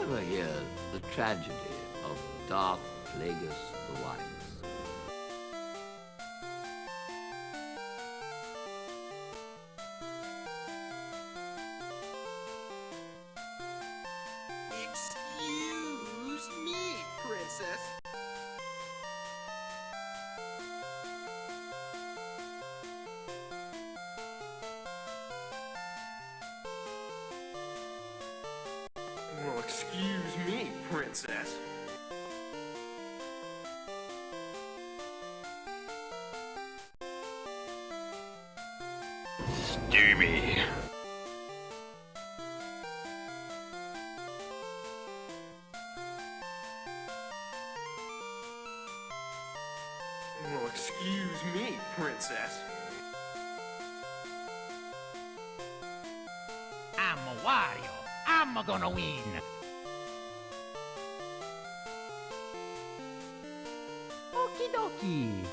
ever hear the tragedy of Darth Plagueis the Wise? Excuse me, Princess. Well, excuse me, Princess. Steamy. Well, excuse me, Princess. I'm a Wario. I'm a gonna win. Okie dokie.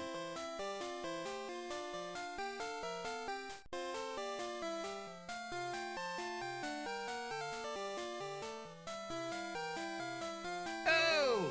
Oh!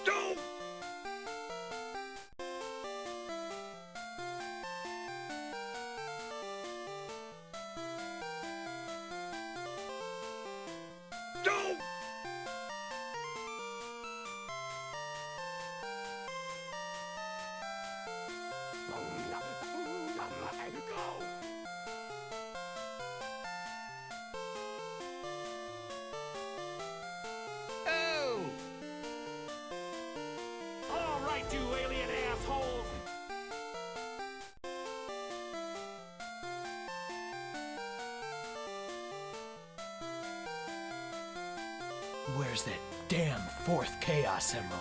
Don't! Don't! Oh! All right, you alien assholes. Where's that damn fourth Chaos Emerald?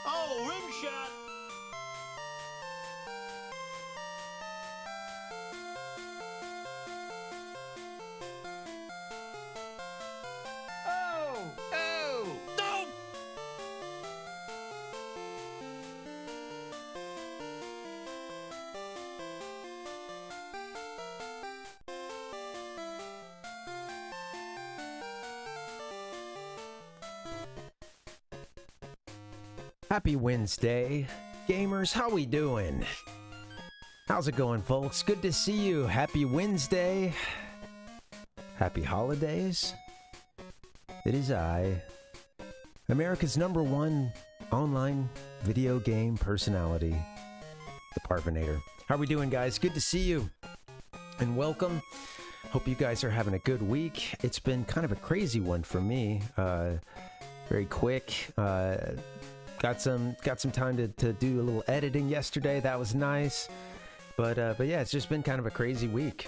Oh, rim shot. Oh! Oh! Don't! Happy Wednesday. Gamers, how we doing? How's it going, folks? Good to see you. Happy Wednesday. Happy holidays. It is I, America's #1 online video game personality, the Parvinator. How are we doing, guys? Good to see you. And welcome. Hope you guys are having a good week. It's been kind of a crazy one for me. Very quick. Got some time to do a little editing yesterday. That was nice. But yeah, it's just been kind of a crazy week.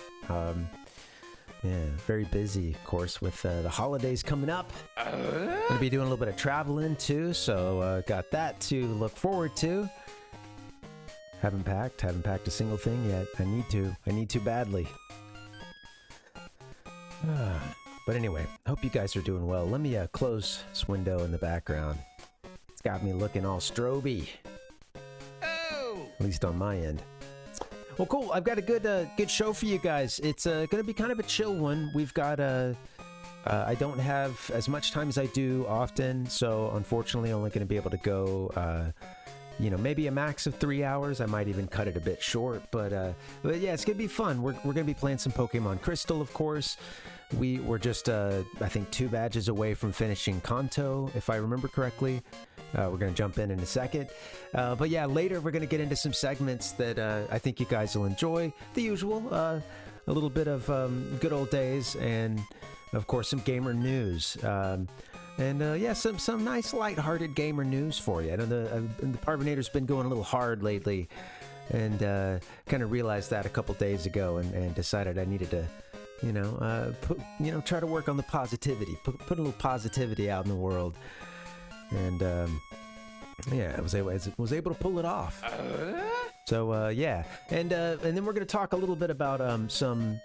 Yeah, very busy, of course, with the holidays coming up. Gonna be doing a little bit of traveling too, so got that to look forward to. Haven't packed a single thing yet. I need to badly. But anyway, hope you guys are doing well. Let me close this window in the background. It's got me looking all stroby. Oh! At least on my end. Well, cool. I've got a good show for you guys. It's going to be kind of a chill one. We've got I don't have as much time as I do often, so unfortunately, only going to be able to go you know, maybe a max of 3 hours. I might even cut it a bit short, but yeah, it's gonna be fun. We're gonna be playing some Pokemon Crystal, of course. We're just, I think, 2 badges away from finishing Kanto, if I remember correctly. We're going to jump in a second. But yeah, later we're going to get into some segments that I think you guys will enjoy. The usual, a little bit of good old days, and of course some gamer news. Yeah, some nice lighthearted gamer news for you. I know the Parvinator's been going a little hard lately, and kind of realized that a couple days ago, and decided I needed to, try to work on the positivity, put a little positivity out in the world, and yeah, I was able to pull it off. So yeah, and then we're gonna talk a little bit about some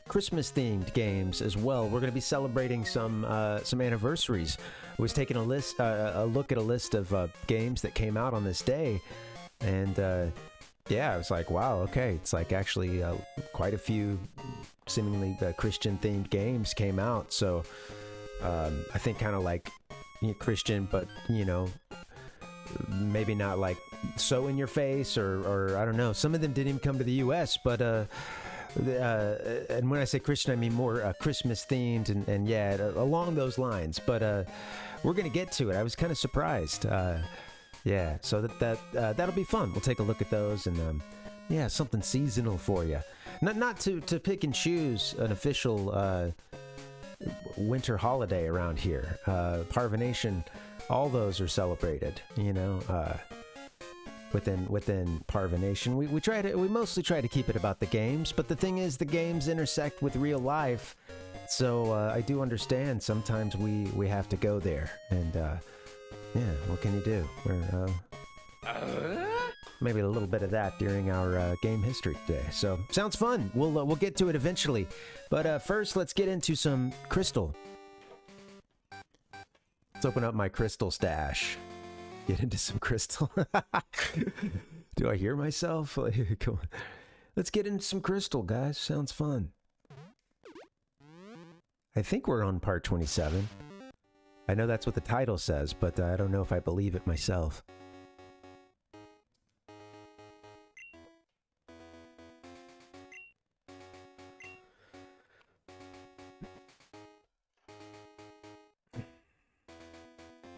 Christmas themed games as well. We're gonna be celebrating some anniversaries. I was taking a look at a list of games that came out on this day, and yeah, I was like, wow, okay, it's like actually quite a few seemingly Christian themed games came out. So I think kind of like Christian, but maybe not like so in your face, or I don't know. Some of them didn't even come to the US, but and when I say Christian, I mean more Christmas themed, and yeah, along those lines. But we're gonna get to it. I was kind of surprised. Yeah, so that'll be fun. We'll take a look at those, and yeah, something seasonal for you. Not to pick and choose an official winter holiday around here. Parvination, all those are celebrated. Within Parvination, we mostly try to keep it about the games. But the thing is, the games intersect with real life, so I do understand sometimes we have to go there, and yeah, what can you do? Maybe a little bit of that during our game history today. So sounds fun. We'll get to it eventually, but first let's get into some Crystal. Let's open up my Crystal stash. Get into some Crystal. Do I hear myself? Come on. Let's get into some Crystal, guys. Sounds fun. I think we're on part 27. I know that's what the title says, but I don't know if I believe it myself.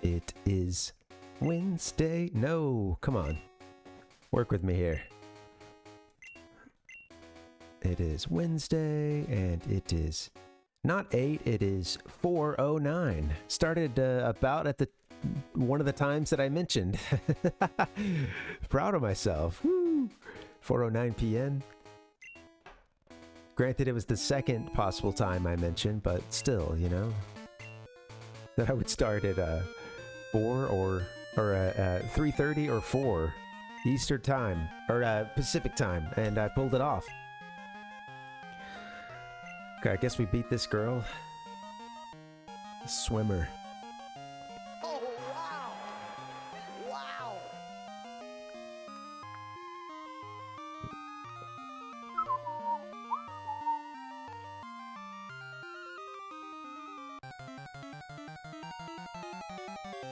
It is Wednesday. No, come on. Work with me here. It is Wednesday, and it is not 8, it is 4:09. Started about at one of the times that I mentioned. Proud of myself. Woo! 4:09 p.m. Granted, it was the second possible time I mentioned, but still, that I would start at 4 or 3:30 or 4 Eastern time, or Pacific time, and I pulled it off. Okay, I guess we beat this girl. Swimmer. Oh, wow! Wow!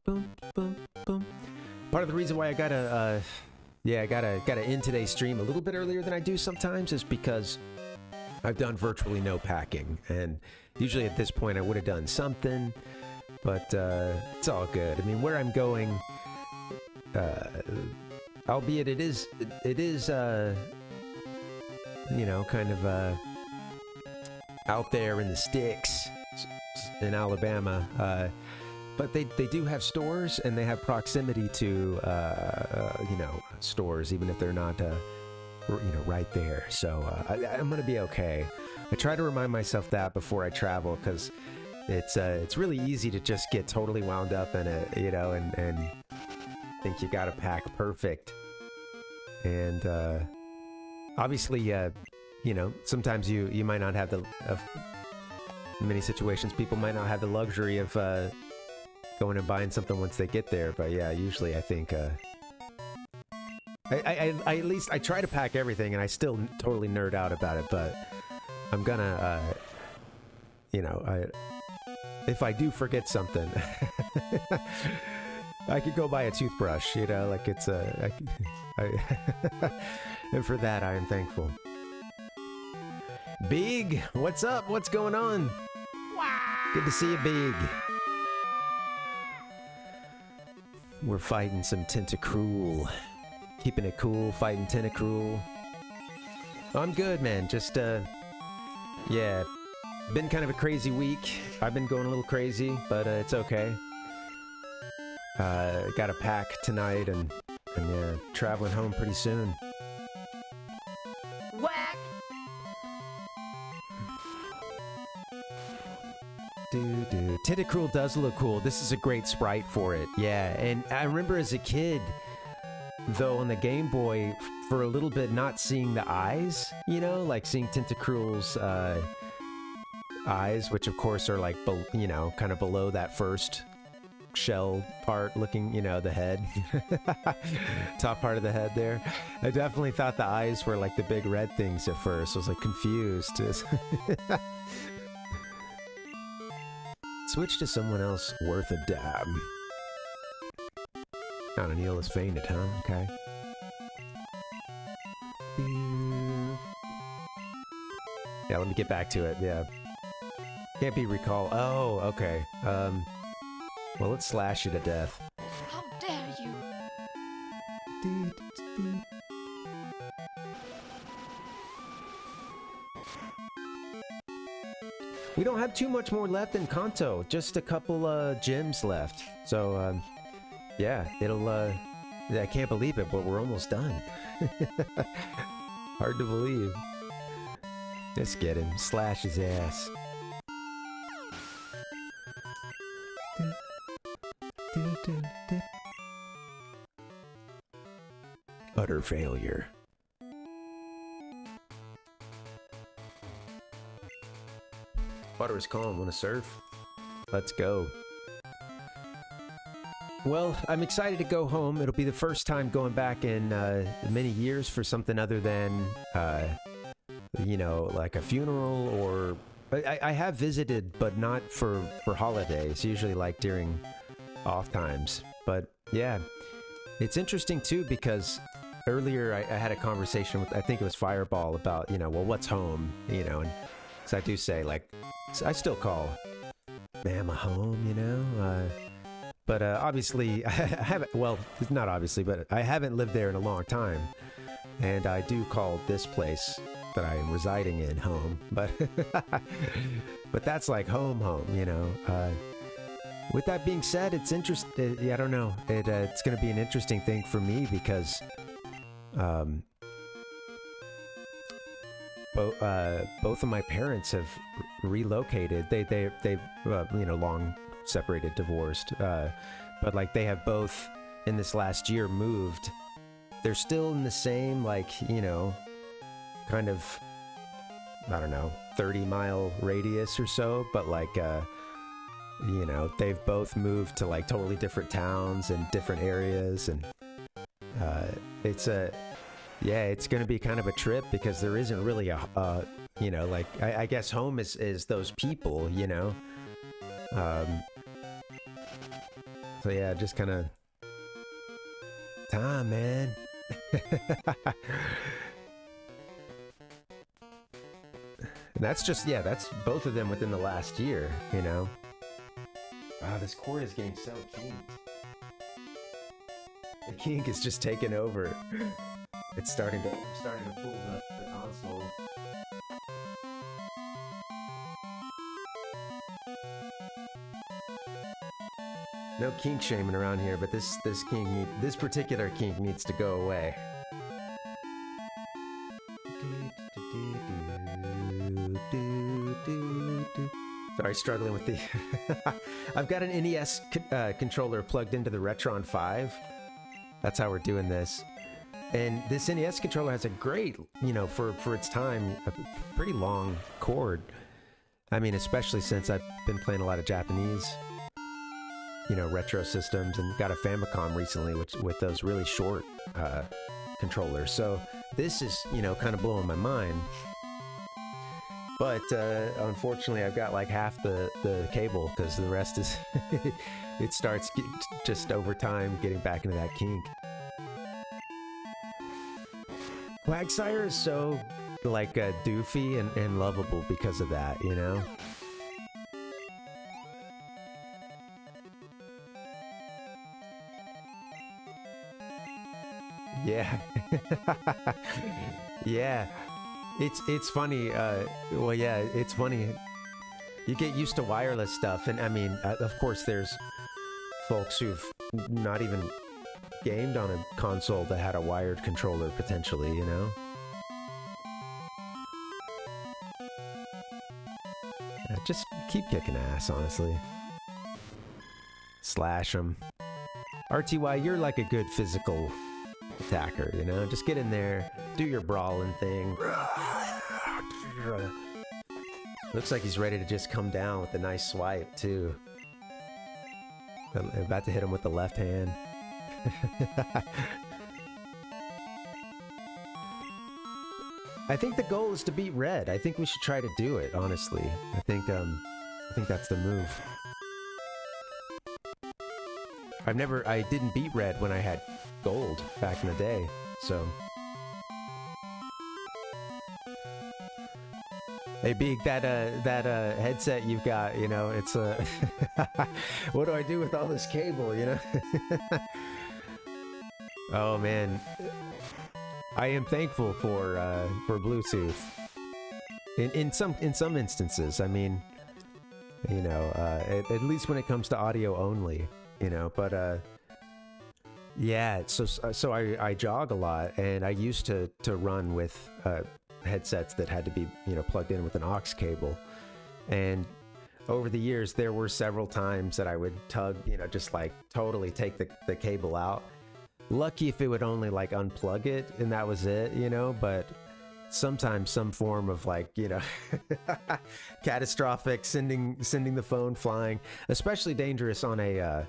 Boom, boom, boom. Part of the reason why I gotta end today's stream a little bit earlier than I do sometimes is because I've done virtually no packing, and usually at this point I would have done something, but it's all good. I mean, where I'm going, albeit it is kind of out there in the sticks in Alabama, but they do have stores, and they have proximity to stores, even if they're not right there. So I'm gonna be okay. I try to remind myself that before I travel, because it's really easy to just get totally wound up in it, and think you gotta pack perfect. And obviously, sometimes you might not have in many situations, people might not have the luxury of going and buying something once they get there. But yeah, usually I think I at least I try to pack everything, and I still totally nerd out about it. But I'm gonna, if I do forget something, I could go buy a toothbrush, you know, like it's a... and for that, I am thankful. Big, what's up? What's going on? Good to see you, Big. We're fighting some Tentacruel. Keeping it cool, fighting Tentacruel. I'm good, man. Just, yeah. Been kind of a crazy week. I've been going a little crazy, but it's okay. Got a pack tonight and yeah, traveling home pretty soon. Whack! Tentacruel does look cool. This is a great sprite for it. Yeah, and I remember as a kid, though, on the Game Boy, for a little bit not seeing the eyes, you know, like seeing Tentacruel's eyes, which of course are like, you know, kind of below that first shell part looking, you know, the head. Top part of the head there. I definitely thought the eyes were like the big red things at first. I was like confused. Switch to someone else worth a dab. Not O'Neill has fainted, huh? Okay. Yeah, let me get back to it. Yeah. Can't be recall. Oh, okay. Well, let's slash you to death. How dare you! We don't have too much more left in Kanto. Just a couple gems left. So, yeah, it'll, I can't believe it, but we're almost done. Hard to believe. Let's get him. Slash his ass. Utter failure. Water is calm. Want to surf? Let's go. Well, I'm excited to go home. It'll be the first time going back in many years for something other than, you know, like a funeral or... I have visited, but not for holidays. Usually like during off times. But yeah, it's interesting too because earlier I had a conversation with, I think it was Fireball, about, you know, well, what's home? You know, and so I do say, like, I still call Mama home, you know? But obviously, I haven't, well, not obviously, but I haven't lived there in a long time. And I do call this place that I am residing in home. But but that's like home, you know? With that being said, it's interesting. I don't know. It's going to be an interesting thing for me because both of my parents have relocated. They you know, long separated, divorced, but like they have both in this last year moved. They're still in the same, like, you know, kind of, I don't know, 30-mile radius or so, but like you know, they've both moved to like totally different towns and different areas, and it's going to be kind of a trip because there isn't really a you know, like I guess home is those people, you know. So yeah, just kind of time, man. And that's just, yeah, that's both of them within the last year, you know. Wow, this cord is getting so kinked. The kink is just taking over. It's starting to pull the console. No kink shaming around here, but this particular kink needs to go away. Sorry, struggling with the... I've got an NES controller plugged into the Retron 5. That's how we're doing this. And this NES controller has a great, you know, for its time, a pretty long cord. I mean, especially since I've been playing a lot of Japanese, you know, retro systems, and got a Famicom recently, with those really short controllers. So this is, you know, kind of blowing my mind. But unfortunately, I've got like half the cable because the rest is it starts just over time getting back into that kink. Quagsire is so like doofy and lovable because of that, you know? Yeah. Yeah. It's funny, well, yeah, it's funny. You get used to wireless stuff, and I mean, of course, there's folks who've not even gamed on a console that had a wired controller, potentially, you know? Just keep kicking ass, honestly. Slash them. RTY, you're like a good physical attacker, you know? Just get in there, do your brawling thing. Looks like he's ready to just come down with a nice swipe, too. I'm about to hit him with the left hand. I think the goal is to beat Red. I think we should try to do it, honestly. I think that's the move. I didn't beat Red when I had gold back in the day, so. Hey, Beak, that headset you've got, you know, it's what do I do with all this cable, you know? Oh, man. I am thankful for Bluetooth. In some instances, I mean, you know, at least when it comes to audio only, you know, but yeah, so I jog a lot, and I used to run with headsets that had to be, you know, plugged in with an aux cable, and over the years there were several times that I would tug, you know, just like totally take the cable out. Lucky if it would only like unplug it and that was it, you know, but sometimes some form of like, you know, catastrophic sending the phone flying, especially dangerous on a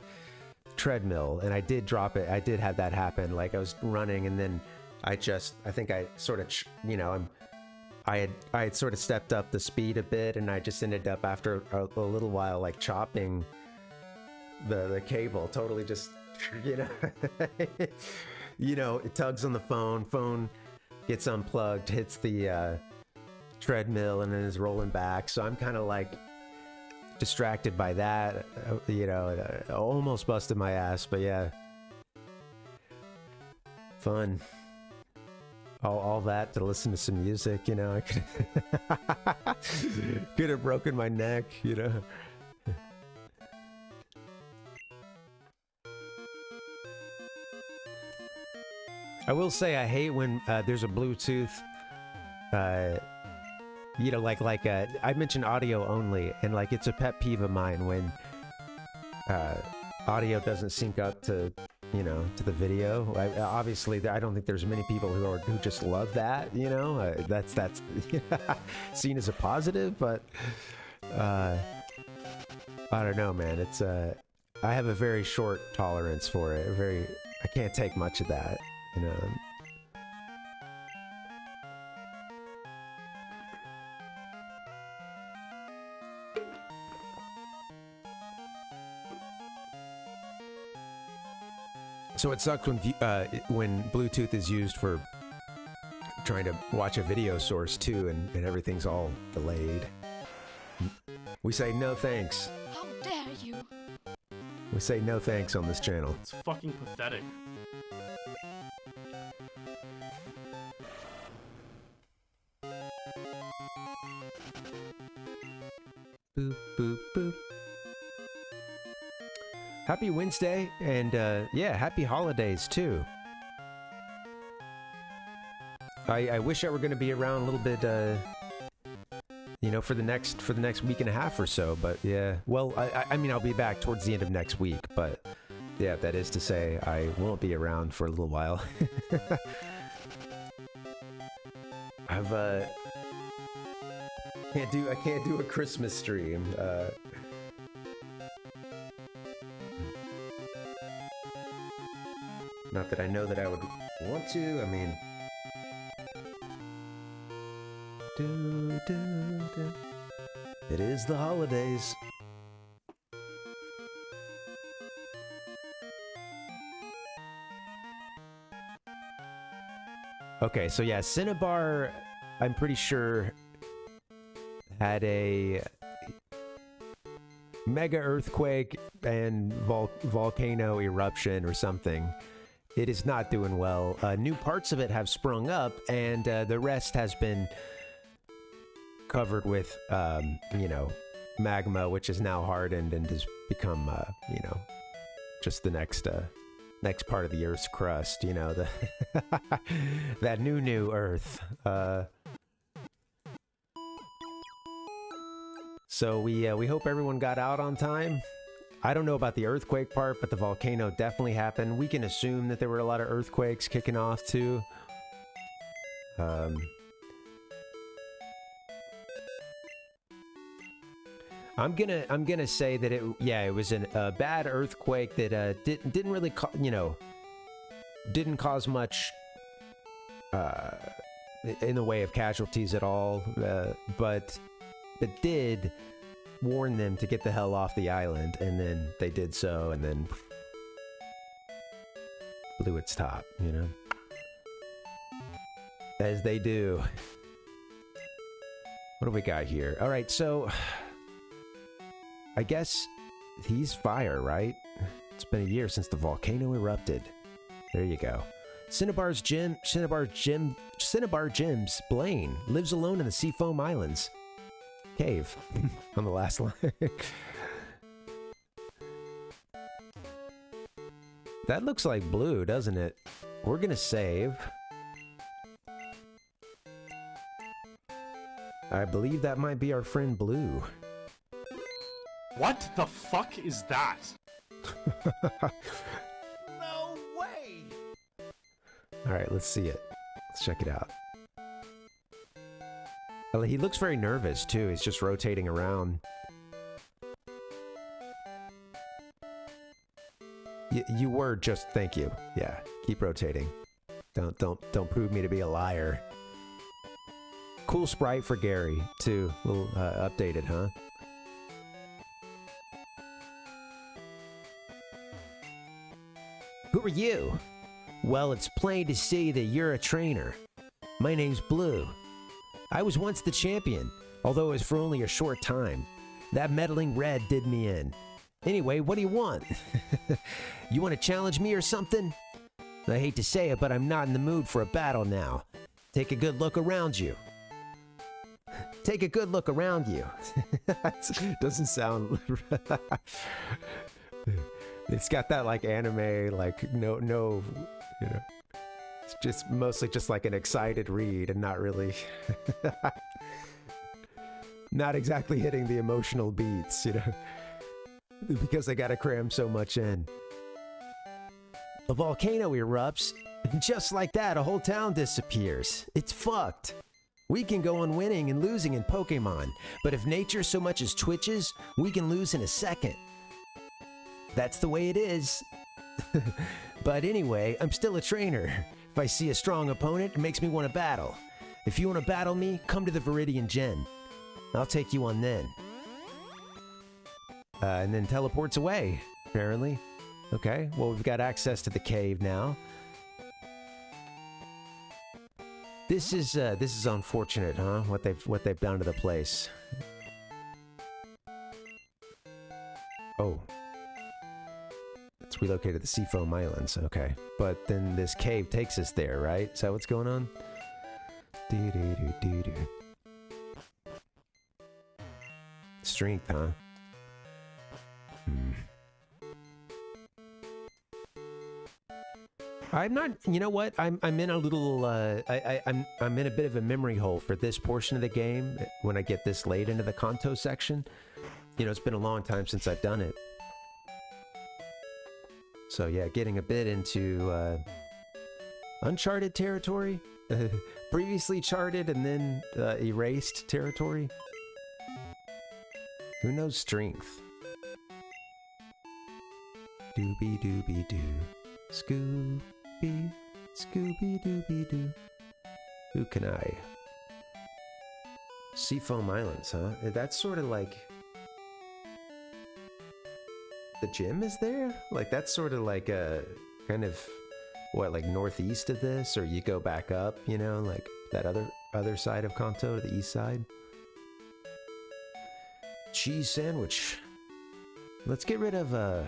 treadmill. And I did drop it. I did have that happen. Like I was running and then I think I sort of, you know, I had sort of stepped up the speed a bit, and I just ended up after a little while like chopping the cable, totally just, you know, you know, it tugs on the phone gets unplugged, hits the treadmill, and then is rolling back. So I'm kind of like distracted by that, you know, almost busted my ass, but yeah, fun. All that to listen to some music, you know. I could have broken my neck, you know. I will say I hate when there's a Bluetooth, you know, like I mentioned audio only, and like it's a pet peeve of mine when audio doesn't sync up to, you know, to the video. Obviously, I don't think there's many people who just love that, you know. That's seen as a positive, but I don't know, man. It's I have a very short tolerance for it. I can't take much of that, you know. So it sucks when Bluetooth is used for trying to watch a video source too, and everything's all delayed. We say no thanks. How dare you? We say no thanks on this channel. It's fucking pathetic. Boop, boop, boop. Happy Wednesday, and yeah, happy holidays too. I wish I were going to be around a little bit, you know, for the next week and a half or so. But yeah, well, I mean, I'll be back towards the end of next week. But yeah, that is to say, I won't be around for a little while. I can't do a Christmas stream. Not that I know that I would want to. I mean, It is the holidays. Okay, so yeah, Cinnabar, I'm pretty sure, had a mega earthquake and volcano eruption or something. It is not doing well. New parts of it have sprung up, and the rest has been covered with, you know, magma, which is now hardened and has become, you know, just the next part of the Earth's crust. You know, the that new Earth. So we hope everyone got out on time. I don't know about the earthquake part, but the volcano definitely happened. We can assume that there were a lot of earthquakes kicking off too. I'm gonna say that it was a bad earthquake that didn't really didn't cause much in the way of casualties at all, but it did warn them to get the hell off the island, and then they did so, and then blew its top, you know, as they do. What do we got here? All right, so I guess he's fire, right? It's been a year since the volcano erupted. There you go. Cinnabar Jim's Blaine lives alone in the Seafoam Islands cave on the last line. That looks like blue, doesn't it? We're gonna save. I believe that might be our friend Blue. What the fuck is that? No way! Alright, let's see it. Let's check it out. Well, he looks very nervous too. He's just rotating around. You were just, thank you. Yeah, keep rotating. Don't prove me to be a liar. Cool sprite for Gary too. A little updated, huh? Who are you? Well, it's plain to see that you're a trainer. My name's Blue. I was once the champion, although it was for only a short time. That meddling red did me in. Anyway, what do you want? You want to challenge me or something? I hate to say it, but I'm not in the mood for a battle now. Take a good look around you. Take a good look around you. Doesn't sound... It's got that like anime, like no, you know. It's just mostly just like an excited read and not really... not exactly hitting the emotional beats, you know. Because they gotta cram so much in. A volcano erupts, and just like that, a whole town disappears. It's fucked. We can go on winning and losing in Pokemon, but if nature so much as twitches, we can lose in a second. That's the way it is. But anyway, I'm still a trainer. If I see a strong opponent, it makes me want to battle. If you want to battle me, come to the Viridian Gym. I'll take you on then. And then teleports away, apparently. Okay, well, we've got access to the cave now. This is unfortunate, huh? What they've done to the place. Oh. It's relocated to the Seafoam Islands, okay. But then this cave takes us there, right? Is that what's going on? Doo-doo-doo-doo-doo. Strength, huh? I'm not, you know what? I'm in a little, I'm in a bit of a memory hole for this portion of the game when I get this late into the Kanto section. You know, it's been a long time since I've done it. So yeah, getting a bit into uncharted territory, previously charted and then erased territory. Who knows strength? Doobie doobie doo, Scooby, Scooby dooby doo. Who can I Seafoam Islands, huh? That's sort of like... The gym is there? Like, that's sort of like a... Kind of... What, like northeast of this? Or you go back up, you know? Like, that other side of Kanto, the east side? Cheese sandwich. Let's get rid of, I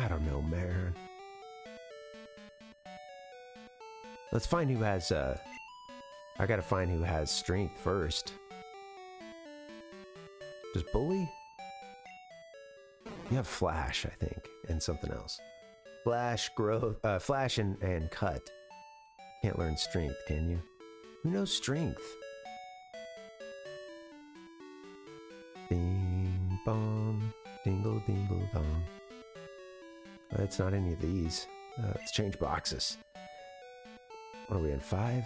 don't know, man. Let's find who has, I gotta find who has strength first. Does Bully? You have Flash, I think, and something else. Flash, growth, Flash and Cut. Can't learn strength, can you? Who knows strength? Bing bong, dingle dingle dong. It's not any of these. Let's change boxes. What are we in, 5?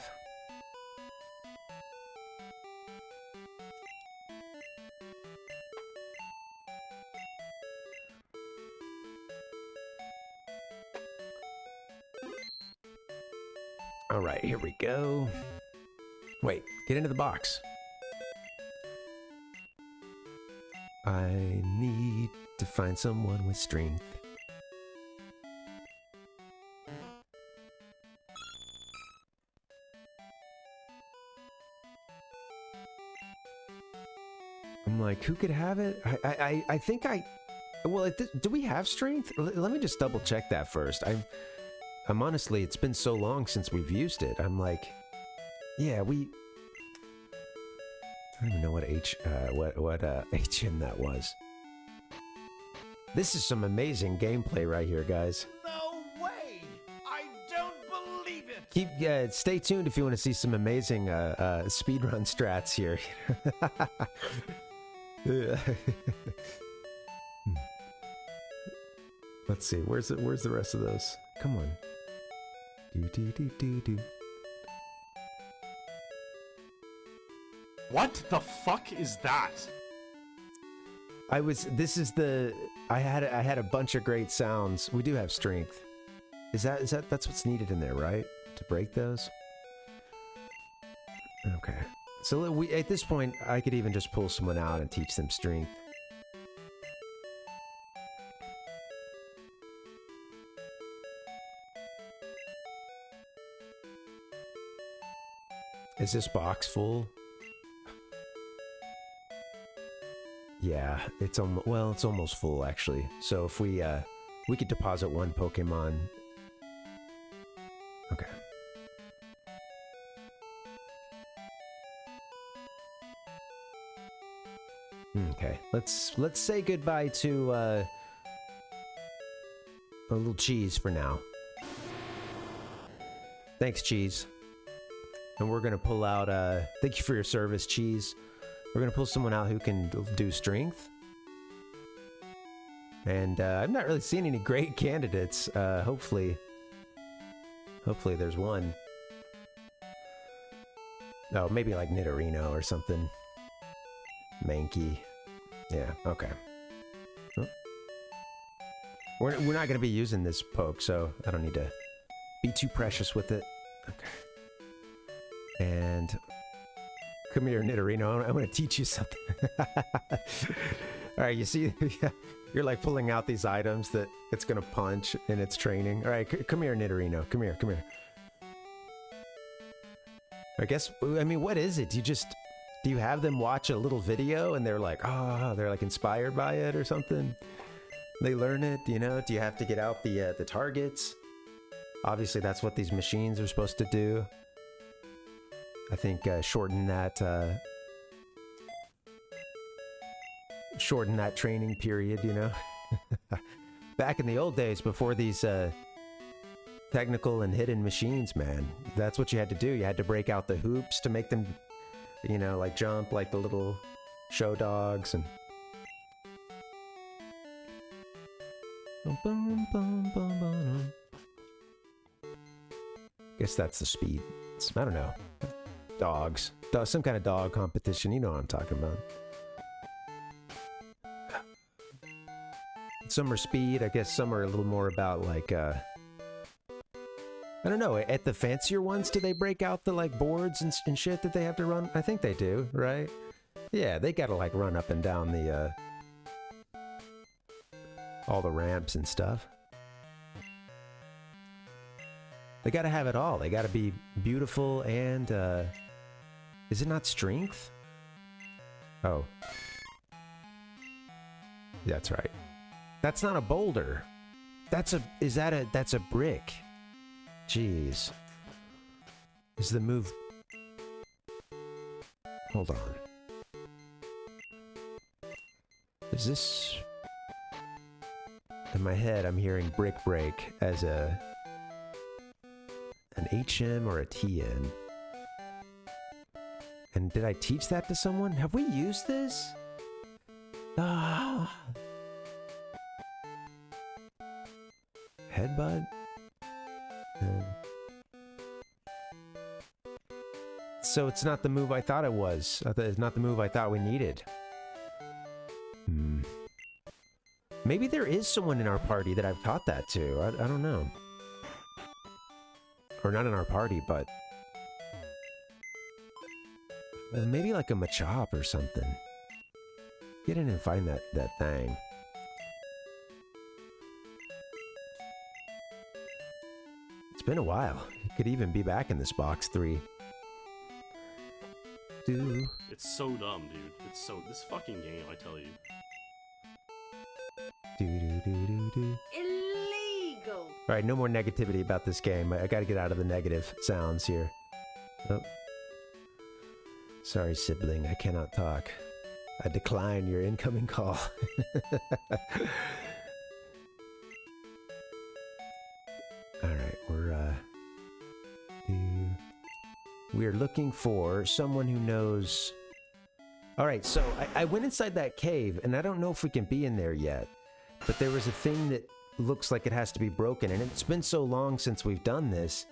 All right, here we go. Wait, get into the box. I need to find someone with strength. I'm like, who could have it? I think I... Well, do we have strength? Let me just double check that first. I'm honestly, it's been so long since we've used it. I'm like, yeah, we... I don't even know what HM that was. This is some amazing gameplay right here, guys. No way! I don't believe it! Stay tuned if you want to see some amazing speedrun strats here. Let's see, where's the rest of those? Come on. Do. What the fuck is that? I had a bunch of great sounds. We do have strength. That's what's needed in there, right? To break those? Okay. So at this point, I could even just pull someone out and teach them strength. Is this box full? Yeah, it's almost full actually. So if we could deposit one Pokemon. Okay. Okay, let's say goodbye to a little Cheese for now. Thanks, Cheese. And we're gonna pull out, thank you for your service, Cheese. We're gonna pull someone out who can do strength. And I've not really seen any great candidates. Hopefully there's one. Oh, maybe like Nidorino or something. Mankey. Yeah, okay. Oh. We're not gonna be using this poke, so I don't need to be too precious with it. Okay. And come here, Nidorino. I want to teach you something. All right, you see, you're like pulling out these items that it's gonna punch in its training. All right, come here, Nidorino. Come here. I mean, what is it? Do you have them watch a little video and they're like, they're like inspired by it or something? They learn it, you know? Do you have to get out the targets? Obviously, that's what these machines are supposed to do. I think shorten that training period, you know. Back in the old days, before these technical and hidden machines, man, that's what you had to do. You had to break out the hoops to make them, you know, like jump like the little show dogs and. Guess that's the speed. I don't know. Dogs. Some kind of dog competition. You know what I'm talking about. Some are speed. I guess some are a little more about like I don't know, at the fancier ones, do they break out the, like, boards and shit that they have to run? I think they do, right? Yeah, they gotta, like, run up and down the, all the ramps and stuff. They gotta have it all. They gotta be beautiful and, is it not strength? Oh. That's right. That's not a boulder. That's a brick. Jeez. Is the move... Hold on. Is this... In my head, I'm hearing brick break as an HM or a TN. And did I teach that to someone? Have we used this? Ah. Headbutt? So it's not the move I thought it was. It's not the move I thought we needed. Maybe there is someone in our party that I've taught that to. I don't know. Or not in our party, but... maybe like a Machop or something. Get in and find that thing. It's been a while. It could even be back in this box 3. It's so dumb, dude. It's so... This fucking game, I tell you. Illegal! Alright, no more negativity about this game. I gotta get out of the negative sounds here. Oh. Sorry, sibling, I cannot talk. I decline your incoming call. Alright, we're looking for someone who knows... Alright, so I went inside that cave, and I don't know if we can be in there yet. But there was a thing that looks like it has to be broken, and it's been so long since we've done this.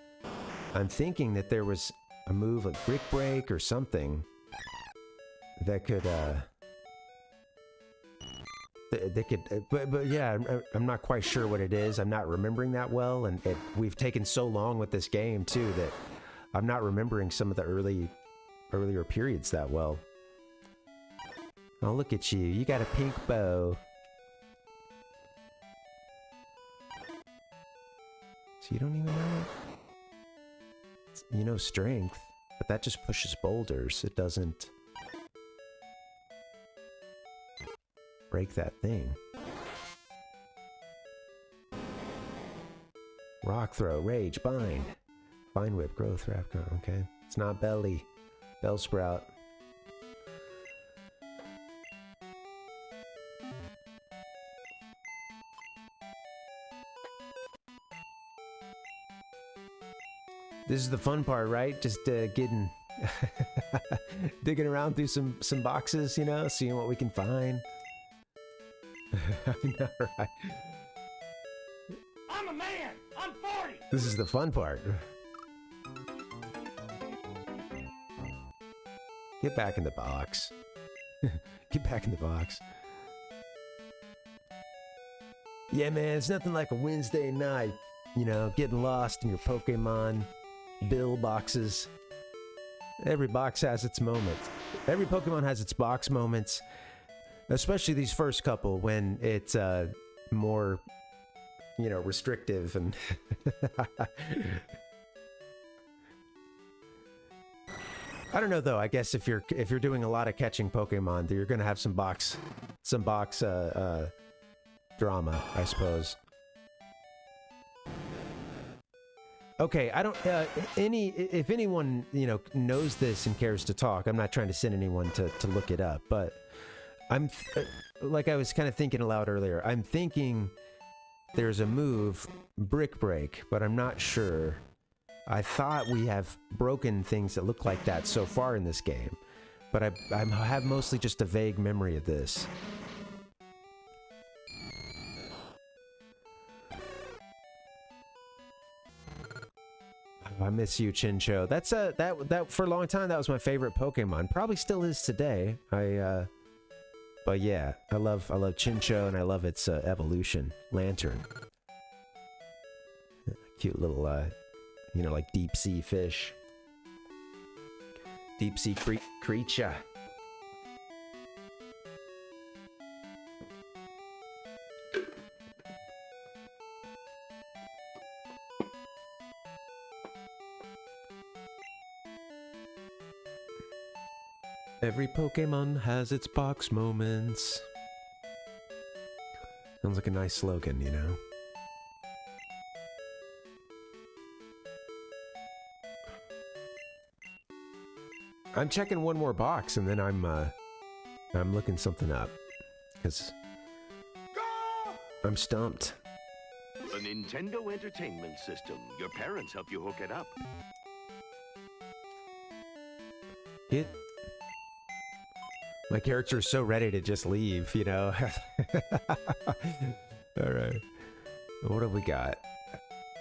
I'm thinking that there was a move like Brick Break or something that could, they could, but yeah, I'm not quite sure what it is. I'm not remembering that well, and we've taken so long with this game too that I'm not remembering some of the earlier periods that well. Oh, look at you! You got a pink bow. So you don't even know it? You know strength, but that just pushes boulders. It doesn't break that thing. Rock throw, rage, bind. Vine whip, growth, wrap, okay. It's not belly. Bellsprout. This is the fun part, right? Just getting... digging around through some boxes, you know? Seeing what we can find. I know, right? I'm a man! I'm 40! This is the fun part. Get back in the box. Get back in the box. Yeah, man, it's nothing like a Wednesday night. You know, getting lost in your Pokemon bill boxes. Every box has its moments. Every Pokemon has its box moments. Especially these first couple when it's more, you know, restrictive and... I don't know though. I guess if you're doing a lot of catching Pokemon, you're gonna have some box drama, I suppose. Okay, I don't. If anyone knows this and cares to talk, I'm not trying to send anyone to look it up, but I'm like I was kind of thinking aloud earlier. I'm thinking there's a move, Brick Break, but I'm not sure. I thought we have broken things that look like that so far in this game, but I have mostly just a vague memory of this. I miss you, Chincho. That's that for a long time that was my favorite Pokemon. Probably still is today. But yeah, I love Chincho and I love its evolution, Lantern. Cute little You know, like deep sea fish. Deep sea creature. Every Pokemon has its box moments. Sounds like a nice slogan, you know? I'm checking one more box and then I'm looking something up. Because I'm stumped. A Nintendo Entertainment System. Your parents help you hook it up. My character is so ready to just leave, you know? Alright. What have we got?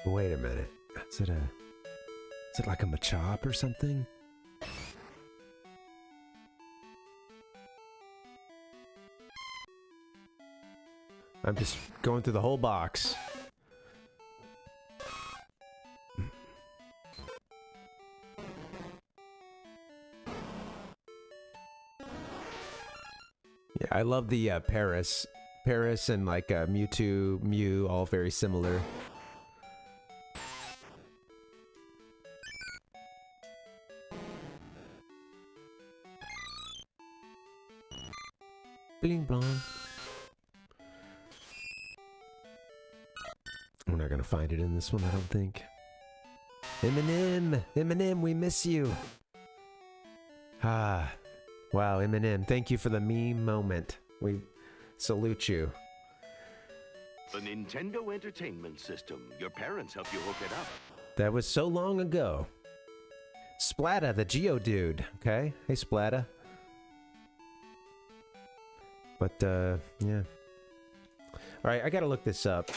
Wait a minute. Is it like a Machop or something? I'm just going through the whole box. Yeah, I love the Paris and like Mewtwo, Mew, all very similar. Bling blong. We're not gonna find it in this one, I don't think. Eminem, we miss you. Ah. Wow, Eminem, thank you for the meme moment. We salute you. The Nintendo Entertainment System. Your parents help you hook it up. That was so long ago. Splatta, the Geodude. Okay, hey Splatta. But, yeah. Alright, I gotta look this up.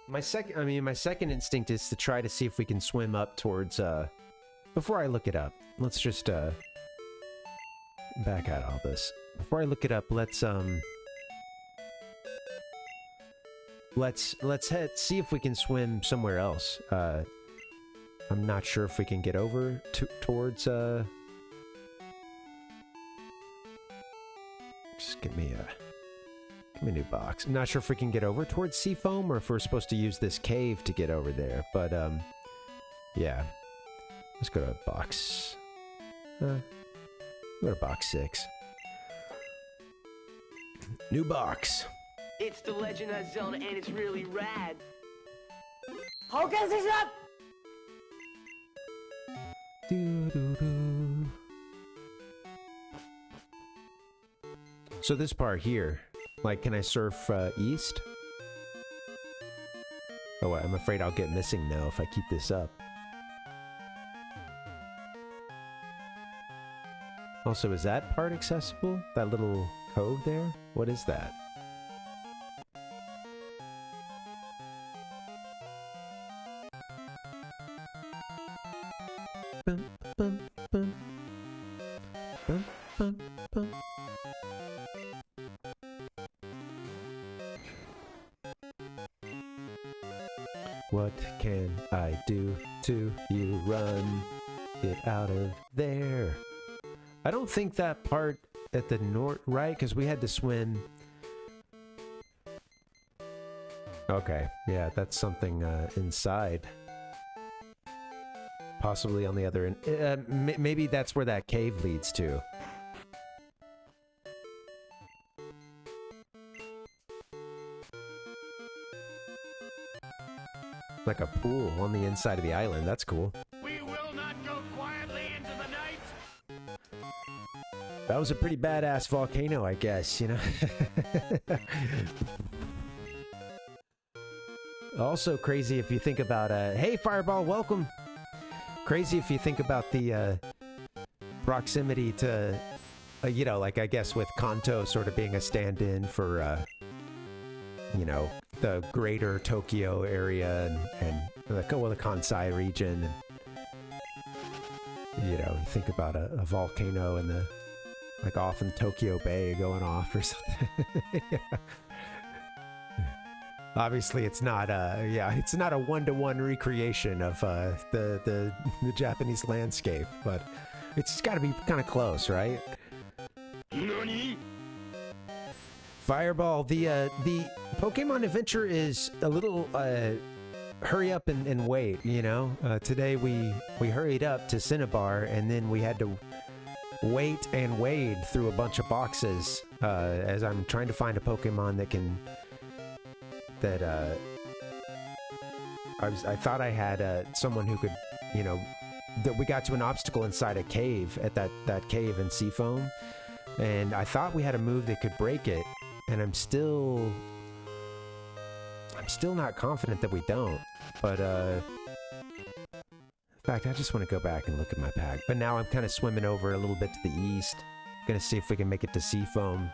My second instinct is to try to see if we can swim up towards, before I look it up. Let's just, back out all this. Before I look it up, let's see if we can swim somewhere else. I'm not sure if we can get over towards, just give me a new box. I'm not sure if we can get over towards Seafoam or if we're supposed to use this cave to get over there, but, yeah. Let's go to box. Go to box 6. New box. It's the Legend of Zelda and it's really rad. Focus is up! Doo-doo-doo. So this part here, like, can I surf east? Oh, I'm afraid I'll get missing now if I keep this up. Also, is that part accessible? That little cove there? What is that? Bum, bum, bum. Bum, bum, bum. What can I do to you? Run, get out of there. I don't think that part at the north, right? Because we had to swim. Okay, yeah, that's something inside. Possibly on the other end. Maybe that's where that cave leads to. Like a pool on the inside of the island. That's cool. We will not go quietly into the night. That was a pretty badass volcano, I guess, you know? Also crazy if you think about, hey Fireball, welcome! Crazy if you think about the, proximity to, you know, like I guess with Kanto sort of being a stand-in for, you know, the greater Tokyo area and the Kansai region. And, you know, you think about a volcano and the, like off in Tokyo Bay going off or something. Yeah. Obviously, it's not it's not a one-to-one recreation of the Japanese landscape, but it's got to be kind of close, right? Nani? Fireball, the Pokemon Adventure is a little hurry up and wait, you know? Today we hurried up to Cinnabar, and then we had to wait and wade through a bunch of boxes as I'm trying to find a Pokemon I thought I had someone who could, you know, that we got to an obstacle inside a cave at that cave in Seafoam, and I thought we had a move that could break it, and I'm still not confident that we don't, but in fact, I just want to go back and look at my pack. But now I'm kind of swimming over a little bit to the east, gonna see if we can make it to Seafoam.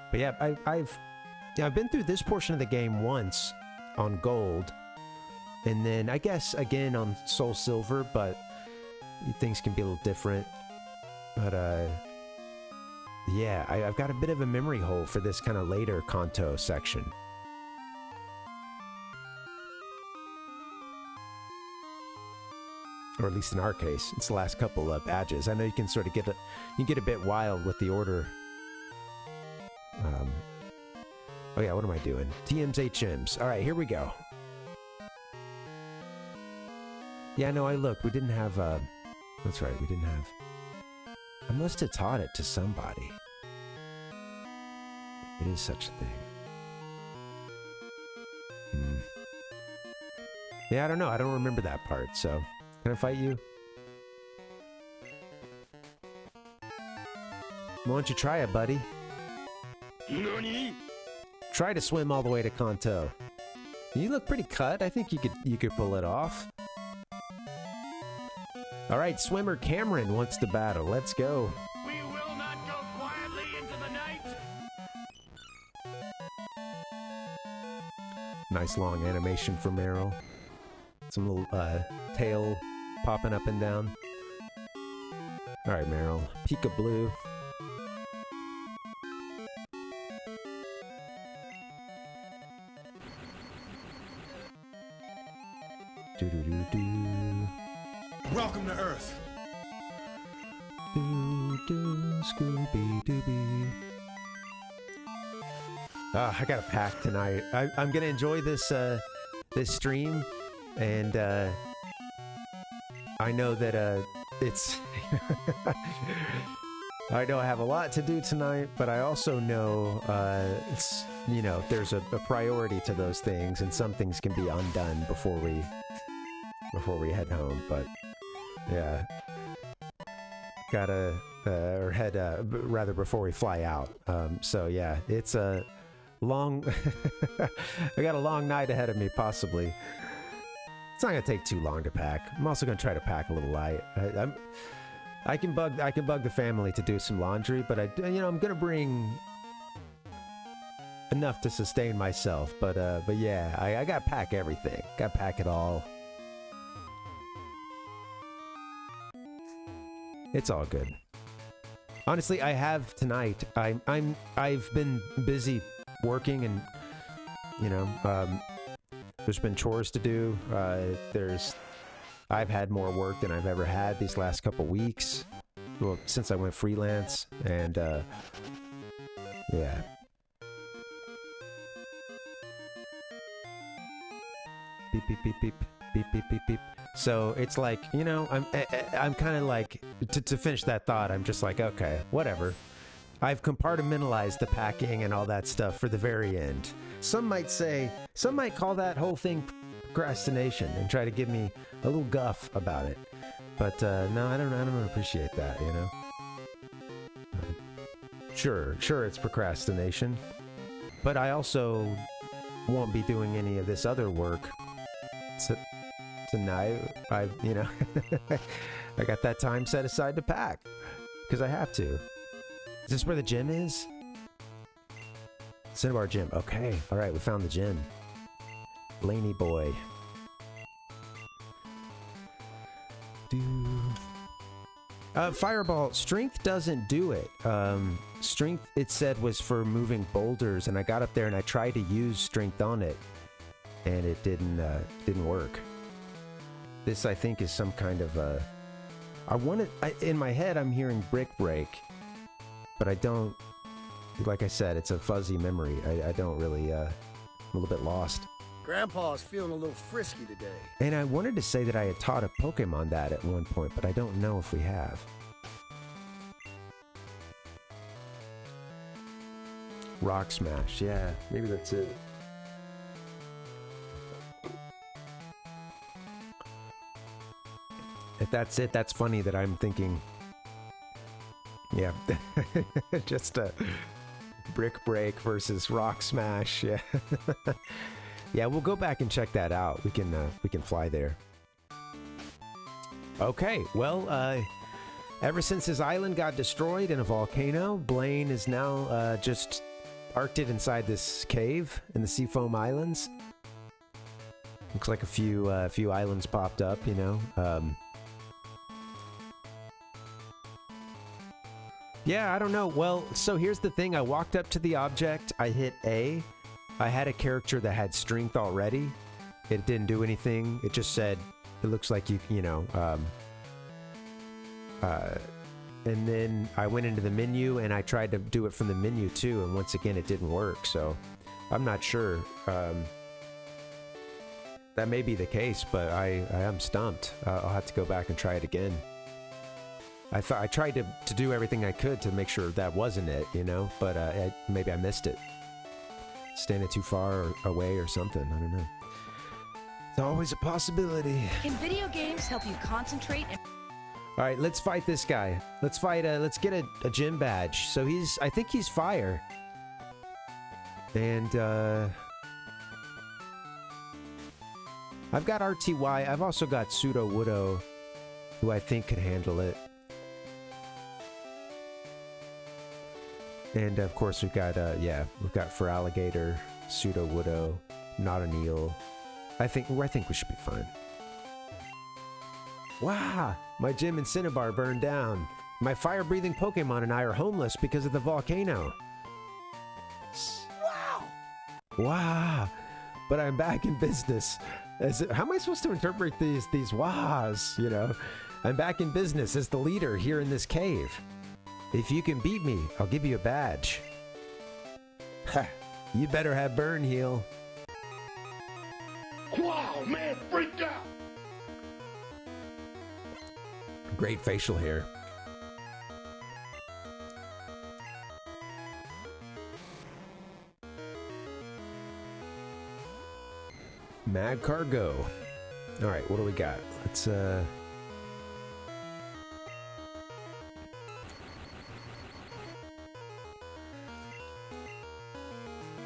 But yeah, I've been through this portion of the game once on Gold, and then I guess again on Soul Silver, but things can be a little different. But yeah, I've got a bit of a memory hole for this kind of later Kanto section. Or at least in our case, it's the last couple of badges. I know you can sort of get a bit wild with the order. Oh yeah, what am I doing? TMs, HMs. All right, here we go. Yeah, no, look, we didn't have, that's right, we didn't have. I must have taught it to somebody. It is such a thing. Yeah, I don't know. I don't remember that part, so... Can I fight you? Why don't you try it, buddy? Nani? Try to swim all the way to Kanto. You look pretty cut. I think you could pull it off. All right, swimmer Cameron wants to battle. Let's go. We will not go quietly into the night. Nice long animation for Meryl. Some little tail popping up and down. All right, Meryl. Pika Blue. Do-do-do-do. Welcome to Earth. Do-do, Scooby-Dooby. I got a pack tonight. I'm gonna enjoy this this stream, and I know that it's I know I have a lot to do tonight, but I also know it's, you know, there's a priority to those things, and some things can be undone before we head home. But yeah, gotta or head rather before we fly out. So yeah, it's a long I got a long night ahead of me, possibly. It's not gonna take too long to pack. I'm also gonna try to pack a little light. I can bug the family to do some laundry, but I'm gonna bring enough to sustain myself. But yeah, I gotta pack everything. Gotta pack it all. It's all good. Honestly, I have tonight. I've been busy working, and there's been chores to do. I've had more work than I've ever had these last couple weeks. Well, since I went freelance, and yeah. Beep beep beep beep beep beep beep beep. So it's like, I'm kind of like, to finish that thought, I'm just like, okay, whatever. I've compartmentalized the packing and all that stuff for the very end. Some might call that whole thing procrastination and try to give me a little guff about it. But no, I don't appreciate that, Sure, it's procrastination. But I also won't be doing any of this other work tonight. I got that time set aside to pack because I have to. Is this where the gym is? Cinnabar Gym. Okay, all right, we found the gym. Blaney boy. Fireball, strength doesn't do it. Strength, it said, was for moving boulders, and I got up there and I tried to use strength on it, and it didn't work. This, I think, is some kind of in my head, I'm hearing brick break, but I don't, like I said, it's a fuzzy memory. I don't really, I'm a little bit lost. Grandpa's feeling a little frisky today. And I wanted to say that I had taught a Pokemon that at one point, but I don't know if we have. Rock Smash, yeah, maybe that's it. If that's it, that's funny that I'm thinking, yeah, just a brick break versus rock smash, yeah. Yeah, we'll go back and check that out. We can fly there. Okay, well, ever since his island got destroyed in a volcano, Blaine is now just parked it inside this cave in the Seafoam Islands. Looks like a few islands popped up, you know. Yeah, I don't know. Well, so here's the thing. I walked up to the object. I hit A. I had a character that had strength already. It didn't do anything. It just said, it looks like you know. And then I went into the menu and I tried to do it from the menu too. And once again, it didn't work. So I'm not sure. That may be the case, but I am stumped. I'll have to go back and try it again. I tried to do everything I could to make sure that wasn't it, you know, but maybe I missed it. Standing too far away or something, I don't know. It's always a possibility. Can video games help you concentrate and... All right, let's fight this guy. Let's get a gym badge. So I think he's fire. And, I've got RTY. I've also got Pseudo Widow, who I think could handle it. And of course we've got we've got for Alligator, Pseudo Widow, Not an Eel. I think we should be fine. Wow, my gym in Cinnabar burned down. My fire-breathing Pokemon and I are homeless because of the volcano. Wow. But I'm back in business. How am I supposed to interpret these wahs, you know? I'm back in business as the leader here in this cave. If you can beat me, I'll give you a badge. Ha! You better have Burn Heal. Wow, man, freaked out! Great facial hair. Mad Cargo. All right, what do we got? Let's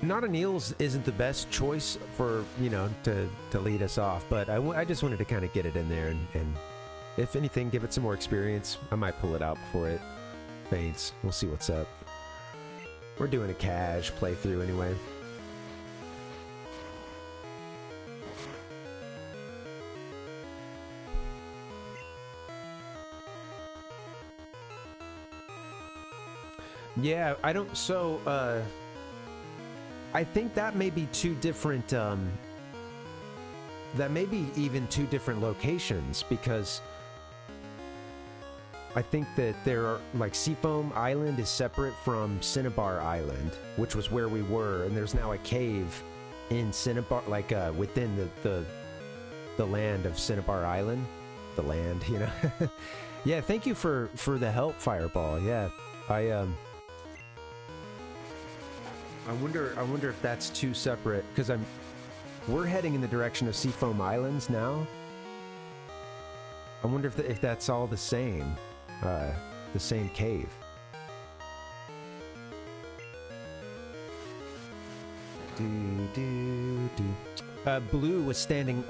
Not an Eels isn't the best choice for, you know, to lead us off, but I just wanted to kind of get it in there and if anything, give it some more experience. I might pull it out before it fades. We'll see what's up. We're doing a cash playthrough anyway. Yeah, I don't, so, I think that may be two different, that may be even two different locations, because I think that there are, like, Seafoam Island is separate from Cinnabar Island, which was where we were, and there's now a cave in Cinnabar, like, within the land of Cinnabar Island. The land, you know? Yeah, thank you for the help, Fireball, yeah. I wonder if that's two separate, because we're heading in the direction of Seafoam Islands now. I wonder if that's all the same cave. Blue was standing,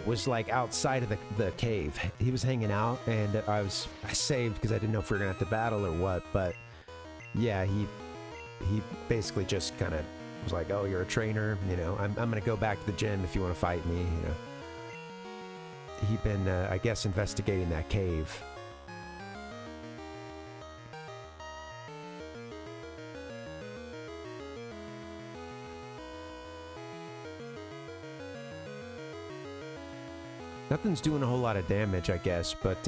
was like outside of the cave. He was hanging out, and I saved because I didn't know if we were gonna have to battle or what. But yeah, he basically just kind of was like, "Oh, you're a trainer, you know. I'm gonna go back to the gym if you want to fight me," you know. He'd been, I guess, investigating that cave. Nothing's doing a whole lot of damage, I guess, but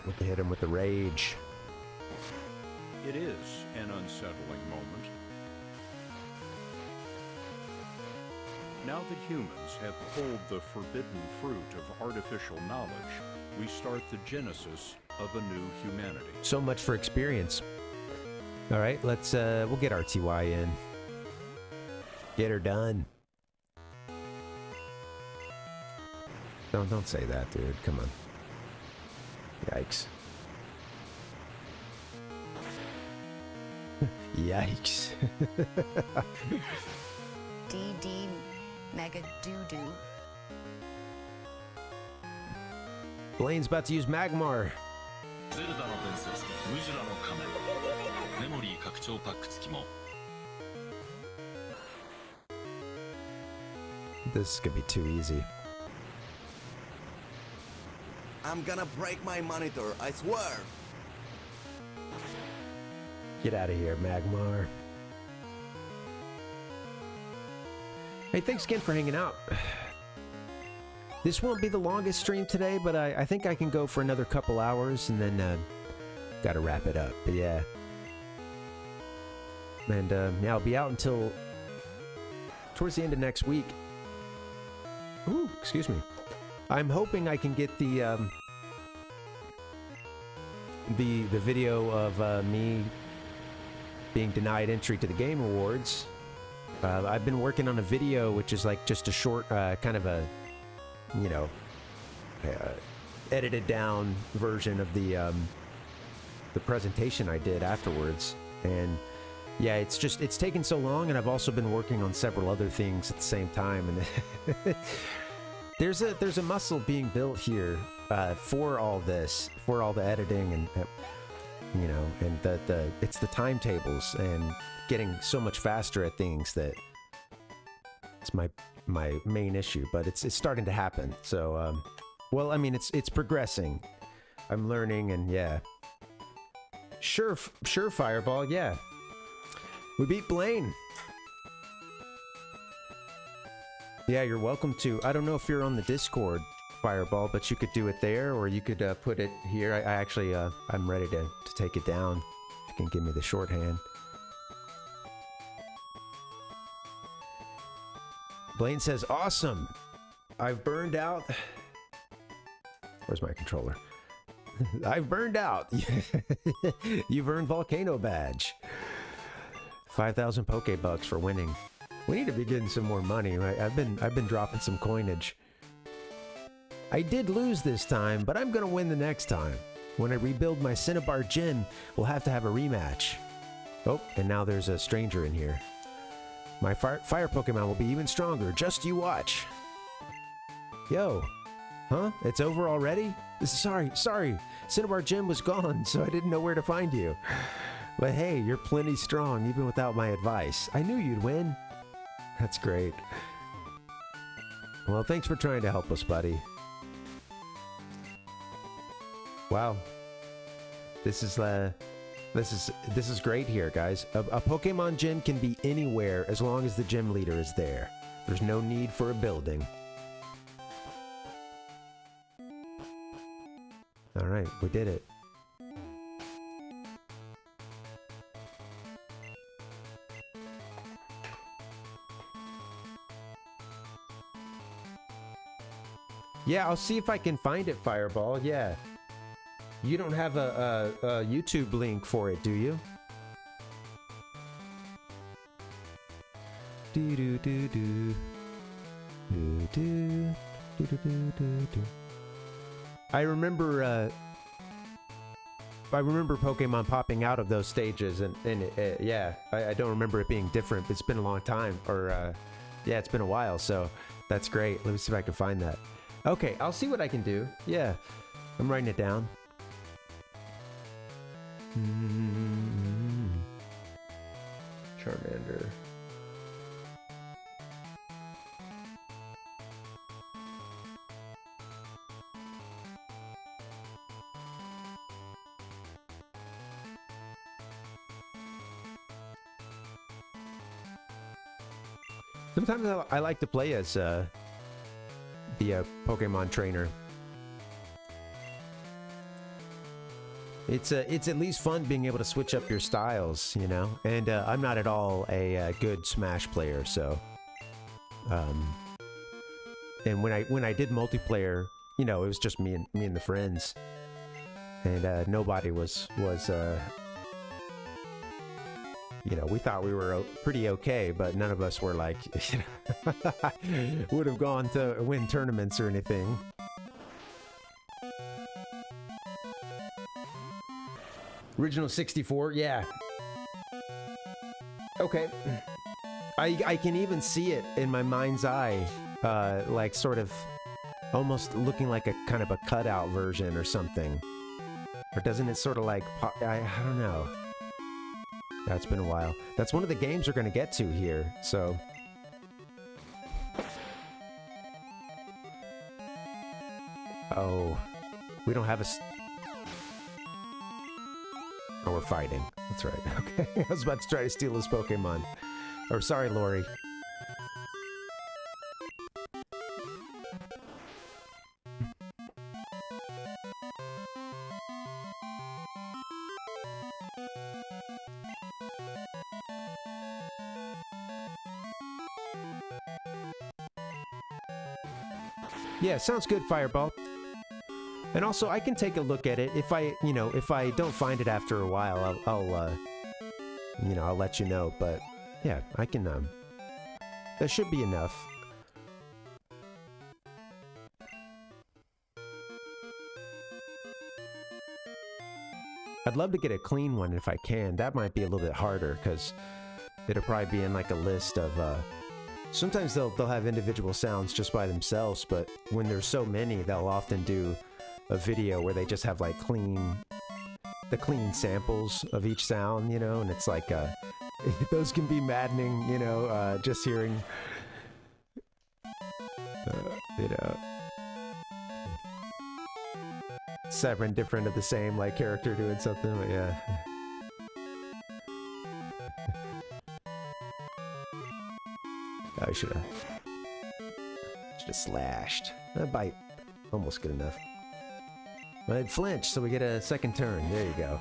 we can hit him with the rage. It is an unsettling moment. Now that humans have pulled the forbidden fruit of artificial knowledge, we start the genesis of a new humanity. So much for experience. All right, let's we'll get RTY in. Get her done. Don't say that, dude. Come on. Yikes. Yikes. DD Mega Doo-Doo. Blaine's about to use Magmar. This could be too easy. I'm gonna break my monitor, I swear! Get out of here, Magmar. Hey, thanks again for hanging out. This won't be the longest stream today, but I think I can go for another couple hours and then gotta wrap it up. But yeah. And yeah, I'll be out until towards the end of next week. Ooh, excuse me. I'm hoping I can get the video of me being denied entry to the Game Awards. I've been working on a video which is like just a short kind of a, you know, edited down version of the presentation I did afterwards. And yeah, it's taken so long, and I've also been working on several other things at the same time, and there's a muscle being built here for all this, for all the editing, and you know, and it's the timetables and getting so much faster at things that it's my main issue, but it's starting to happen. So well, I mean, it's progressing. I'm learning, and yeah. Sure, Fireball, yeah. We beat Blaine. Yeah, you're welcome to. I don't know if you're on the Discord, Fireball, but you could do it there, or you could put it here. I actually, I'm ready to take it down. If you can give me the shorthand. Blaine says, awesome. I've burned out. Where's my controller? I've burned out. You've earned Volcano Badge. 5,000 Pokebucks for winning. We need to be getting some more money. Right? I've been dropping some coinage. I did lose this time, but I'm gonna win the next time. When I rebuild my Cinnabar Gym, we'll have to have a rematch. Oh, and now there's a stranger in here. My fire Pokemon will be even stronger. Just you watch. Yo. Huh? It's over already? Sorry. Cinnabar Gym was gone, so I didn't know where to find you. But hey, you're plenty strong, even without my advice. I knew you'd win. That's great. Well, thanks for trying to help us, buddy. Wow. This is great here, guys. A Pokemon gym can be anywhere as long as the gym leader is there. There's no need for a building. All right, we did it. Yeah, I'll see if I can find it, Fireball. Yeah. You don't have a YouTube link for it, do you? I remember Pokemon popping out of those stages, and yeah, I don't remember it being different. It's been a long time, or yeah, it's been a while, so that's great. Let me see if I can find that. Okay, I'll see what I can do. Yeah, I'm writing it down. Charmander. Sometimes I like to play as the Pokemon trainer. It's at least fun being able to switch up your styles, you know. And I'm not at all a good Smash player, so. And when I did multiplayer, you know, it was just me and the friends, and nobody was you know, we thought we were pretty okay, but none of us were like would have gone to win tournaments or anything. Original 64, yeah. Okay. I can even see it in my mind's eye, like sort of almost looking like a kind of a cutout version or something. Or doesn't it sort of like, I don't know. That's been a while. That's one of the games we're going to get to here, so. Oh, we don't have a... Oh, we're fighting. That's right. Okay, I was about to try to steal his Pokemon. Or sorry, Lori. Yeah, sounds good, Fireball. And also, I can take a look at it. If I don't find it after a while, I'll let you know. But yeah, I can. That should be enough. I'd love to get a clean one if I can. That might be a little bit harder because it'll probably be in like a list of. Sometimes they'll have individual sounds just by themselves, but when there's so many, they'll often do a video where they just have like clean samples of each sound, you know, and it's like those can be maddening, you know, just hearing you know, 7 different of the same like character doing something, but yeah. I should have slashed. That bite, almost good enough. But it flinched, so we get a second turn. There you go.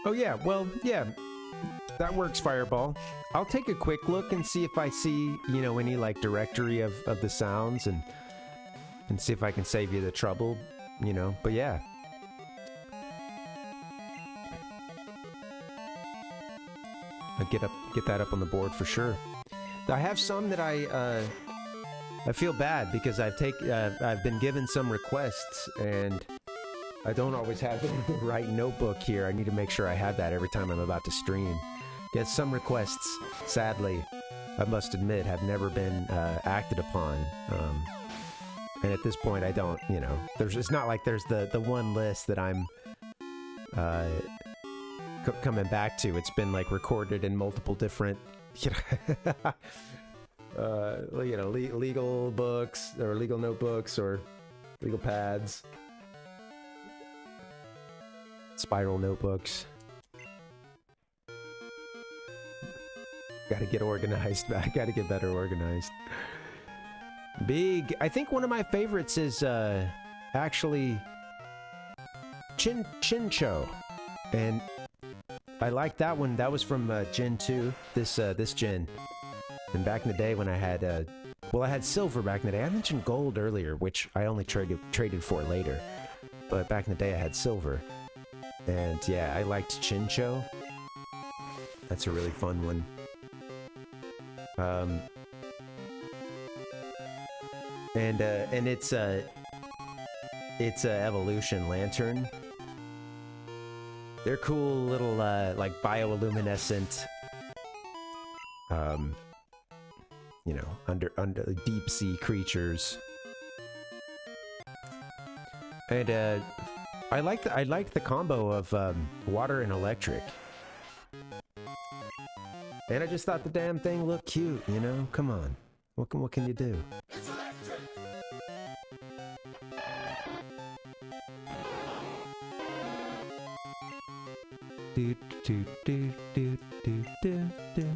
Oh yeah, well, yeah, that works, Fireball. I'll take a quick look and see if I see, you know, any like directory of the sounds and see if I can save you the trouble, you know, but yeah. I'll get that up on the board for sure. I have some that I feel bad because I've been given some requests and I don't always have the right notebook here. I need to make sure I have that every time I'm about to stream. Get some requests, sadly, I must admit, have never been acted upon. And at this point, I don't, you know, it's not like there's the one list that I'm coming back to. It's been like recorded in multiple different, you know, legal books or legal notebooks or legal pads. Spiral notebooks. Gotta get organized. I gotta get better organized. I think one of my favorites is actually Chincho, and I like that one. That was from Gen 2. This gen. And back in the day when I had I had silver back in the day. I mentioned gold earlier, which I only traded for later. But back in the day I had silver. And yeah, I liked Chincho. That's a really fun one. And it's a evolution lantern. They're cool little like bioluminescent, you know, under deep sea creatures. And I liked the combo of water and electric. And I just thought the damn thing looked cute, you know? Come on. What can you do? It's electric. Do do do do do do do.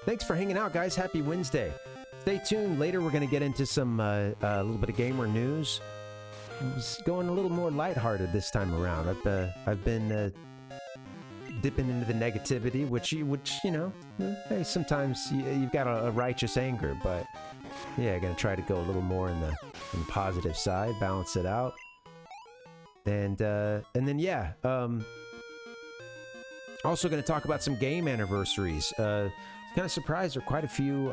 Thanks for hanging out, guys. Happy Wednesday. Stay tuned. Later, we're going to get into some a little bit of gamer news. I was going a little more lighthearted this time around. I've been dipping into the negativity, which you know, hey, sometimes you've got a righteous anger, but yeah, going to try to go a little more in the positive side, balance it out, and then yeah, also going to talk about some game anniversaries. Kind of surprised there are quite a few.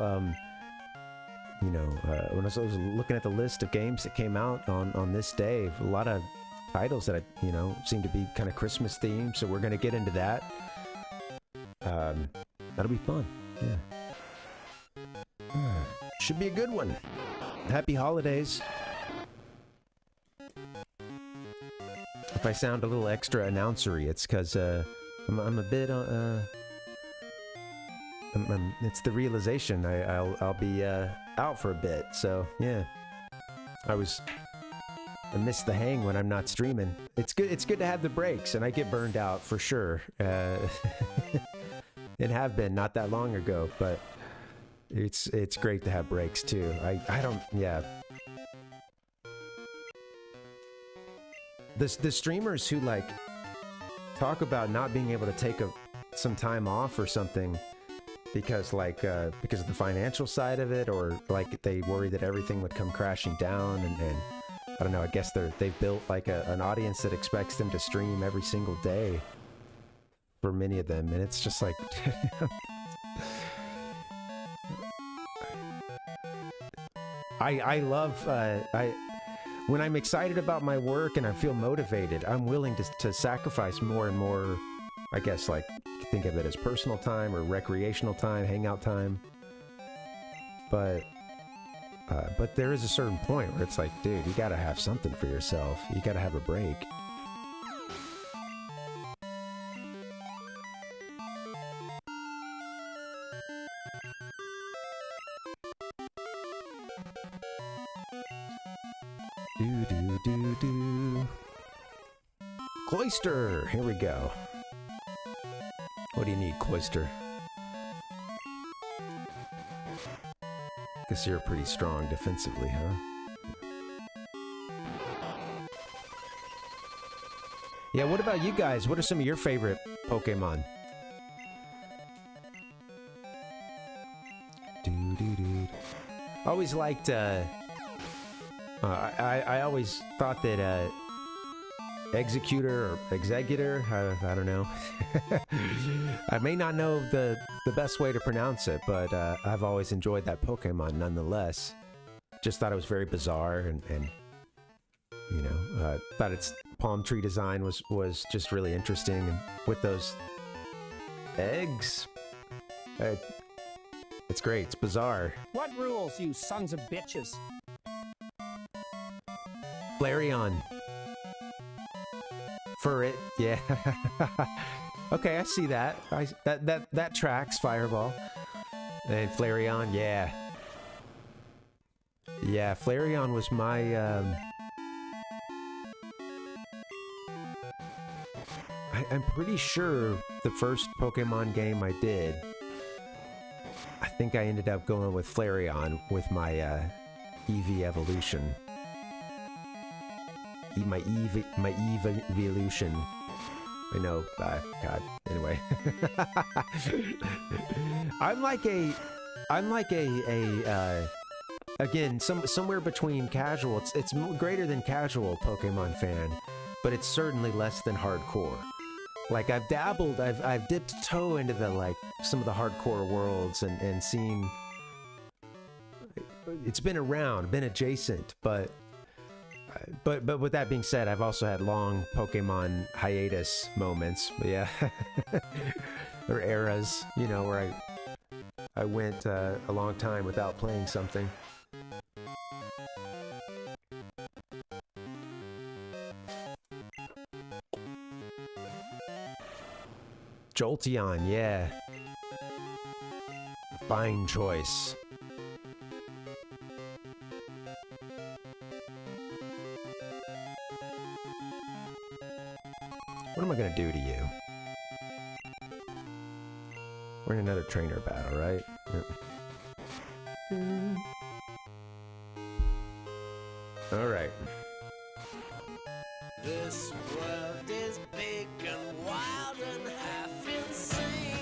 You know, when I was looking at the list of games that came out on this day, a lot of titles that seem to be kind of Christmas themed. So we're going to get into that. That'll be fun. Yeah. Should be a good one. Happy holidays. If I sound a little extra announcery, it's because I'm a bit it's the realization I'll be out for a bit, so yeah. I miss the hang when I'm not streaming. It's good to have the breaks, and I get burned out for sure. And have been not that long ago, but it's great to have breaks too. I don't, yeah. The streamers who like talk about not being able to take some time off or something because of the financial side of it, or like they worry that everything would come crashing down, and I don't know, I guess they've built like an audience that expects them to stream every single day for many of them, and it's just like I love when I'm excited about my work and I feel motivated, I'm willing to sacrifice more and more, I guess, like, think of it as personal time or recreational time, hangout time. But there is a certain point where it's like, dude, you gotta have something for yourself. You gotta have a break. Do. Cloister! Here we go. What do you need, Cloister? Guess you're pretty strong defensively, huh? Yeah, what about you guys? What are some of your favorite Pokemon? Always liked, I always thought that, Executor or Executor, I don't know. I may not know the best way to pronounce it, but I've always enjoyed that Pokemon nonetheless. Just thought it was very bizarre, and you know, thought its palm tree design was just really interesting, and with those eggs, it's great. It's bizarre. What rules, you sons of bitches? Flareon. For it, yeah. Okay, I see that. That tracks. Fireball and Flareon, yeah. Yeah, Flareon was my. I'm pretty sure the first Pokemon game I did, I think I ended up going with Flareon with my EV evolution. My evolution. I know. God. Anyway, I'm like a again, somewhere between casual. It's greater than casual Pokemon fan, but it's certainly less than hardcore. Like, I've dabbled, I've dipped toe into some of the hardcore worlds and seen. It's been around, been adjacent, but with that being said, I've also had long Pokemon hiatus moments. But yeah, or eras, you know, where I went a long time without playing something. Jolteon, yeah. Fine choice. What am I gonna do to you? We're in another trainer battle, right? Yep. All right. This world is big and wild and half insane.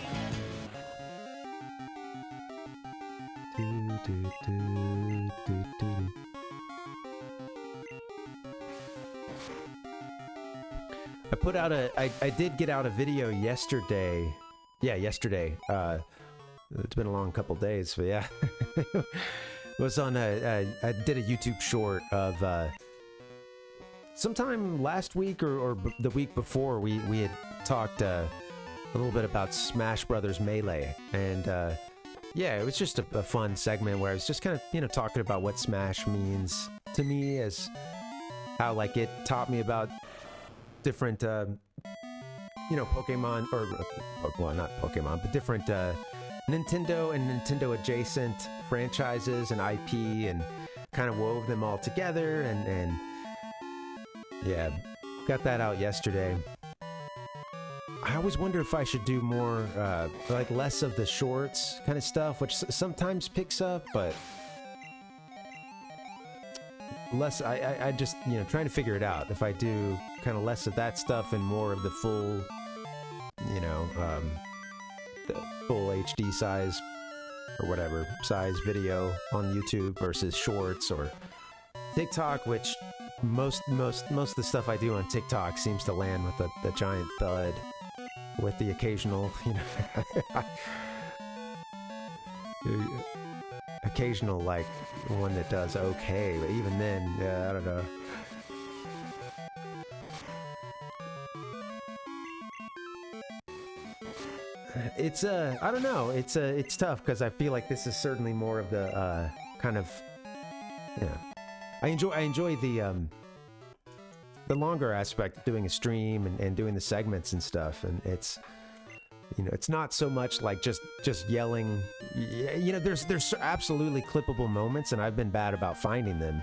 I put out I did get out a video yesterday. Yeah, yesterday. It's been a long couple days, but yeah. It was on I did a YouTube short of sometime last week or the week before we had talked a little bit about Smash Brothers Melee, and yeah, it was just a fun segment where I was just kind of, you know, talking about what Smash means to me, as how like it taught me about different you know, Pokemon, or well, not Pokemon, but different Nintendo and Nintendo adjacent franchises and IP, and kind of wove them all together, and yeah, got that out yesterday. I always wonder if I should do more, like less of the shorts kind of stuff, which sometimes picks up, but less, I just, you know, trying to figure it out. If I do kind of less of that stuff and more of the full, you know, the full HD size or whatever size video on YouTube versus shorts or TikTok, which most of the stuff I do on TikTok seems to land with the giant thud, with the occasional, you know, occasional like one that does okay, but even then, yeah, I don't know. It's I don't know. It's tough because I feel like this is certainly more of the kind of, yeah. I enjoy the longer aspect of doing a stream and doing the segments and stuff, and it's, you know, it's not so much like just yelling. You know, there's absolutely clippable moments, and I've been bad about finding them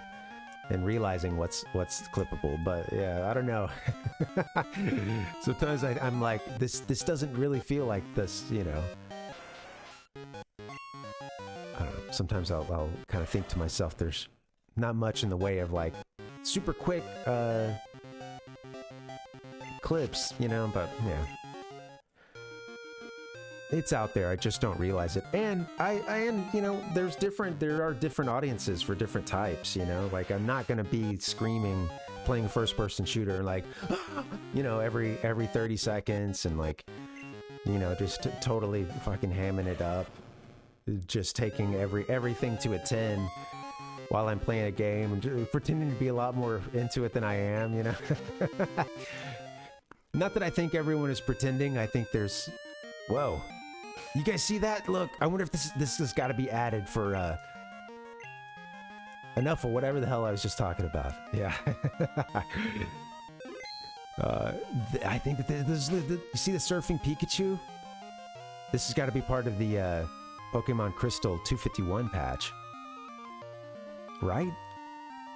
and realizing what's clippable. But yeah, I don't know. Sometimes I'm like, this doesn't really feel like this, you know. I don't know. Sometimes I'll kind of think to myself, there's not much in the way of like super quick clips, you know, but yeah. It's out there, I just don't realize it. And and you know, there are different audiences for different types, you know, like I'm not gonna be screaming playing a first-person shooter like you know, every 30 seconds and like, you know, just totally fucking hamming it up, just taking everything to a 10 while I'm playing a game and pretending to be a lot more into it than I am, you know. Not that I think everyone is pretending. I think there's, whoa, you guys see that? Look, I wonder if this has got to be added for enough of whatever the hell I was just talking about. Yeah. I think that this is you see the surfing Pikachu? This has got to be part of the Pokémon Crystal 251 patch. Right?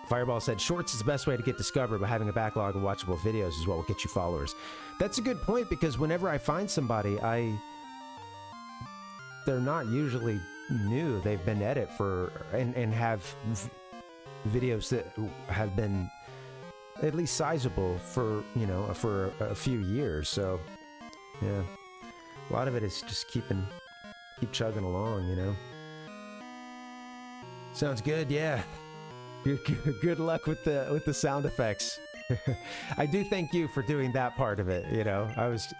Fireball said, shorts is the best way to get discovered, but having a backlog of watchable videos is what will get you followers. That's a good point, because whenever I find somebody, they're not usually new. They've been at it for, and have videos that have been at least sizable for, you know, for a few years. So, yeah. A lot of it is just keep chugging along, you know. Sounds good, yeah. Good luck with the sound effects. I do thank you for doing that part of it. You know, I was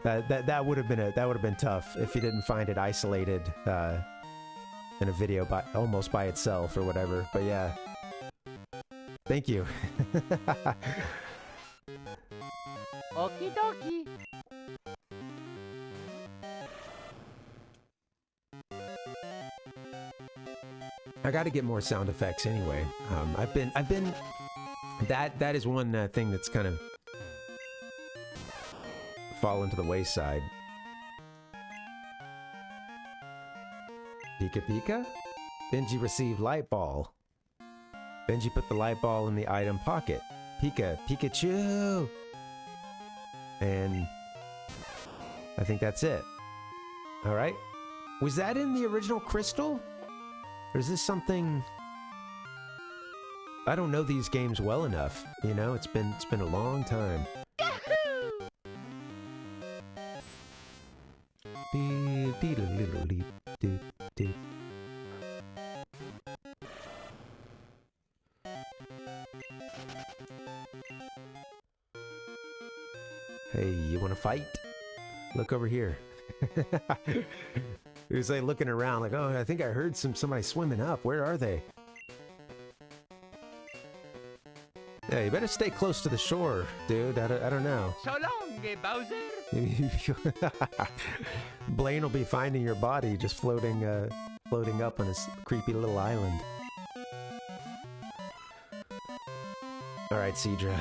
that would have been tough if you didn't find it isolated in a video almost by itself or whatever. But yeah, thank you. Okie dokie. I got to get more sound effects anyway. I've been that is one thing that's kind of fallen to the wayside. Pika Pika? Benji received light ball. Benji put the light ball in the item pocket. Pikachu! And I think that's it. Alright. Was that in the original Crystal? Or is this something... I don't know these games well enough, you know? It's been a long time. Hey, you wanna fight? Look over here. He was like looking around like, oh, I think I heard somebody swimming up. Where are they? Yeah, you better stay close to the shore, dude. I don't know. So long, Bowser. Blaine will be finding your body just floating up on his creepy little island. All right, Cedra.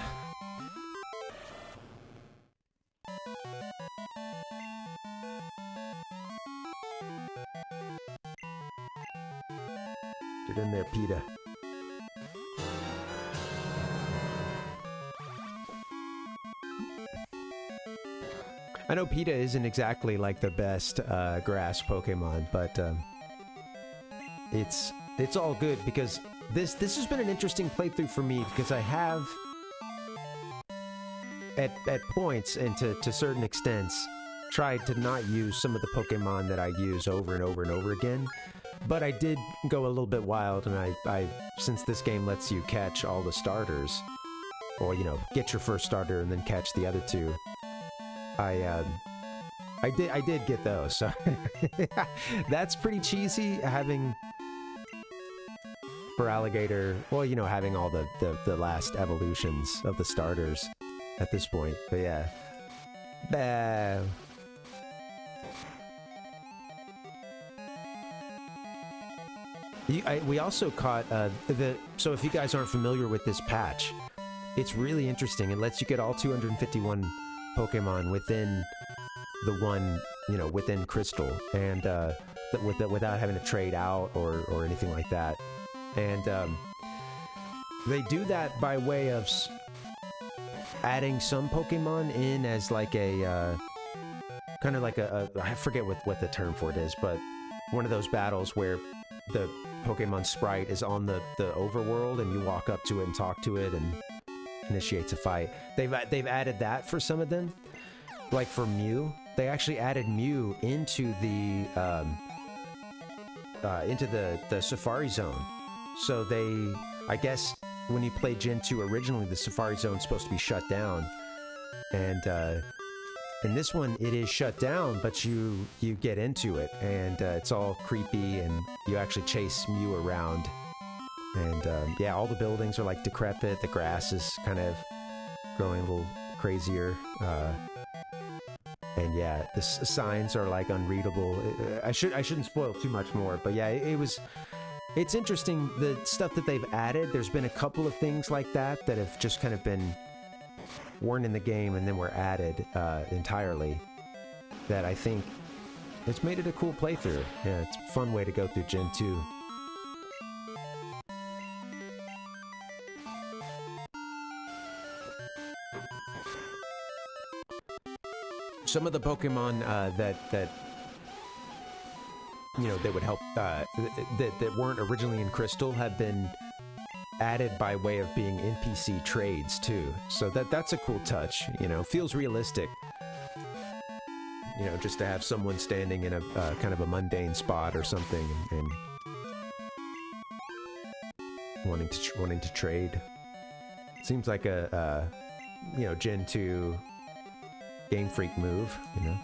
Get in there, PETA. I know PETA isn't exactly like the best grass Pokemon, but it's all good because this has been an interesting playthrough for me because I have at points and to certain extents tried to not use some of the Pokemon that I use over and over and over again. But I did go a little bit wild, and I since this game lets you catch all the starters, or you know, get your first starter and then catch the other two, I did get those. So that's pretty cheesy having for Alligator. Well, you know, having all the last evolutions of the starters at this point. But yeah, bah. We also caught so if you guys aren't familiar with this patch, it's really interesting. It lets you get all 251 Pokemon within the one, you know, within Crystal, and without having to trade out or anything like that. And they do that by way of adding some Pokemon in as like a kind of like a I forget what the term for it is, but one of those battles where the Pokemon sprite is on the overworld and you walk up to it and talk to it and initiates a fight. They've added that for some of them. Like for Mew, they actually added Mew into the Safari Zone. So they, I guess, when you played Gen 2 originally, the Safari Zone's supposed to be shut down, and in this one it is shut down, but you get into it, and it's all creepy, and you actually chase Mew around, and yeah, all the buildings are like decrepit. The grass is kind of growing a little crazier. And yeah, the signs are like unreadable. I shouldn't spoil too much more, but yeah, it's interesting the stuff that they've added. There's been a couple of things like that have just kind of been weren't in the game and then were added entirely. That I think it's made it a cool playthrough. Yeah, it's a fun way to go through Gen 2. Some of the Pokemon that you know that would help that weren't originally in Crystal have been added by way of being NPC trades too. So that's a cool touch. You know, feels realistic. You know, just to have someone standing in a kind of a mundane spot or something and wanting to trade. Seems like a you know, Gen 2 Game Freak move, you know.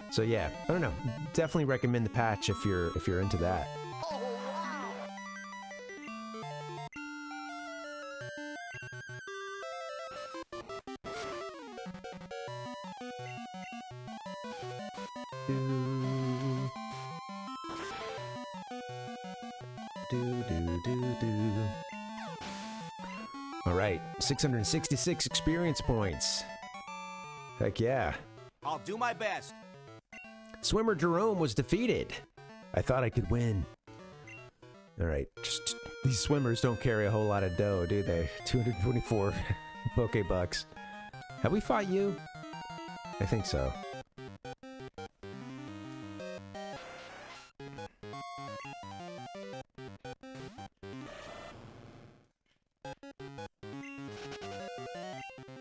So yeah, I don't know. Definitely recommend the patch if you're into that. All right, 666 experience points. Heck yeah. I'll do my best. Swimmer Jerome was defeated. I thought I could win. All right, these swimmers don't carry a whole lot of dough, do they? 224 Pokebucks. Have we fought you? I think so.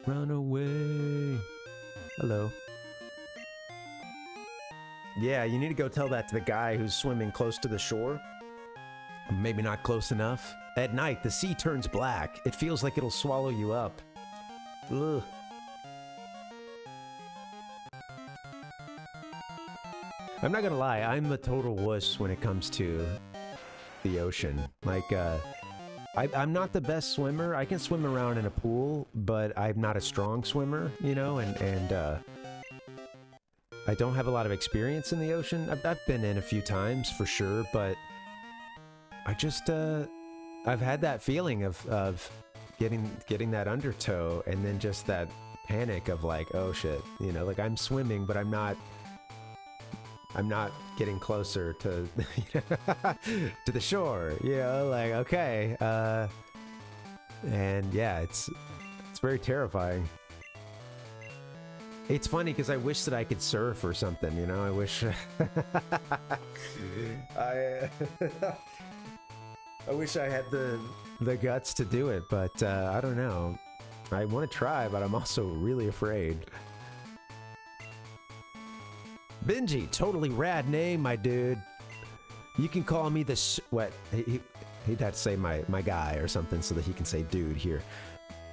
Run away. Hello. Yeah, you need to go tell that to the guy who's swimming close to the shore. Maybe not close enough. At night, the sea turns black. It feels like it'll swallow you up. Ugh. I'm not gonna lie, I'm the total wuss when it comes to the ocean. Like, I'm not the best swimmer. I can swim around in a pool, but I'm not a strong swimmer, you know, and I don't have a lot of experience in the ocean. I've been in a few times for sure, but I just, I've had that feeling of getting that undertow and then just that panic of like, oh shit, you know, like I'm swimming, but I'm not getting closer to to the shore, you know, like, okay, and yeah, it's very terrifying. It's funny because I wish that I could surf or something, you know. I wish I wish I had the guts to do it, but I don't know. I want to try, but I'm also really afraid. Benji, totally rad name, my dude. You can call me the what? He'd have to say my guy or something so that he can say dude here.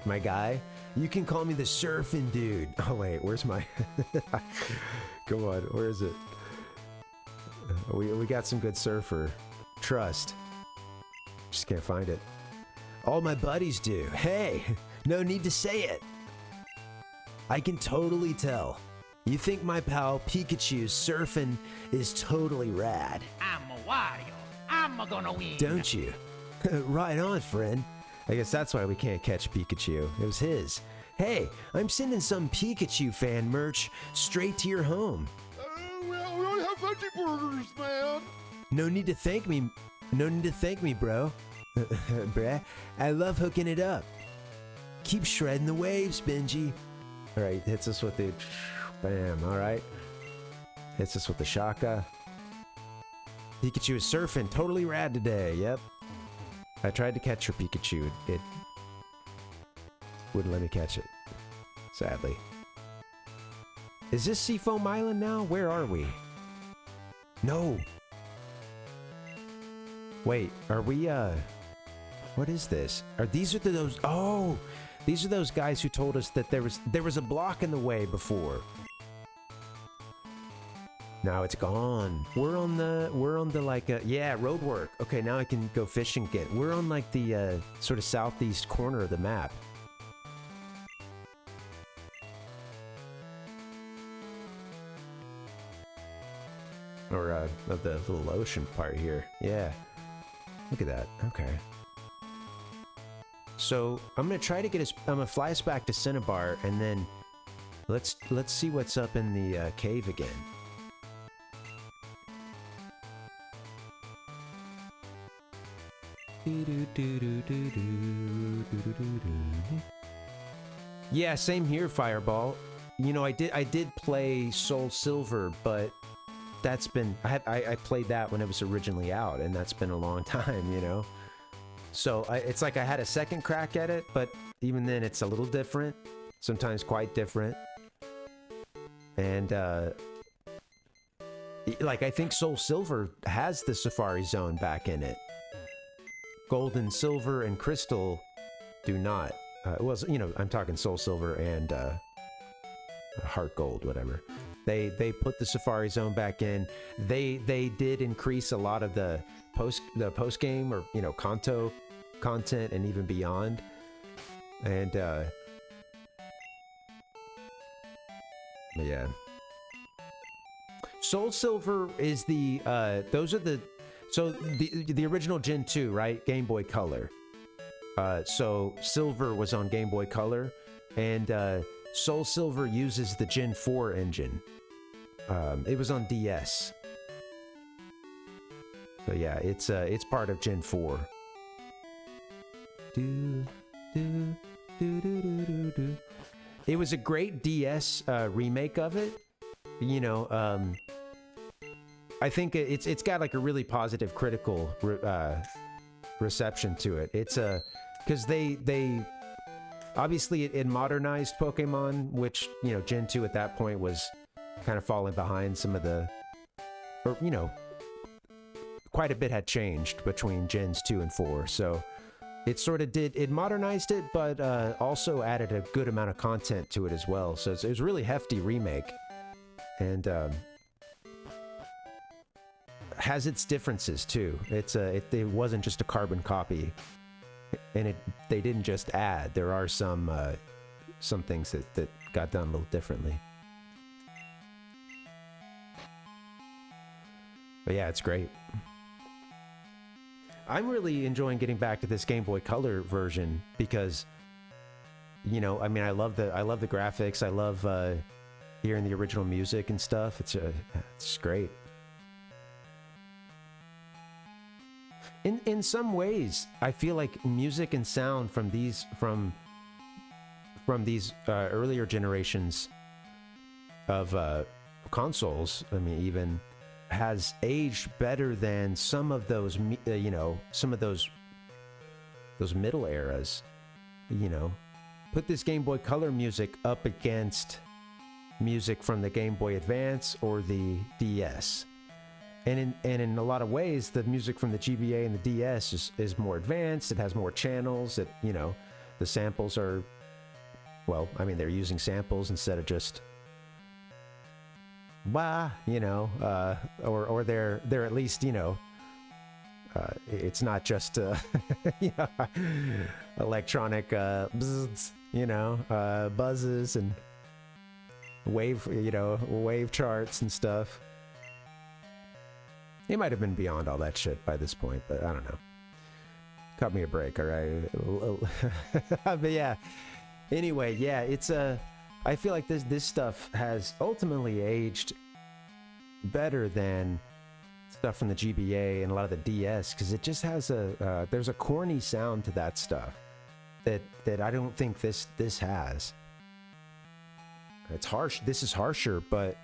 My guy. You can call me the surfing dude. Oh wait, where's my? Come on, where is it? We got some good surfer. Trust. Just can't find it. All my buddies do. Hey, no need to say it. I can totally tell. You think my pal Pikachu's surfing is totally rad. I'm a Wario. I'm gonna win. Don't you? Right on, friend. I guess that's why we can't catch Pikachu. It was his. Hey, I'm sending some Pikachu fan merch straight to your home. Well, we only have veggie burgers, man. No need to thank me. No need to thank me, bro. Bruh, I love hooking it up. Keep shredding the waves, Benji. All right, hits us with the bam. All right, hits us with the shaka. Pikachu is surfing, totally rad today. Yep. I tried to catch your Pikachu. It wouldn't let me catch it. Sadly. Is this Seafoam Island now? Where are we? No. Wait, are we, what is this? These are those, oh, these are those guys who told us that there was a block in the way before. Now it's gone. We're on the like, yeah, road work. Okay, now I can go fishing again. We're on like the, sort of southeast corner of the map. Or, of the little ocean part here. Yeah. Look at that. Okay. So I'm gonna try to get us. I'm gonna fly us back to Cinnabar, and then let's see what's up in the cave again. Yeah, same here, Fireball. You know, I did play Soul Silver, but that's been I played that when it was originally out, and that's been a long time, you know. So it's like I had a second crack at it, but even then it's a little different, sometimes quite different. And like I think Soul Silver has the Safari Zone back in it. Gold and Silver and Crystal do not. Well, you know, I'm talking Soul Silver and Heart Gold, whatever. They put the Safari Zone back in. They did increase a lot of the post game, or you know, Kanto content and even beyond. And yeah, Soul Silver is the those are the So the original Gen 2, right? Game Boy Color. So Silver was on Game Boy Color, and Soul Silver uses the Gen 4 engine. It was on DS. So yeah, it's part of Gen 4. It was a great DS remake of it. You know, I think it's got like a really positive critical reception to it. It's because they obviously it modernized Pokemon, which, you know, Gen 2 at that point was kind of falling behind some of the, or, you know, quite a bit had changed between Gens 2 and 4. So it sort of it modernized it, but also added a good amount of content to it as well. So it was a really hefty remake, and has its differences too. It wasn't just a carbon copy, and they didn't just add. There are some things that got done a little differently. But yeah, it's great. I'm really enjoying getting back to this Game Boy Color version because, you know, I mean, I love the graphics. I love hearing the original music and stuff. It's great. In some ways, I feel like music and sound from these earlier generations of consoles, I mean, even has aged better than some of those, you know, some of those middle eras. You know, put this Game Boy Color music up against music from the Game Boy Advance or the DS. And in a lot of ways, the music from the GBA and the DS is more advanced. It has more channels. It, you know, the samples are, well, I mean, they're using samples instead of just wah, you know, or they're at least, you know, it's not just you know, electronic bzzz, you know, buzzes and wave charts and stuff. He might have been beyond all that shit by this point, but I don't know. Cut me a break, all right? But yeah. Anyway, yeah, it's I feel like this stuff has ultimately aged better than stuff from the GBA and a lot of the DS, because it just has there's a corny sound to that stuff that I don't think this has. It's harsh. This is harsher, but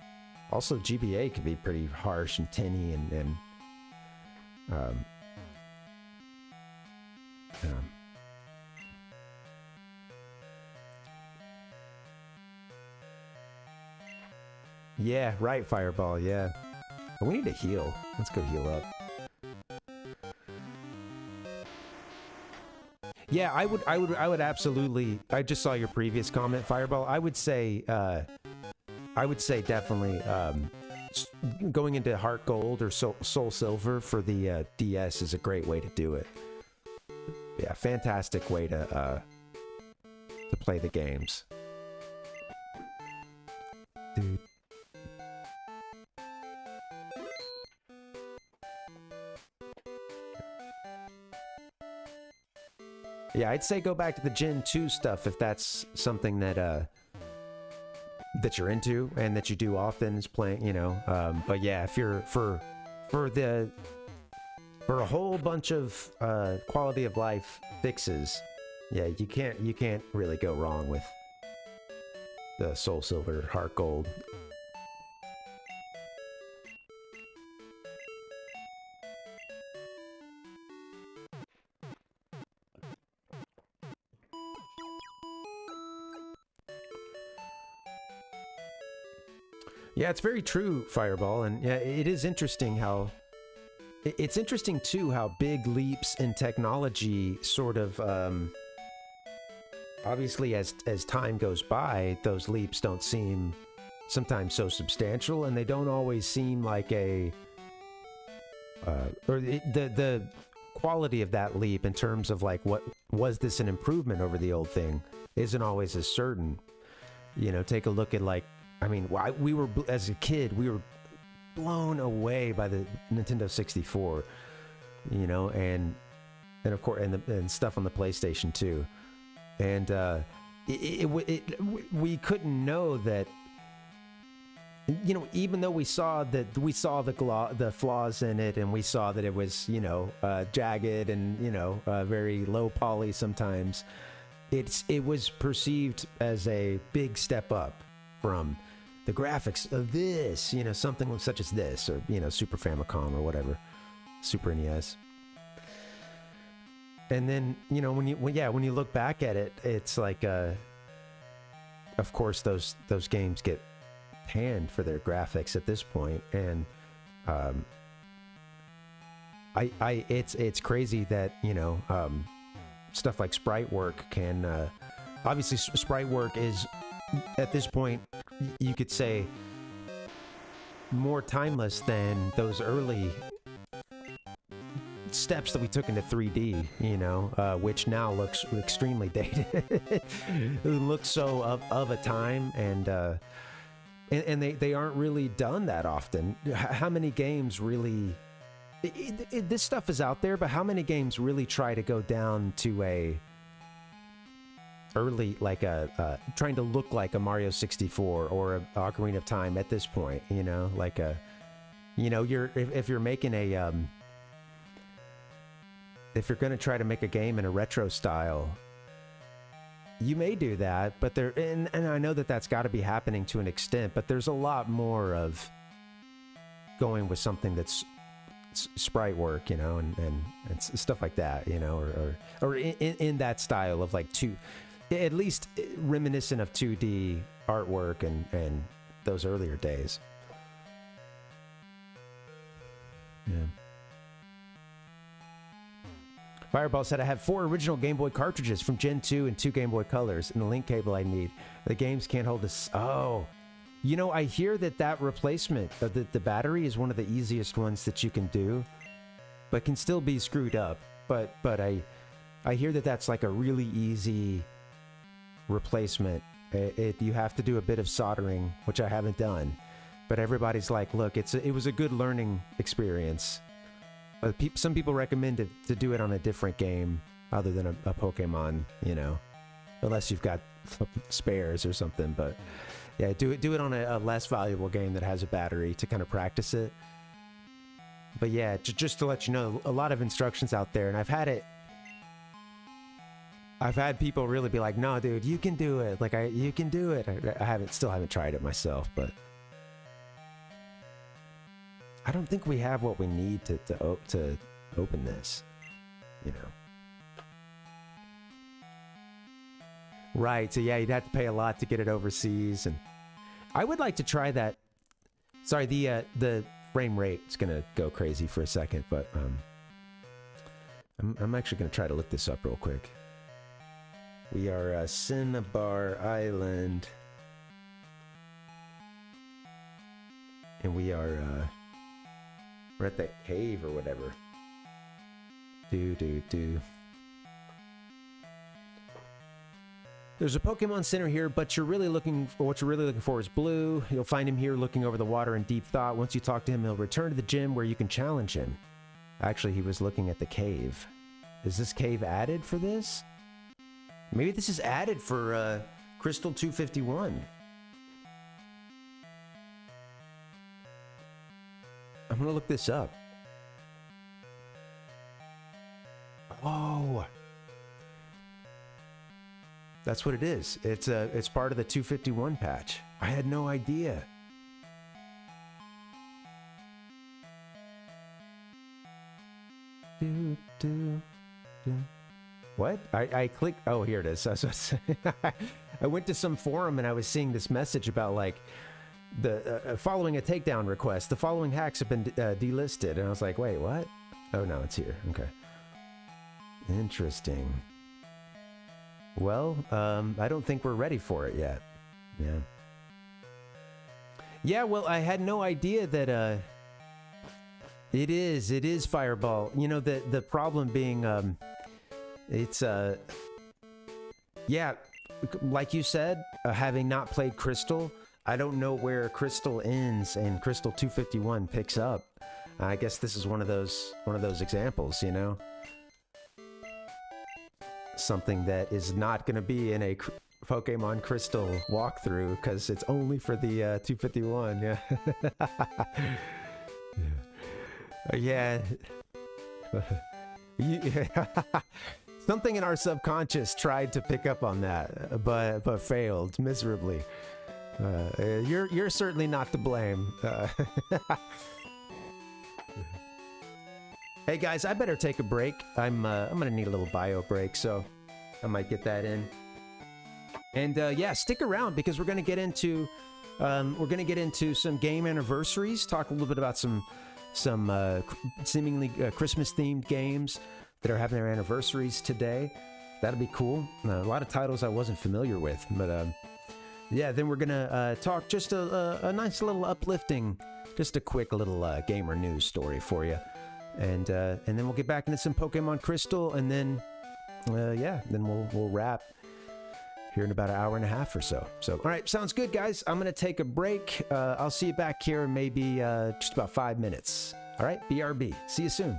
also GBA can be pretty harsh and tinny and yeah, right, Fireball, yeah. But we need to heal. Let's go heal up. Yeah, I would absolutely. I just saw your previous comment, Fireball. I would say definitely going into Heart Gold or Soul Silver for the DS is a great way to do it. Yeah, fantastic way to play the games. Dude. Yeah, I'd say go back to the Gen 2 stuff if that's something that you're into and that you do often is playing, you know. But yeah, if you're for a whole bunch of quality of life fixes, yeah, you can't really go wrong with the Soul Silver, Heart Gold. Yeah, it's very true, Fireball, and yeah, it is interesting how it's interesting too how big leaps in technology sort of obviously as time goes by, those leaps don't seem sometimes so substantial, and they don't always seem like the quality of that leap in terms of like what was this an improvement over the old thing isn't always as certain. You know, take a look at like, I mean, we were, as a kid, we were blown away by the Nintendo 64. you know, and of course, and stuff on the PlayStation too. And we couldn't know that, you know, even though we saw the flaws in it, and we saw that it was, you know, jagged and, you know, very low poly sometimes. It was perceived as a big step up from the graphics of this, you know, something such as this, or, you know, Super Famicom or whatever, Super NES. And then, you know, when you look back at it, it's like, of course, those games get panned for their graphics at this point, and it's crazy that, you know, stuff like sprite work can obviously sprite work is at this point, you could say, more timeless than those early steps that we took into 3D, you know, which now looks extremely dated. It looks so of a time, and they aren't really done that often. How many games really... this stuff is out there, but how many games really try to go down to a early, like trying to look like a Mario 64 or a Ocarina of Time at this point, you know, like you know, if you're making a if you're going to try to make a game in a retro style, you may do that, but and I know that that's got to be happening to an extent, but there's a lot more of going with something that's sprite work, you know, and stuff like that, you know, or in that style of like at least reminiscent of 2D artwork and those earlier days. Yeah. Fireball said, I have 4 original Game Boy cartridges from Gen 2 and 2 Game Boy Colors and the link cable I need. The games can't hold this. Oh, you know, I hear that replacement of the battery is one of the easiest ones that you can do, but can still be screwed up. But I hear that that's like a really easy replacement. You have to do a bit of soldering, which I haven't done. But everybody's like, look, it was a good learning experience. But some people recommend to do it on a different game other than a Pokemon, you know, unless you've got spares or something. But yeah, do it on a less valuable game that has a battery to kind of practice it. But yeah, just to let you know, a lot of instructions out there, and I've had people really be like, "No, dude, you can do it. Like, you can do it." I still haven't tried it myself, but I don't think we have what we need to open this, you know. Right, so yeah, you'd have to pay a lot to get it overseas, and I would like to try that. Sorry, the frame rate is gonna go crazy for a second, but I'm actually gonna try to look this up real quick. We are Cinnabar Island, and we're at that cave or whatever. There's a Pokemon Center here, but what you're really looking for is Blue. You'll find him here looking over the water in deep thought. Once you talk to him, he'll return to the gym where you can challenge him. Actually, he was looking at the cave. Is this cave added for this? Maybe this is added for Crystal 251. I'm gonna look this up. Oh, that's what it is. It's part of the 251 patch. I had no idea. What? I clicked. Oh, here it is. I went to some forum and I was seeing this message about like the following a takedown request. The following hacks have been delisted, and I was like, wait, what? Oh no, it's here. Okay. Interesting. Well, I don't think we're ready for it yet. Yeah. Yeah, well, I had no idea that it is Fireball. You know, the problem being it's yeah, like you said, having not played Crystal, I don't know where Crystal ends and Crystal 251 picks up. I guess this is one of those examples, you know? Something that is not going to be in a Pokemon Crystal walkthrough because it's only for the 251. Yeah. Yeah. Something in our subconscious tried to pick up on that, but failed miserably. You're certainly not to blame. Hey guys, I better take a break. I'm gonna need a little bio break, so I might get that in. And yeah, stick around because we're gonna get into some game anniversaries. Talk a little bit about some seemingly Christmas themed games that are having their anniversaries today. That'll be cool. A lot of titles I wasn't familiar with, but yeah. Then we're gonna talk just a nice little uplifting, just a quick little gamer news story for you. And then we'll get back into some Pokemon Crystal, and then yeah, then we'll wrap here in about an hour and a half or so. So, all right, sounds good, guys. I'm gonna take a break. I'll see you back here in maybe just about 5 minutes. All right, BRB. See you soon.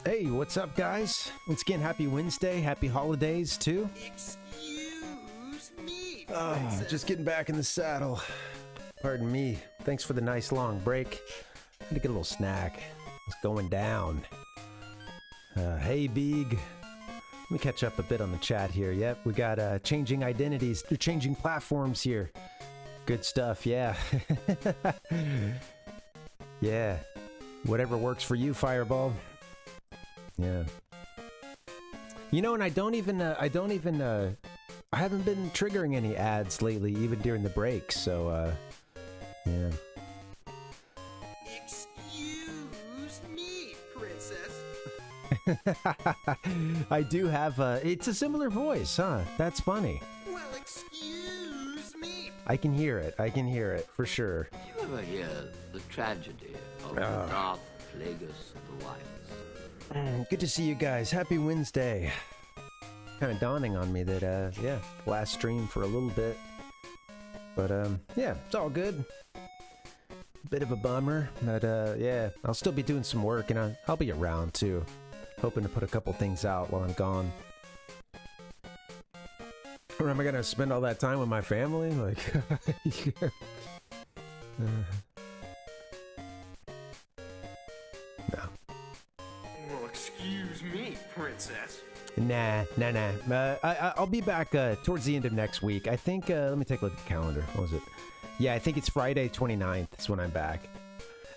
Hey, what's up, guys? Once again, happy Wednesday, happy holidays, too. Excuse me. Just getting back in the saddle. Pardon me. Thanks for the nice long break. Had to get a little snack. It's going down. Hey, Big. Let me catch up a bit on the chat here. Yep, we got changing identities. They're changing platforms here. Good stuff, yeah. Yeah. Whatever works for you, Fireball. Yeah. You know, and I haven't been triggering any ads lately, even during the breaks, so, yeah. Excuse me, princess. I do have, it's a similar voice, huh? That's funny. Well, excuse me. I can hear it, for sure. You ever hear the tragedy of the Darth Plagueis the Wise? Good to see you guys. Happy Wednesday. Kind of dawning on me that, yeah, last stream for a little bit. But, yeah, it's all good. Bit of a bummer, but, yeah, I'll still be doing some work, and I'll be around, too. Hoping to put a couple things out while I'm gone. Or am I gonna spend all that time with my family? Like, no. Well, excuse me, princess. Nah. I'll be back towards the end of next week. I think, let me take a look at the calendar. What was it? Yeah, I think it's Friday 29th is when I'm back.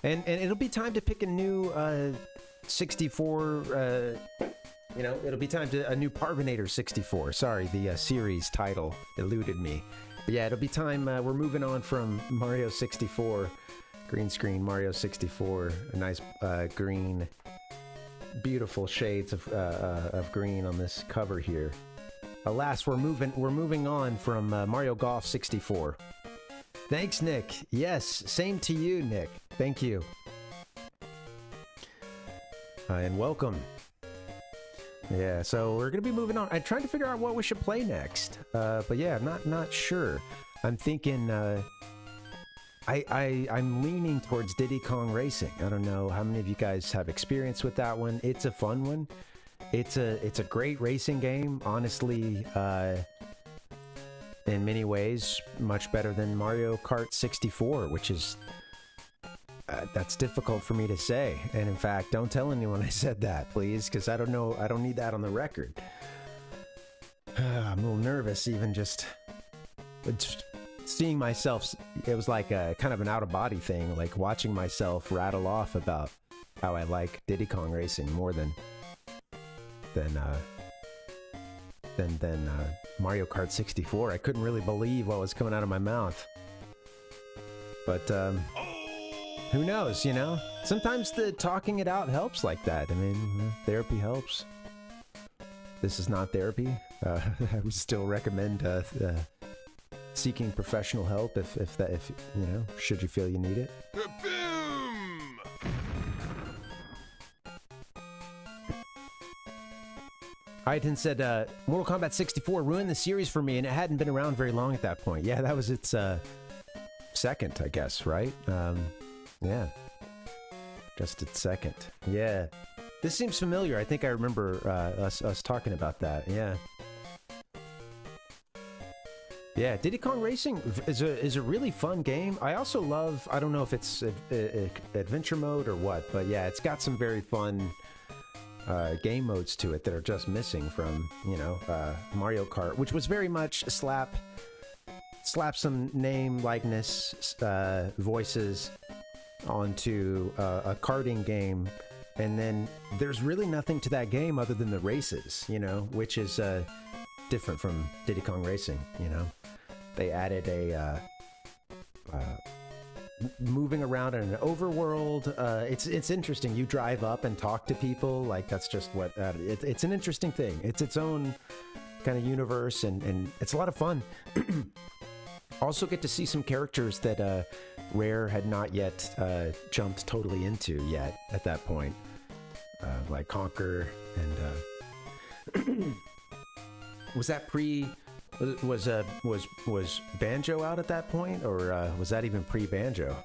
And it'll be time to pick a new 64, you know, it'll be time to a new Parvinator 64. Sorry, the series title eluded me. But yeah, it'll be time, we're moving on from Mario 64, green screen Mario 64, a nice green, beautiful shades of green on this cover here. Alas, we're moving on from Mario Golf 64. Thanks, Nick. Yes, same to you, Nick. Thank you. And welcome. Yeah, so we're gonna be moving on. I'm trying to figure out what we should play next. But yeah, not sure. I'm thinking. I'm leaning towards Diddy Kong Racing. I don't know how many of you guys have experience with that one. It's a fun one. It's a great racing game. Honestly, in many ways, much better than Mario Kart 64, which is. That's difficult for me to say, and in fact, don't tell anyone I said that, please, because I don't know. I don't need that on the record. I'm a little nervous, even just seeing myself. It was like a kind of an out-of-body thing, like watching myself rattle off about how I like Diddy Kong Racing more than Mario Kart 64. I couldn't really believe what was coming out of my mouth, but. Who knows, you know? Sometimes the talking it out helps like that. I mean, therapy helps. This is not therapy. I would still recommend seeking professional help if you know, should you feel you need it. Boom! Aiden said, Mortal Kombat 64 ruined the series for me, and it hadn't been around very long at that point. Yeah, that was its second, I guess, right? Yeah. Just its second. Yeah. This seems familiar. I think I remember us talking about that. Yeah. Yeah, Diddy Kong Racing is a really fun game. I also love, I don't know if it's adventure mode or what, but yeah, it's got some very fun game modes to it that are just missing from, you know, Mario Kart, which was very much slap some name, likeness, voices onto a karting game, and then there's really nothing to that game other than the races, you know, which is different from Diddy Kong Racing. You know, they added a moving around in an overworld. It's interesting. You drive up and talk to people, like that's just what it's an interesting thing. It's its own kind of universe, and it's a lot of fun. Also get to see some characters that Rare had not yet jumped totally into yet at that point, like Conquer and was that was Banjo out at that point, or was that even pre-Banjo?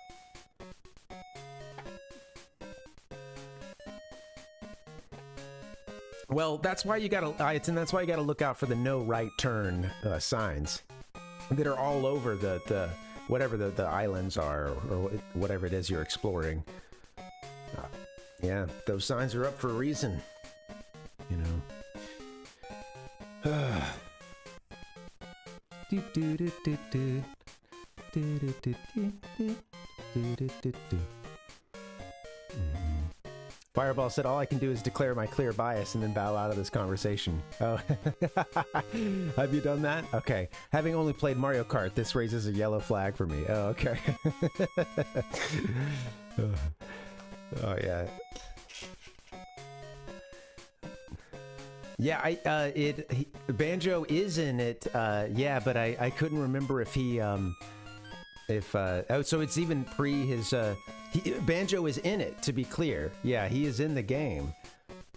Well, that's why you gotta, and that's why you gotta look out for the no right turn signs that are all over the whatever the islands are, or whatever it is you're exploring. Yeah, those signs are up for a reason. You know. Fireball said, all I can do is declare my clear bias and then bow out of this conversation. Oh, have you done that? Okay. Having only played Mario Kart, this raises a yellow flag for me. Oh, okay. Oh, yeah. Yeah, Banjo is in it. Yeah, but I couldn't remember if he, oh, so it's even pre his, Banjo is in it, to be clear. Yeah, he is in the game,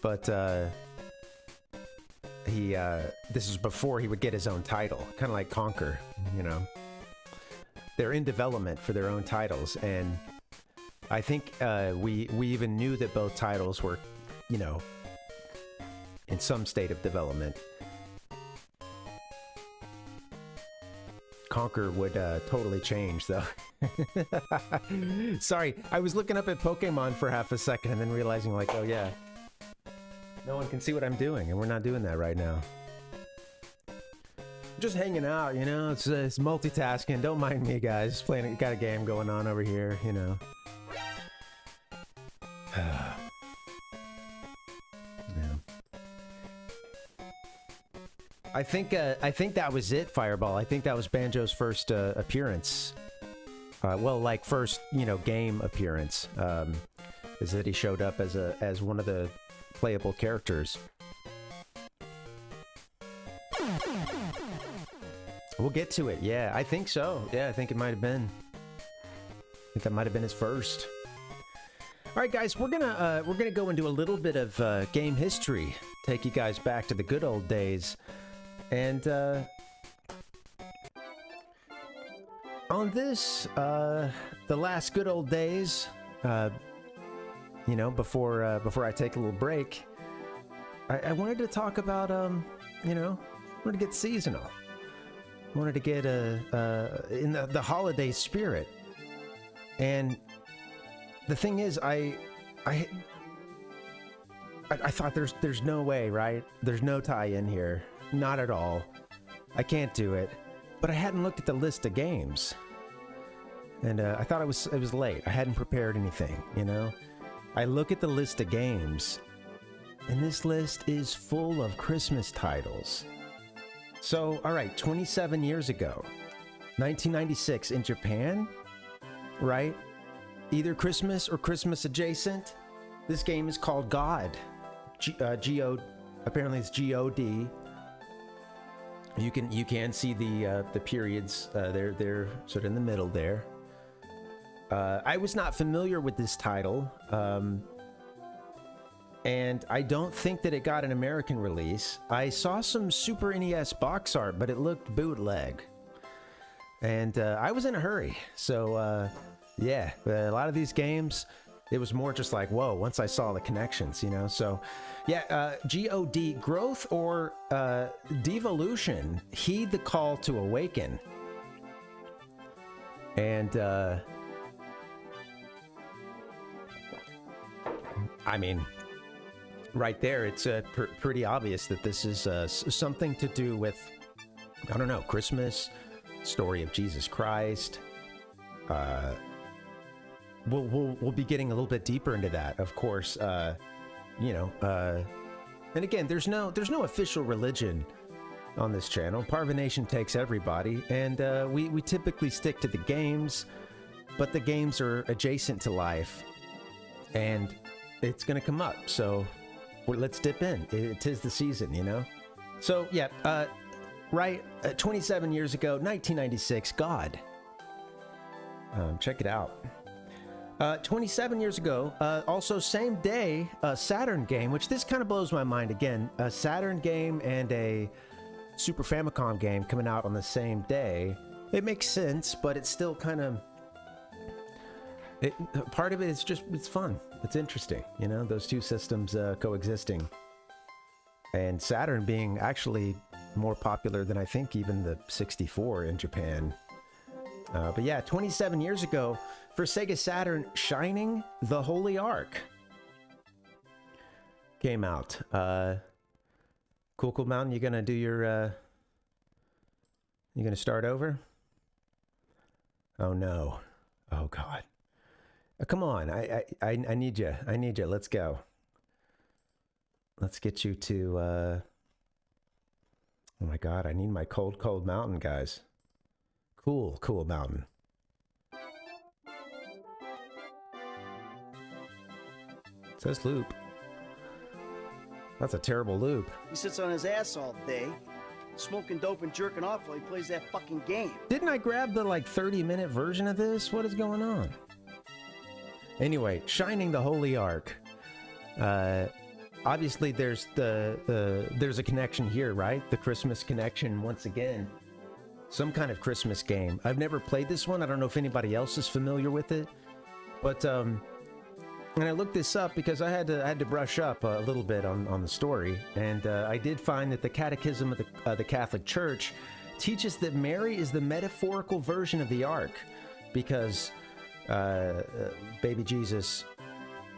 but this is before he would get his own title, kind of like Conker, you know. They're in development for their own titles, and I think we even knew that both titles were, you know, in some state of development. Conker would totally change, though. Sorry, I was looking up at Pokemon for half a second and then realizing, like, oh yeah, no one can see what I'm doing, and we're not doing that right now. Just hanging out, you know, it's multitasking. Don't mind me, guys. Playing, got a game going on over here, you know. I think that was it, Fireball. I think that was Banjo's first appearance. Well, like first, you know, game appearance. Is that he showed up as one of the playable characters. We'll get to it. Yeah, I think so. Yeah, I think it might have been. I think that might have been his first. All right, guys, we're gonna go into a little bit of game history. Take you guys back to the good old days. And on this, the last good old days, you know, before I take a little break, I wanted to talk about, you know, I wanted to get seasonal. I wanted to get in the holiday spirit. And the thing is, I thought there's no way, right? There's no tie-in here. Not at all. I can't do it. But I hadn't looked at the list of games. And I thought it was late. I hadn't prepared anything, you know? I look at the list of games, and this list is full of Christmas titles. So, all right, 27 years ago, 1996 in Japan, right? Either Christmas or Christmas adjacent. This game is called God. Apparently it's G-O-D. You can see the periods. They're sort of in the middle there. I was not familiar with this title, and I don't think that it got an American release. I saw some Super NES box art, but it looked bootleg, and I was in a hurry. So yeah, a lot of these games, it was more just like, whoa, once I saw the connections, you know? So, yeah, G-O-D, growth or devolution, heed the call to awaken. And, I mean, right there, it's pretty obvious that this is something to do with, I don't know, Christmas, story of Jesus Christ, We'll be getting a little bit deeper into that, of course. You know, and again, there's no official religion on this channel. PaRVéNation takes everybody, and we typically stick to the games, but the games are adjacent to life, and it's gonna come up. So let's dip in. It is the season, you know. So yeah, right. 27 years ago, 1996, God. Check it out. 27 years ago, also same day, a Saturn game, which this kind of blows my mind again. A Saturn game and a Super Famicom game coming out on the same day. It makes sense, but it's still kind of... part of it is just, it's fun. It's interesting, you know, those two systems coexisting. And Saturn being actually more popular than I think even the 64 in Japan. But yeah, 27 years ago for Sega Saturn, Shining the Holy Ark came out. Cool Mountain, you gonna do your you gonna start over? Oh no. Oh god. Come on, I need you. I need you. Let's go. Let's get you to oh my god, I need my cold mountain, guys. Cool mountain. It says loop. That's a terrible loop. He sits on his ass all day, smoking dope and jerking off while he plays that fucking game. Didn't I grab the like 30-minute version of this? What is going on? Anyway, Shining the Holy Ark. Obviously there's there's a connection here, right? The Christmas connection once again. Some kind of Christmas game. I've never played this one. I don't know if anybody else is familiar with it. But and I looked this up because I had to brush up a little bit on the story, and I did find that the Catechism of the Catholic Church teaches that Mary is the metaphorical version of the Ark, because baby Jesus,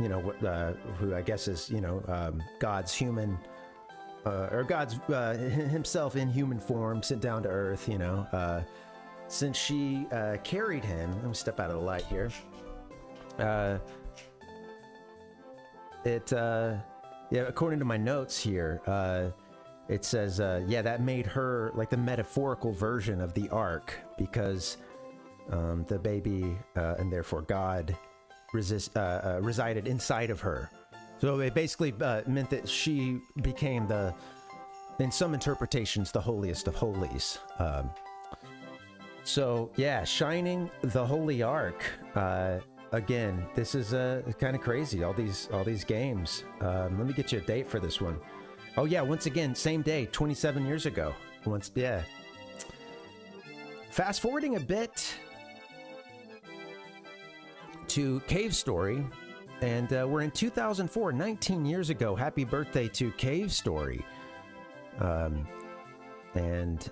you know, who I guess is, you know, God's human, or God's himself in human form, sent down to earth, you know, since she carried him. Let me step out of the light here. Yeah, according to my notes here, it says, yeah, that made her like the metaphorical version of the Ark, because the baby and therefore God resided inside of her. So it basically meant that she became in some interpretations, the holiest of holies. So yeah, Shining the Holy Ark. Again, this is kind of crazy. All these games. Let me get you a date for this one. Oh yeah, once again, same day, 27 years ago. Yeah. Fast forwarding a bit to Cave Story, and we're in 2004, 19 years ago. Happy birthday to Cave Story. And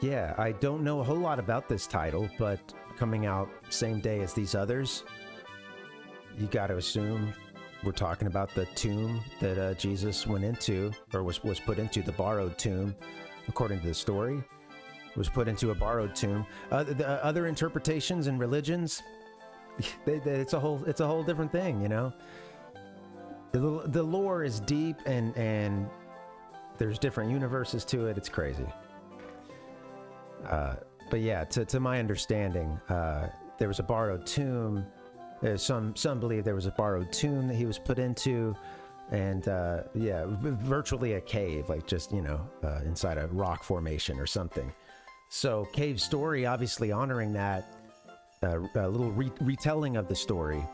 yeah, I don't know a whole lot about this title, but coming out same day as these others, you got to assume we're talking about the tomb that Jesus went into, or was put into, the borrowed tomb, according to the story. Was put into a borrowed tomb. The other interpretations and religions, it's a whole different thing, you know. The lore is deep, and there's different universes to it. It's crazy. But yeah, to my understanding, there was a borrowed tomb. Some believe there was a borrowed tomb that he was put into, and yeah, virtually a cave, like just, you know, inside a rock formation or something. So Cave Story, obviously honoring that, a little retelling of the story,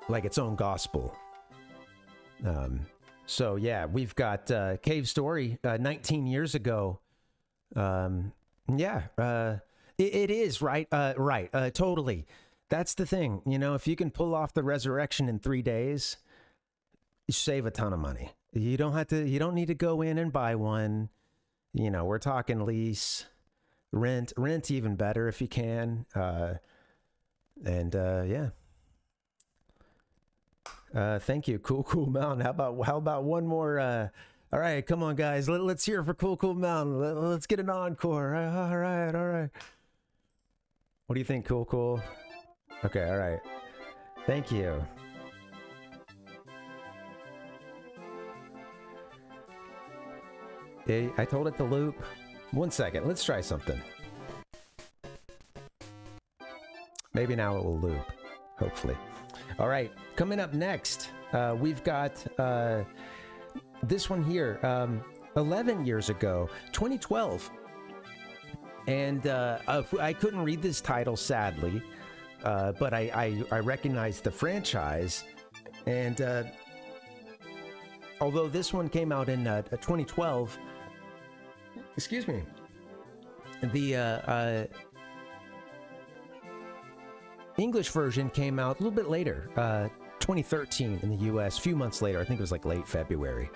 like its own gospel. So yeah, we've got Cave Story, 19 years ago. Yeah, it is, right? Right, totally. That's the thing, you know, if you can pull off the resurrection in 3 days, you save a ton of money. You don't need to go in and buy one. You know, we're talking lease, rent even better if you can. And yeah. Thank you, Cool Mountain. How about one more? All right, come on, guys. Let's hear it for Cool Mountain. Let's get an encore. All right. What do you think, Cool? Okay, all right. Thank you. I told it to loop. 1 second. Let's try something. Maybe now it will loop. Hopefully. All right. Coming up next, we've got this one here. 11 years ago, 2012. And I couldn't read this title, sadly, but I recognized the franchise. And although this one came out in 2012, excuse me, the English version came out a little bit later, 2013 in the US. A few months later, I think it was like late February.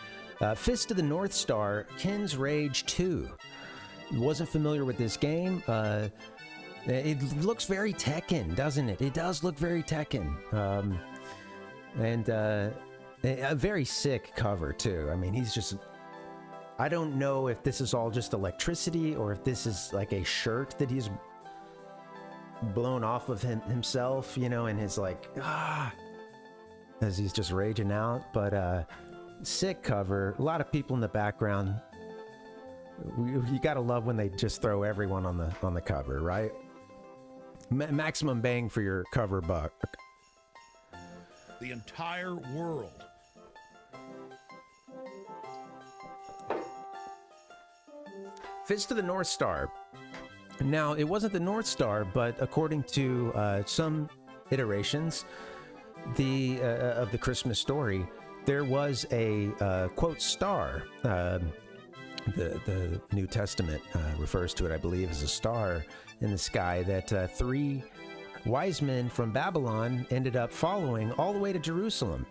Fist of the North Star, Ken's Rage 2. Wasn't familiar with this game. It looks very Tekken, doesn't it? It does look very Tekken. And a very sick cover, too. I mean, he's just... I don't know if this is all just electricity or if this is like a shirt that he's blown off of himself, you know, and his like, as he's just raging out. But sick cover. A lot of people in the background. You gotta love when they just throw everyone on the cover, right? Maximum bang for your cover buck. The entire world. Fist of the North Star. Now, it wasn't the North Star, but according to some iterations of the Christmas story, there was a quote star. The New Testament refers to it, I believe, as a star in the sky that 3 wise men from Babylon ended up following all the way to Jerusalem.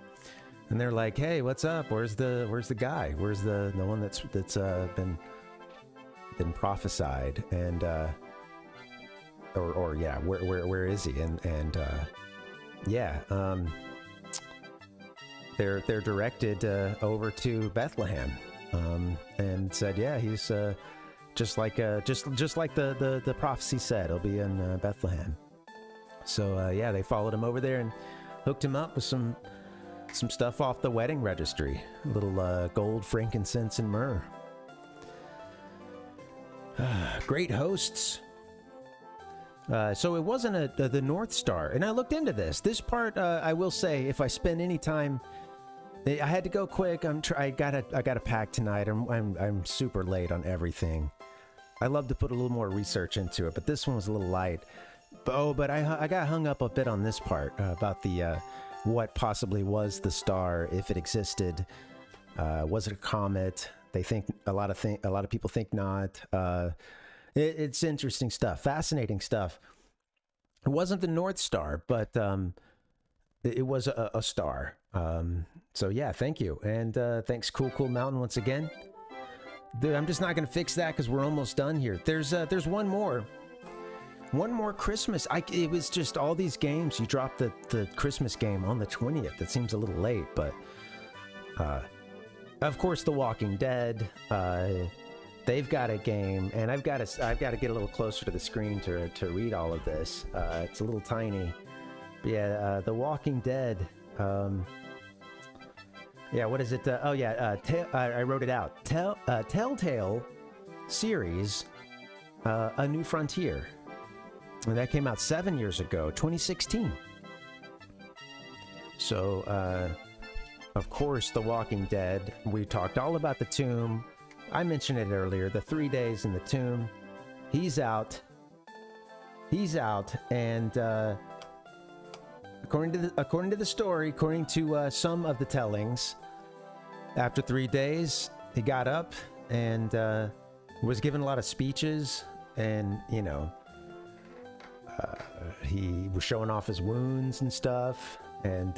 And they're like, "Hey, what's up? Where's the guy? Where's the one that's been prophesied?" And yeah, where is he? And yeah, they're directed over to Bethlehem, and said, yeah, he's just like the prophecy said, he'll be in Bethlehem. So yeah, they followed him over there and hooked him up with some stuff off the wedding registry, a little gold, frankincense, and myrrh. Great hosts. So it wasn't the North Star, and I looked into this. This part, I will say, if I spend any time, I had to go quick. I got a pack tonight. I'm super late on everything. I love to put a little more research into it, but this one was a little light. But I got hung up a bit on this part about the what possibly was the star, if it existed. Was it a comet? They think a lot of people think not. It's interesting stuff, fascinating stuff. It wasn't the North Star, but it was a star. So yeah, thank you, and thanks, Cool Mountain, once again. Dude, I'm just not gonna fix that because we're almost done here. There's one more Christmas. It was just all these games. You dropped the Christmas game on the 20th. That seems a little late, but of course, The Walking Dead. They've got a game, and I've got to get a little closer to the screen to read all of this. It's a little tiny. But yeah, The Walking Dead. Yeah, what is it? Oh yeah, I wrote it out. Telltale series, A New Frontier. And that came out 7 years ago, 2016. So, of course, The Walking Dead. We talked all about the tomb. I mentioned it earlier, the 3 days in the tomb. He's out, and according to the story, according to some of the tellings, after 3 days, he got up and was given a lot of speeches, and you know, he was showing off his wounds and stuff, and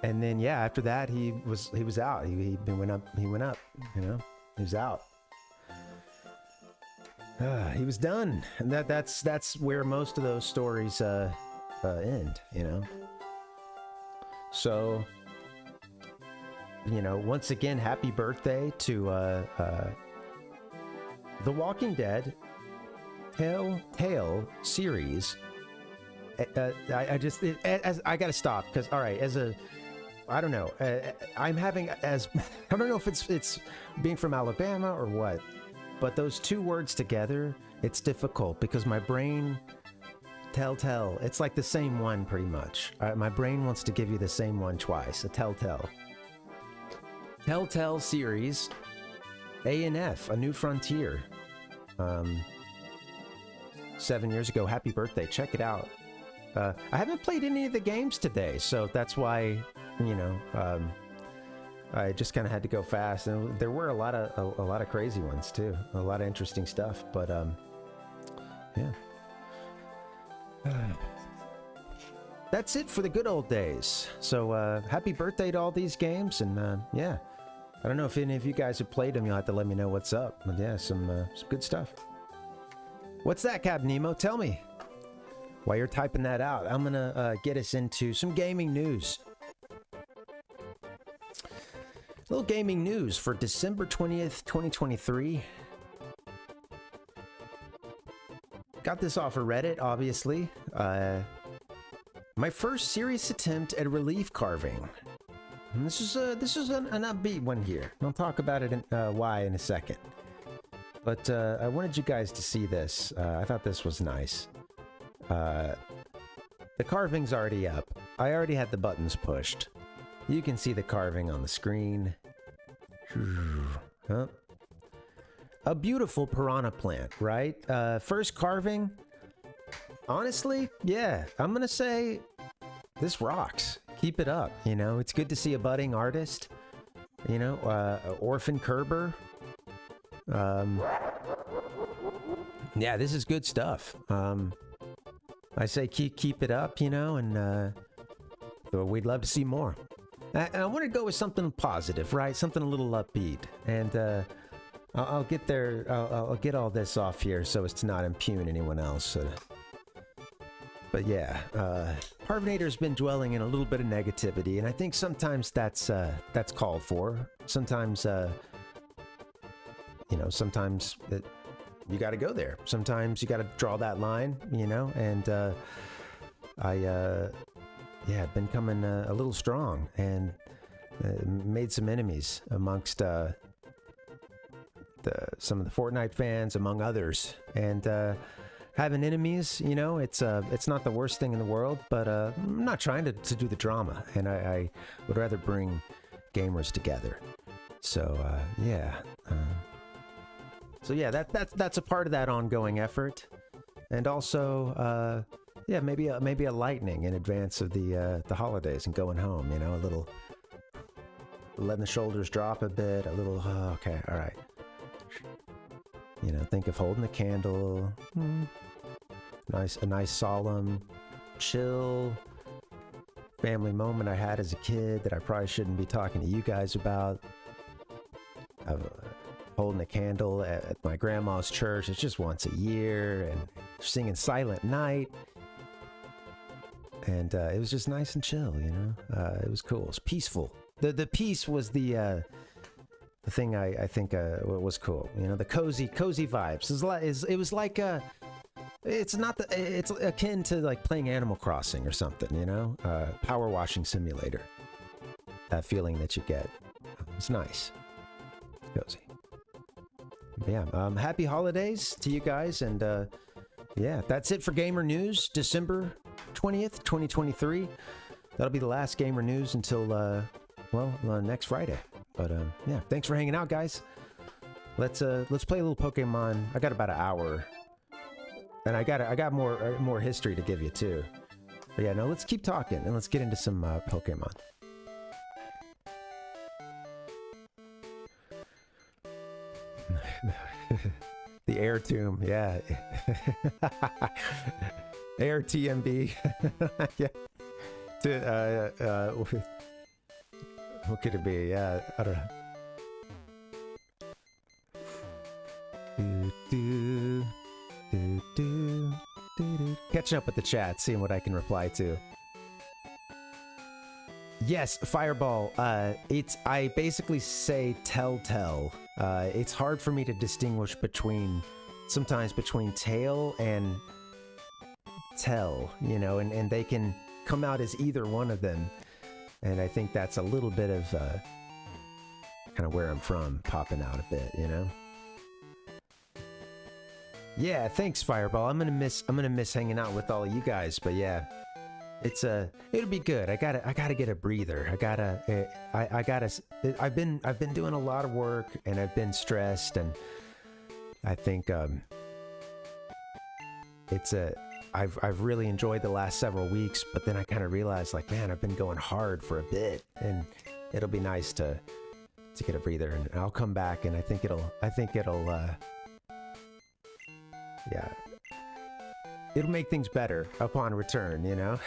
then yeah, after that he was out. He went up. You know, he was out. He was done, and that's where most of those stories end. You know. So, you know, once again, happy birthday to The Walking Dead Telltale series. I gotta stop because, all right, I don't know. I'm having I don't know if it's being from Alabama or what, but those two words together, it's difficult because my brain, Telltale, it's like the same one pretty much. My brain wants to give you the same one twice. A Telltale series, A&F, A New Frontier. 7 years ago. Happy birthday. Check it out. I haven't played any of the games today, so that's why, you know, I just kind of had to go fast, and there were a lot of crazy ones too, a lot of interesting stuff. But yeah. that's it for the good old days. So happy birthday to all these games, and yeah, I don't know if any of you guys have played them. You'll have to let me know what's up. But yeah, some good stuff. What's that, Cap Nemo? Tell me. While you're typing that out, I'm gonna get us into some gaming news. A little gaming news for December 20th, 2023. Got this off of Reddit, obviously. My first serious attempt at relief carving. And this is an upbeat one here. I'll talk about it why in a second. But I wanted you guys to see this. I thought this was nice. The carving's already up. I already had the buttons pushed. You can see the carving on the screen. Huh? A beautiful piranha plant, right? First carving. Honestly, yeah, I'm gonna say this rocks. Keep it up, you know? It's good to see a budding artist. You know, Orphan Kerber. Yeah, this is good stuff. I say keep it up, you know, and we'd love to see more. I want to go with something positive, right? Something a little upbeat, and I'll get there. I'll get all this off here so as to not impugn anyone else. But yeah, Parvinator's been dwelling in a little bit of negativity, and I think sometimes that's called for. Sometimes, you know, sometimes you got to go there. Sometimes you got to draw that line, you know. And I've been coming a little strong and made some enemies amongst some of the Fortnite fans, among others. And having enemies, you know, it's not the worst thing in the world, but I'm not trying to do the drama, and I would rather bring gamers together. So yeah. So yeah, that's a part of that ongoing effort, and also yeah, maybe a lightning in advance of the holidays and going home. You know, a little letting the shoulders drop a bit, a little okay, all right. You know, think of holding the candle, a nice solemn, chill family moment I had as a kid that I probably shouldn't be talking to you guys about. Holding a candle at my grandma's church. It's just once a year, and singing Silent Night. And it was just nice and chill, you know? It was cool. It was peaceful. The peace was the thing I think was cool. You know, the cozy vibes. It was like it's akin to like playing Animal Crossing or something, you know? Power washing simulator. That feeling that you get. It's nice. Cozy. Yeah, happy holidays to you guys, and yeah, that's it for Gamer News, December 20th, 2023. That'll be the last Gamer News until, next Friday. But yeah, thanks for hanging out, guys. Let's play a little Pokemon. I got about an hour, and I got more history to give you too. But yeah, no, let's keep talking and let's get into some Pokemon. The Air Tomb, yeah. Air TMB. Yeah. What could it be? Yeah, I don't know. Catching up with the chat, seeing what I can reply to. Yes, Fireball. I basically say telltale. It's hard for me to distinguish sometimes between tail and tell, you know, and they can come out as either one of them. And I think that's a little bit of kind of where I'm from, popping out a bit, you know. Yeah, thanks, Fireball. I'm gonna miss hanging out with all of you guys, but yeah. It'll be good. I gotta get a breather. I've been doing a lot of work, and I've been stressed, and I think I've really enjoyed the last several weeks, but then I kind of realized, like, man, I've been going hard for a bit, and it'll be nice to get a breather, and I'll come back, and I think it'll yeah. it'll make things better upon return, you know?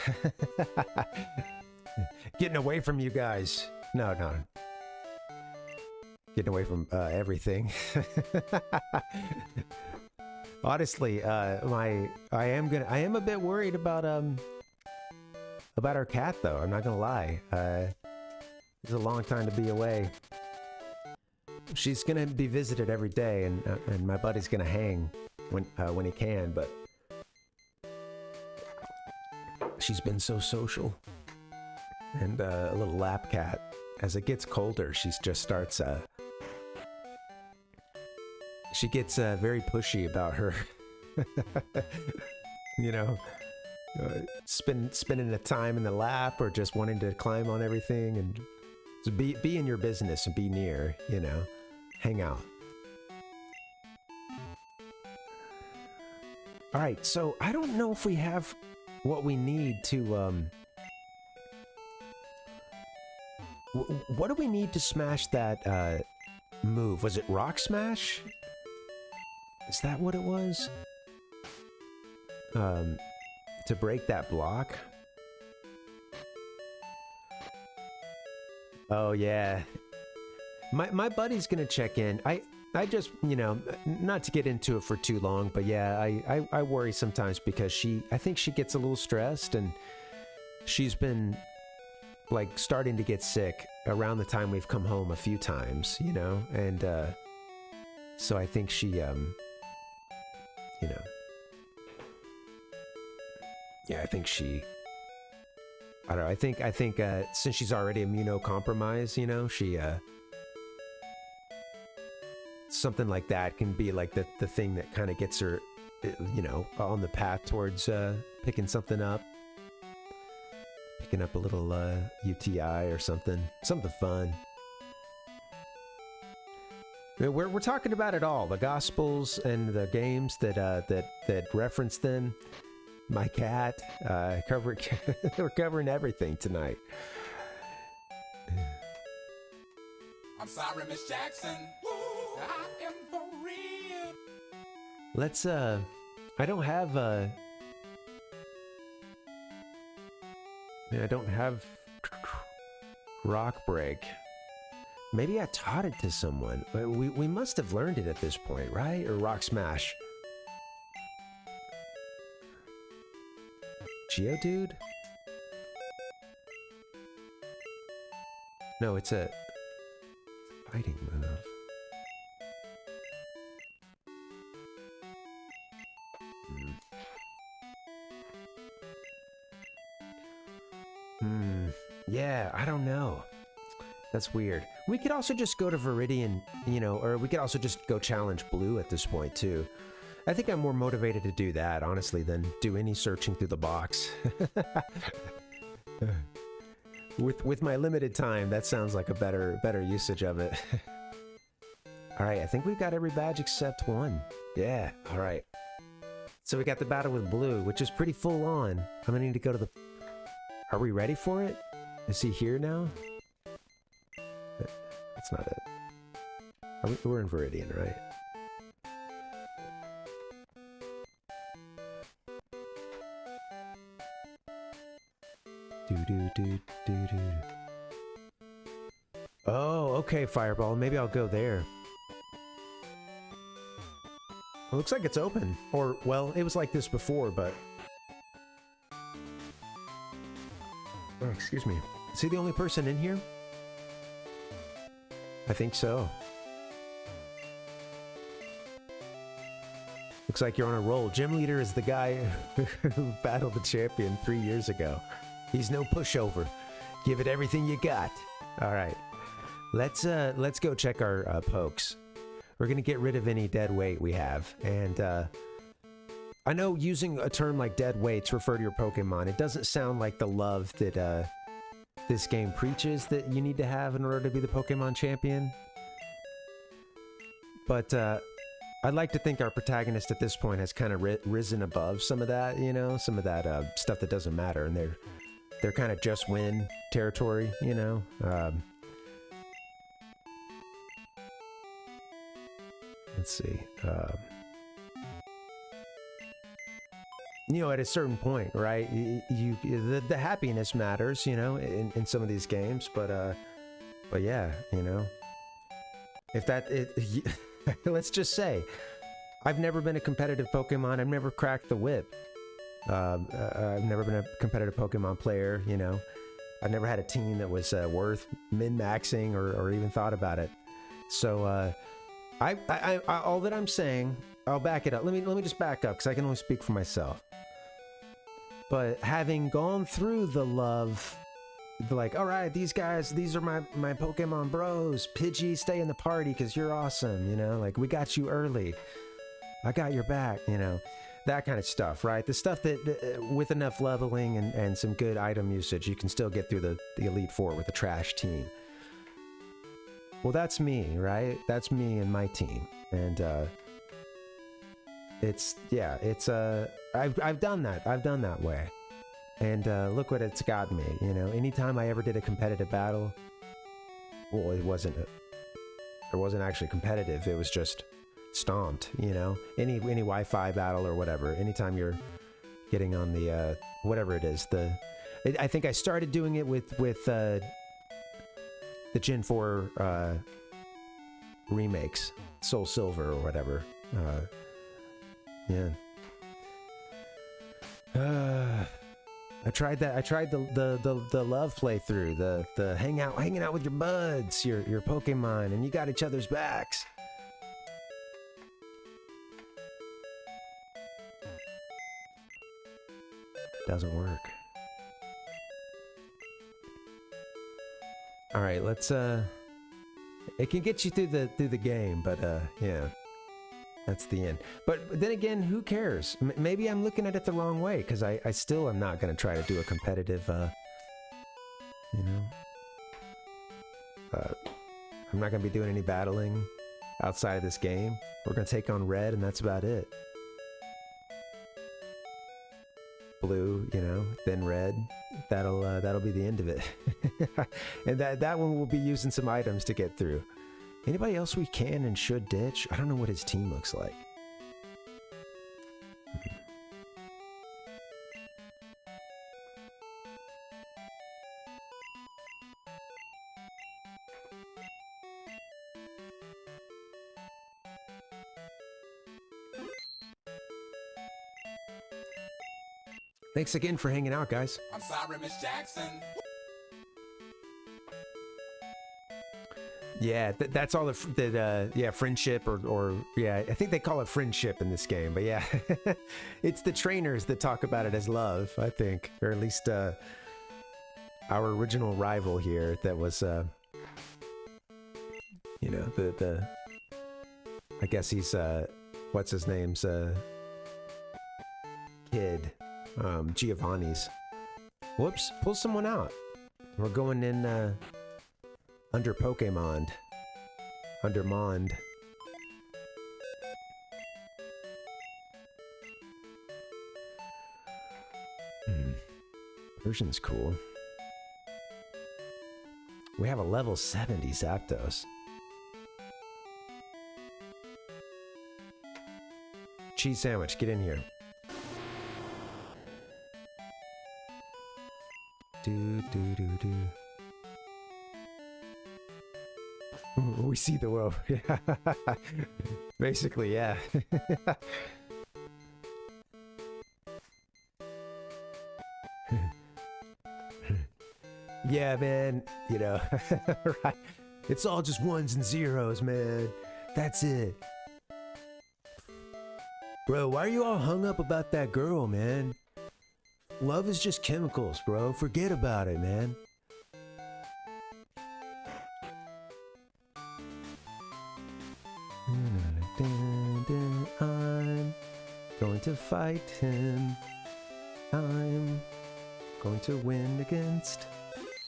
Getting away from you guys. No. Getting away from everything. Honestly, I am a bit worried about our cat though. I'm not gonna lie. It's a long time to be away. She's gonna be visited every day, and my buddy's gonna hang when he can. But she's been so social, and a little lap cat. As it gets colder, she just starts. She gets very pushy about her. You know, spending the time in the lap or just wanting to climb on everything, and so be in your business and be near. You know, hang out. All right, so I don't know if we have what we need to. What do we need to smash that move? Was it Rock Smash? Is that what it was? To break that block? Oh yeah. My buddy's gonna check in. I just, you know, not to get into it for too long, but yeah, I worry sometimes because I think she gets a little stressed, and she's been like starting to get sick around the time we've come home a few times, you know, and so I think she you know, yeah, I think she, I don't know, I think since she's already immunocompromised, you know, she something like that can be like the thing that kind of gets her, you know, on the path towards picking something up. Picking up a little UTI or something fun. I mean, we're talking about it all, the Gospels and the games that reference them. My cat, we're covering everything tonight. I'm sorry, Miss Jackson. Ooh, I am for real. Let's I don't have I don't have Rock Break. Maybe I taught it to someone. We must have learned it at this point, right? Or Rock Smash. Geodude? No, it's a fighting move. Yeah, I don't know. That's weird. We could also just go to Viridian, you know, or we could also just go challenge Blue at this point, too. I think I'm more motivated to do that, honestly, than do any searching through the box. With my limited time, that sounds like a better usage of it. Alright, I think we've got every badge except one. Yeah, alright. So we got the battle with Blue, which is pretty full on. I'm gonna need to go to the... Are we ready for it? Is he here now? That's not it. We're in Viridian, right? Oh, okay, Fireball. Maybe I'll go there. It looks like it's open. Or, well, it was like this before, but... Oh, excuse me. Is he the only person in here? I think so. Looks like you're on a roll. Gym Leader is the guy who battled the champion 3 years ago. He's no pushover. Give it everything you got. All right. Let's go check our pokes. We're going to get rid of any dead weight we have. And I know using a term like dead weight to refer to your Pokemon, it doesn't sound like the love that this game preaches that you need to have in order to be the Pokemon champion. But I'd like to think our protagonist at this point has kind of risen above some of that, you know, some of that stuff that doesn't matter, and they're kind of just win territory, you know. Let's see. you know, at a certain point, right? The happiness matters, you know, in some of these games, but yeah, you know, if that let's just say, I've never been a competitive Pokemon. I've never cracked the whip. I've never been a competitive Pokemon player, you know. I've never had a team that was worth min-maxing or even thought about it. So, I all that I'm saying, I'll back it up. Let me just back up, because I can only speak for myself. But having gone through the love, like, all right, these guys, these are my Pokemon bros. Pidgey, stay in the party because you're awesome, you know? Like, we got you early. I got your back, you know? That kind of stuff, right? The stuff that with enough leveling and some good item usage, you can still get through the Elite Four with a trash team. Well, that's me, right? That's me and my team. And, I've done that. I've done that way. And look what it's got me, you know. Anytime I ever did a competitive battle, well, it wasn't actually competitive. It was just stomped, you know. Any Wi-Fi battle or whatever. Anytime you're getting on the whatever it is, I think I started doing it with the Gen 4 remakes, Soul Silver or whatever. Yeah. I tried that. I tried the love playthrough, the hanging out with your buds, your Pokemon, and you got each other's backs. Doesn't work. All right, let's it can get you through the game, but yeah. That's the end. But then again, who cares? Maybe I'm looking at it the wrong way, because I still am not going to try to do a competitive, you know? I'm not going to be doing any battling outside of this game. We're going to take on Red, and that's about it. Blue, you know, then Red. That'll be the end of it. And that one will be using some items to get through. Anybody else we can and should ditch? I don't know what his team looks like. Thanks again for hanging out, guys. I'm sorry, Miss Jackson. Yeah, that's all yeah, friendship or yeah, I think they call it friendship in this game, but yeah, it's the trainers that talk about it as love, I think, or at least our original rival here that was, you know, the I guess he's what's his name's kid, Giovanni's. Whoops, pull someone out. We're going in under Pokémon. Under Mond. Persian's cool. We have a level 70 Zapdos. Cheese sandwich, get in here. Do do do do. We see the world. Basically, yeah. Yeah, man. You know, right? It's all just ones and zeros, man. That's it. Bro, why are you all hung up about that girl, man? Love is just chemicals, bro. Forget about it, man. I'm going to fight him. I'm going to win against.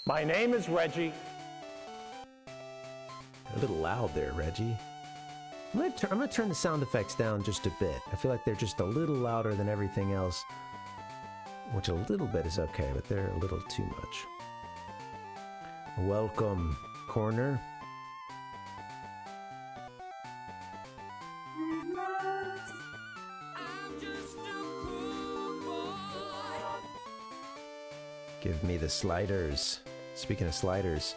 My name is Reggie. A little loud there, Reggie. I'm gonna turn the sound effects down just a bit. I feel like they're just a little louder than everything else, which a little bit is okay, but they're a little too much. Welcome, corner. Give me the sliders. Speaking of sliders,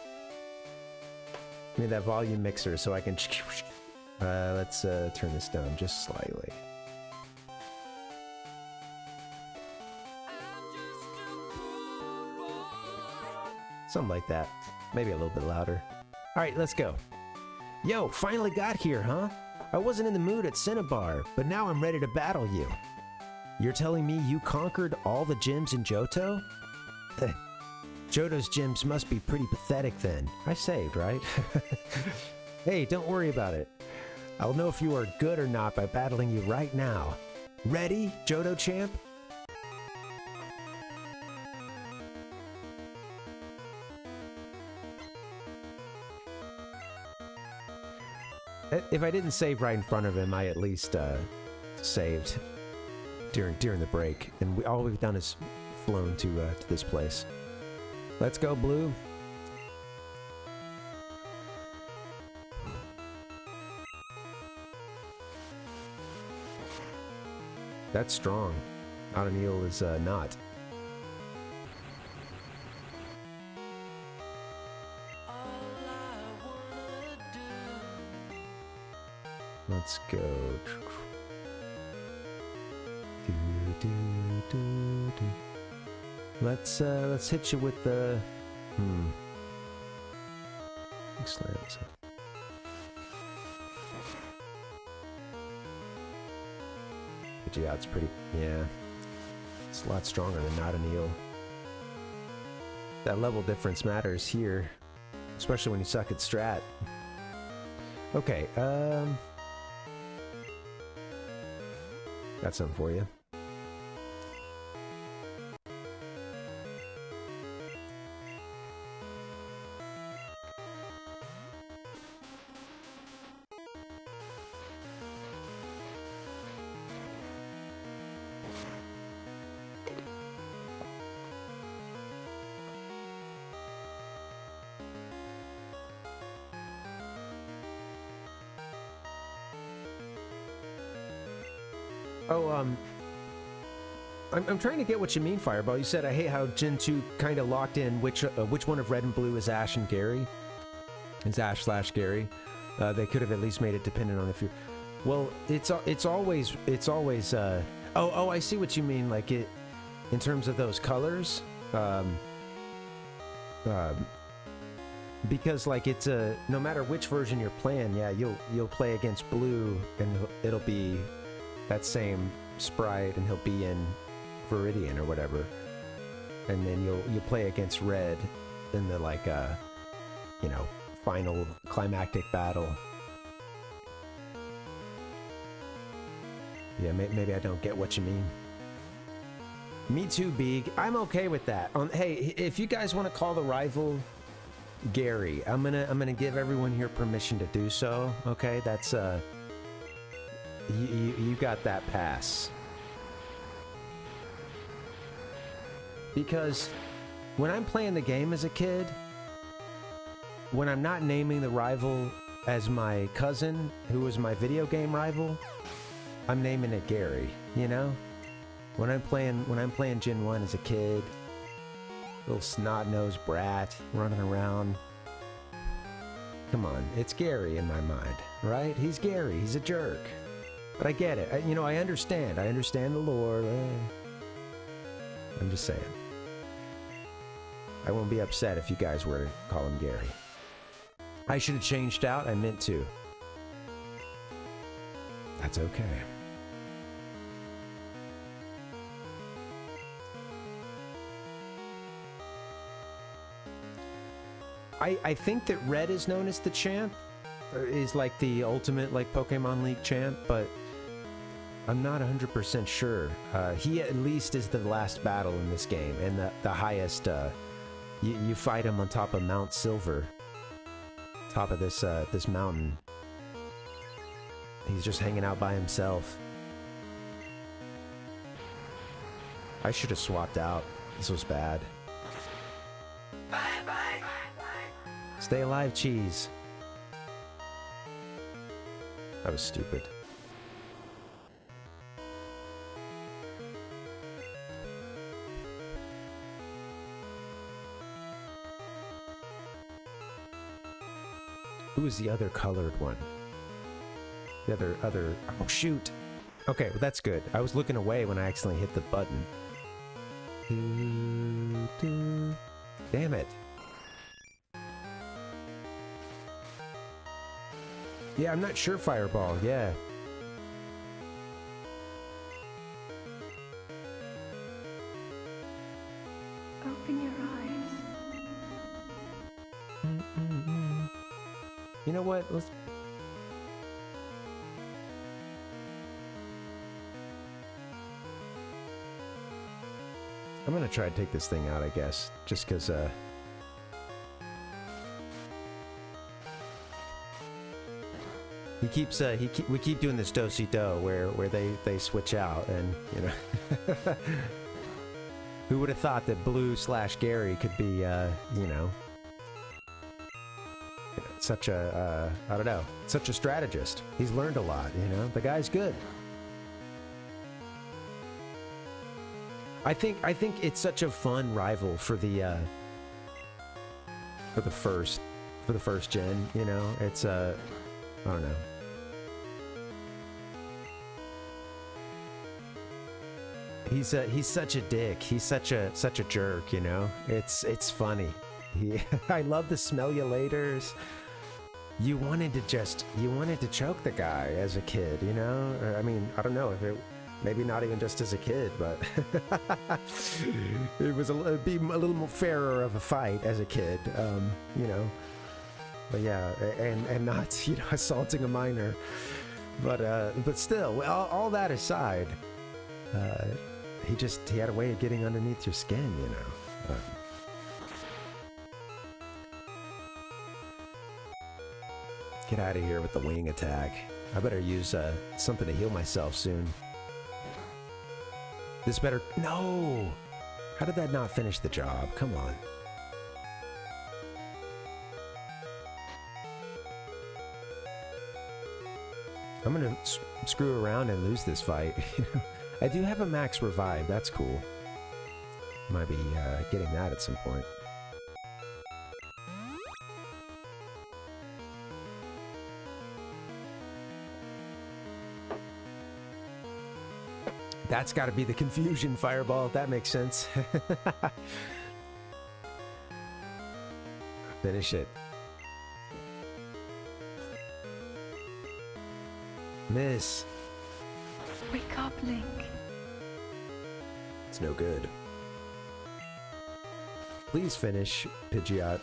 give me that volume mixer so I can... let's turn this down just slightly. Something like that. Maybe a little bit louder. Alright, let's go. Yo, finally got here, huh? I wasn't in the mood at Cinnabar, but now I'm ready to battle you. You're telling me you conquered all the gyms in Johto? Johto's gyms must be pretty pathetic then. I saved, right? Hey, don't worry about it. I'll know if you are good or not by battling you right now. Ready, Johto champ? If I didn't save right in front of him, I at least saved during the break, and all we've done is flown to this place. Let's go, Blue. That's strong. Otanil is not. Let's go. Let's hit you with the slams. Yeah, it's pretty. Yeah, it's a lot stronger than Otanil. That level difference matters here, especially when you suck at strat. Okay, got something for you. Oh, I'm trying to get what you mean, Fireball. You said I hate how Gen 2 kind of locked in which one of Red and Blue is Ash and Gary. Is Ash / Gary. They could have at least made it dependent on if you. Well, it's always. Oh, I see what you mean. Like it, in terms of those colors. Because like it's a no matter which version you're playing, yeah, you'll play against Blue and it'll be that same sprite, and he'll be in Viridian or whatever, and then you'll play against Red in the like you know, final climactic battle. Yeah, maybe I don't get what you mean. Me too, Beeg. I'm okay with that. Hey, if you guys want to call the rival Gary, I'm gonna give everyone here permission to do so. Okay, that's you got that pass. Because when I'm playing the game as a kid, when I'm not naming the rival as my cousin, who was my video game rival, I'm naming it Gary, you know? When I'm playing Gen 1 as a kid, little snot-nosed brat running around. Come on, it's Gary in my mind, right? He's Gary, he's a jerk. But I get it. I understand. I understand the lore. I'm just saying. I won't be upset if you guys were to call him Gary. I should have changed out. I meant to. That's okay. I think that Red is known as the champ. Is like the ultimate like Pokemon League champ, but I'm not 100% sure. He at least is the last battle in this game, and the highest. You fight him on top of Mount Silver, top of this this mountain. He's just hanging out by himself. I should have swapped out. This was bad. Bye bye. Stay alive, Cheese. That was stupid. was the other colored one? The other... Oh, shoot! Okay, well, that's good. I was looking away when I accidentally hit the button. Damn it. Yeah, I'm not sure, Fireball. Yeah. Open your eyes. You know what? Let's... I'm gonna try to take this thing out, I guess, just because, we keep doing this do-si-do where they switch out, and, you know, who would have thought that Blue/Gary could be, you know, such a, I don't know, such a strategist. He's learned a lot, you know, the guy's good. I think it's such a fun rival for the first gen, you know. It's I don't know. He's such a dick. He's such a jerk, you know. It's funny. I love the smell you laters. You wanted to choke the guy as a kid, you know. I mean, I don't know if it. Maybe not even just as a kid, but it'd be a little more fairer of a fight as a kid, you know. But yeah, and not, you know, assaulting a minor. But still, all that aside, he had a way of getting underneath your skin, you know. Get out of here with the wing attack. I better use something to heal myself soon. This better... No! How did that not finish the job? Come on. I'm gonna screw around and lose this fight. I do have a max revive. That's cool. Might be getting that at some point. That's got to be the confusion, Fireball. That makes sense. Finish it. Miss. Wake up, Link. It's no good. Please finish, Pidgeot.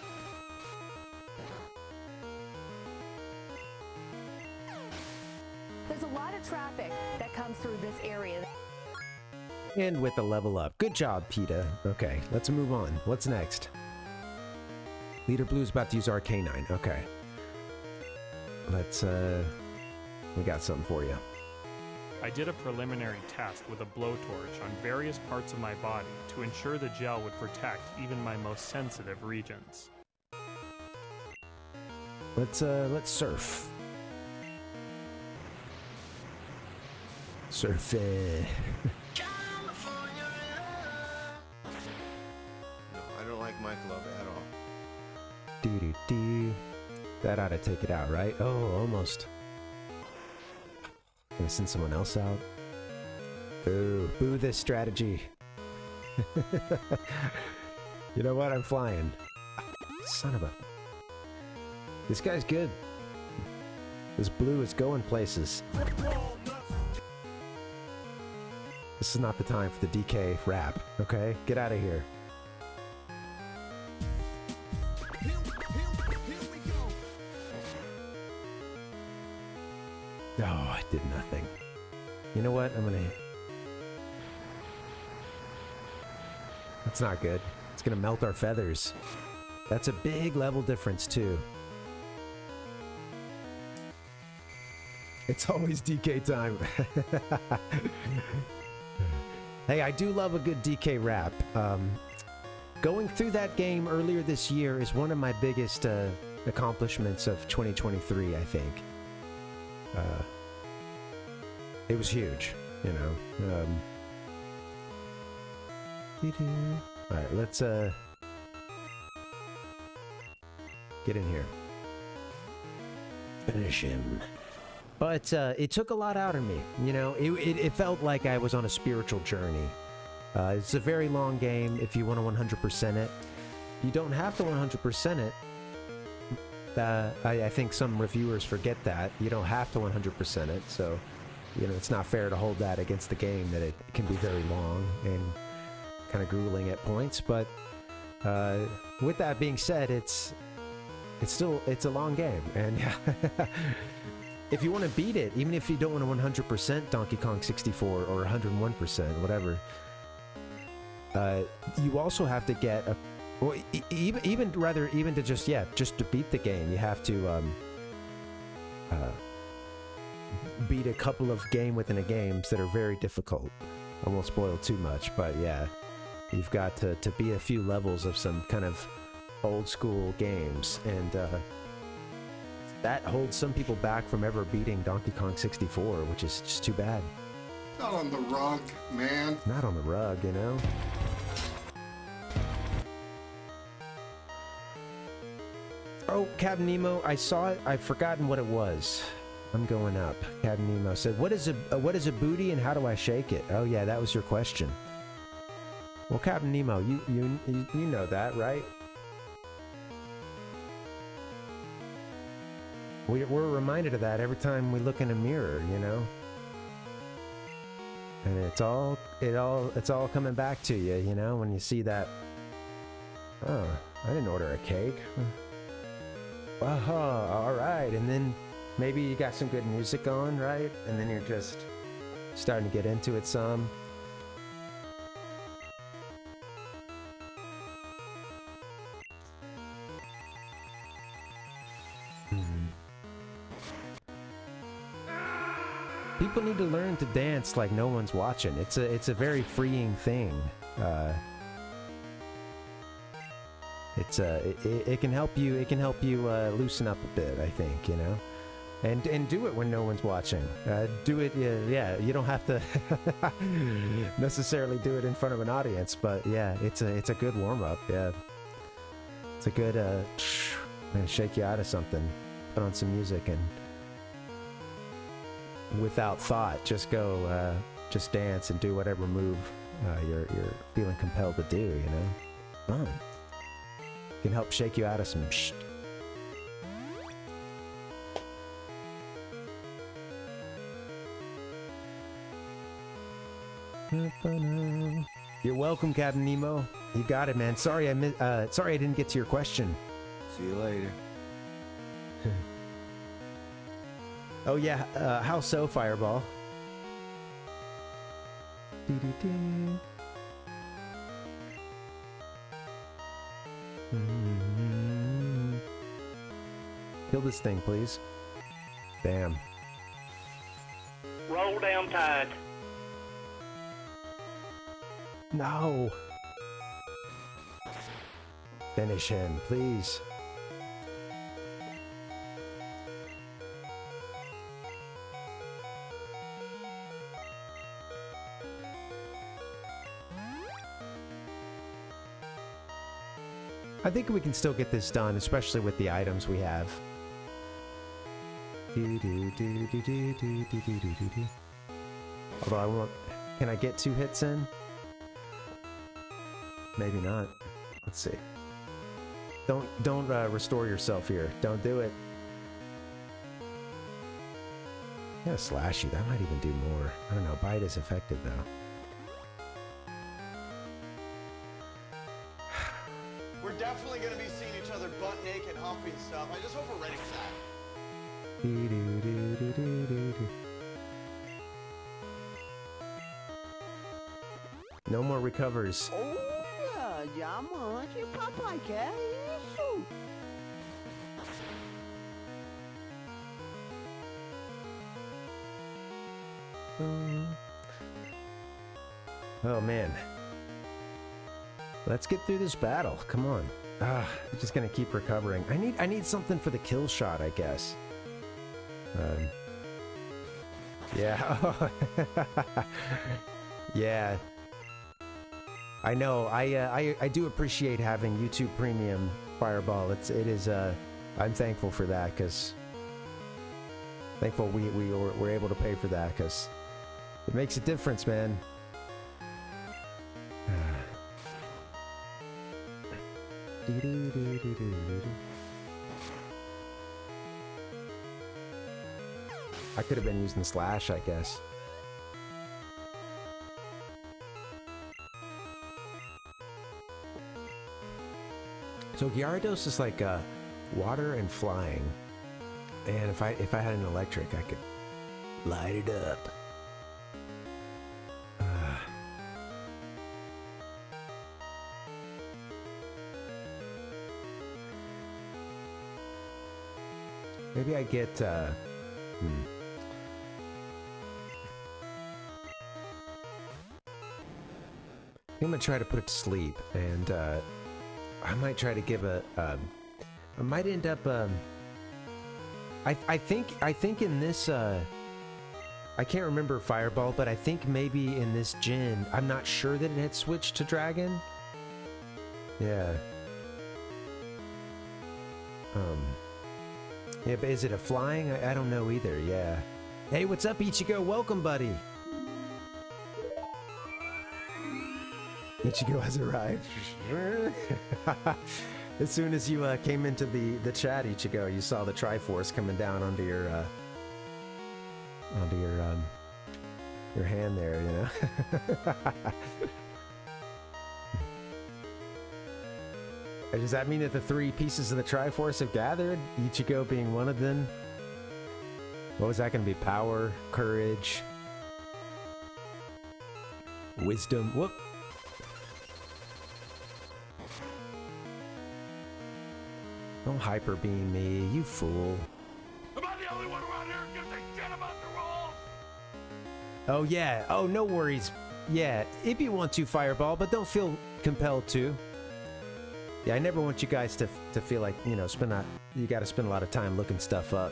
There's a lot of traffic that comes through this area. And with the level up. Good job, PETA. Okay, let's move on. What's next? Leader Blue's about to use Arcanine. Okay. Let's, we got something for you. I did a preliminary test with a blowtorch on various parts of my body to ensure the gel would protect even my most sensitive regions. Let's surf. Surfing. My glove at all. Doo-doo-doo. That ought to take it out, right? Oh, almost. Gonna send someone else out? Boo. Boo this strategy. You know what? I'm flying. Son of a... This guy's good. This blue is going places. This is not the time for the DK rap, okay? Get out of here. Oh, I did nothing. You know what? I'm gonna... That's not good. It's gonna melt our feathers. That's a big level difference, too. It's always DK time. Hey, I do love a good DK rap. Going through that game earlier this year is one of my biggest accomplishments of 2023, I think. It was huge, you know. Alright, let's get in here. Finish him. But it took a lot out of me. You know, it felt like I was on a spiritual journey. It's a very long game if you want to 100% it. You don't have to 100% it. I think some reviewers forget that. You don't have to 100% it, so, you know, it's not fair to hold that against the game, that it can be very long and kind of grueling at points. But with that being said, it's a long game, and if you want to beat it, even if you don't want to 100% Donkey Kong 64 or 101%, whatever, you also have to get a, well, even to just to beat the game, you have to beat a couple of game within a games that are very difficult. I won't spoil too much, but yeah, you've got to beat a few levels of some kind of old school games, and that holds some people back from ever beating Donkey Kong 64, which is just too bad. Not on the rug, man. Not on the rug, you know? Oh, Captain Nemo, I saw it. I've forgotten what it was. I'm going up. Captain Nemo said, what is a booty and how do I shake it? Oh yeah, that was your question. Well, Captain Nemo, you know that, right? We're reminded of that every time we look in a mirror, you know? And it's all coming back to you, you know, when you see that. Oh, I didn't order a cake. All right, and then maybe you got some good music on, right? And then you're just starting to get into it some. People need to learn to dance like no one's watching. It's a very freeing thing. It can help you. It can help you loosen up a bit, I think, you know, and do it when no one's watching. Do it, yeah. You don't have to necessarily do it in front of an audience, but yeah, it's a good warm up. Yeah, it's a good shake you out of something. Put on some music and without thought, just go, just dance and do whatever move you're feeling compelled to do. You know, fun. Can help shake you out of some shh. You're welcome, Captain Nemo. You got it, man. Sorry I didn't get to your question. See you later. Oh yeah, how so, Fireball? Kill this thing, please. Bam. Roll down tide. No. Finish him, please. I think we can still get this done, especially with the items we have. Although I won't... Can I get 2 hits in? Maybe not. Let's see. Don't restore yourself here. Don't do it. Yeah, slash you. That might even do more. I don't know. Bite is effective though. We're definitely gonna be seeing each other butt naked, humping stuff. I just hope we're ready for that. No more recovers. Olha, diamante, papai, que é isso? Oh man. Let's get through this battle. Come on. I'm just gonna keep recovering. I need something for the kill shot, I guess. Yeah. Yeah. I know. I do appreciate having YouTube Premium, Fireball. It is. I'm thankful for that because Thankful we were able to pay for that, because it makes a difference, man. I could have been using slash, I guess. So Gyarados is like water and flying, and if I had an electric, I could light it up. Maybe I get I'm gonna try to put it to sleep, and I might try to give a I might end up I think in this I can't remember Fireball, but I think maybe in this gen, I'm not sure that it had switched to Dragon. Yeah. Yeah, but is it a flying? I don't know either, yeah. Hey, what's up, Ichigo? Welcome, buddy. Ichigo has arrived. As soon as you came into the chat, Ichigo, you saw the Triforce coming down onto your hand there, you know. Does that mean that the 3 pieces of the Triforce have gathered? Ichigo being one of them? What was that going to be? Power, courage, wisdom. Whoop. Don't hyper beam me, you fool. Am I the only one around here who gives a shit about the rules? Oh yeah. Oh, no worries. Yeah, if you want to, Fireball, but don't feel compelled to. Yeah, I never want you guys to feel like, you know, you gotta spend a lot of time looking stuff up.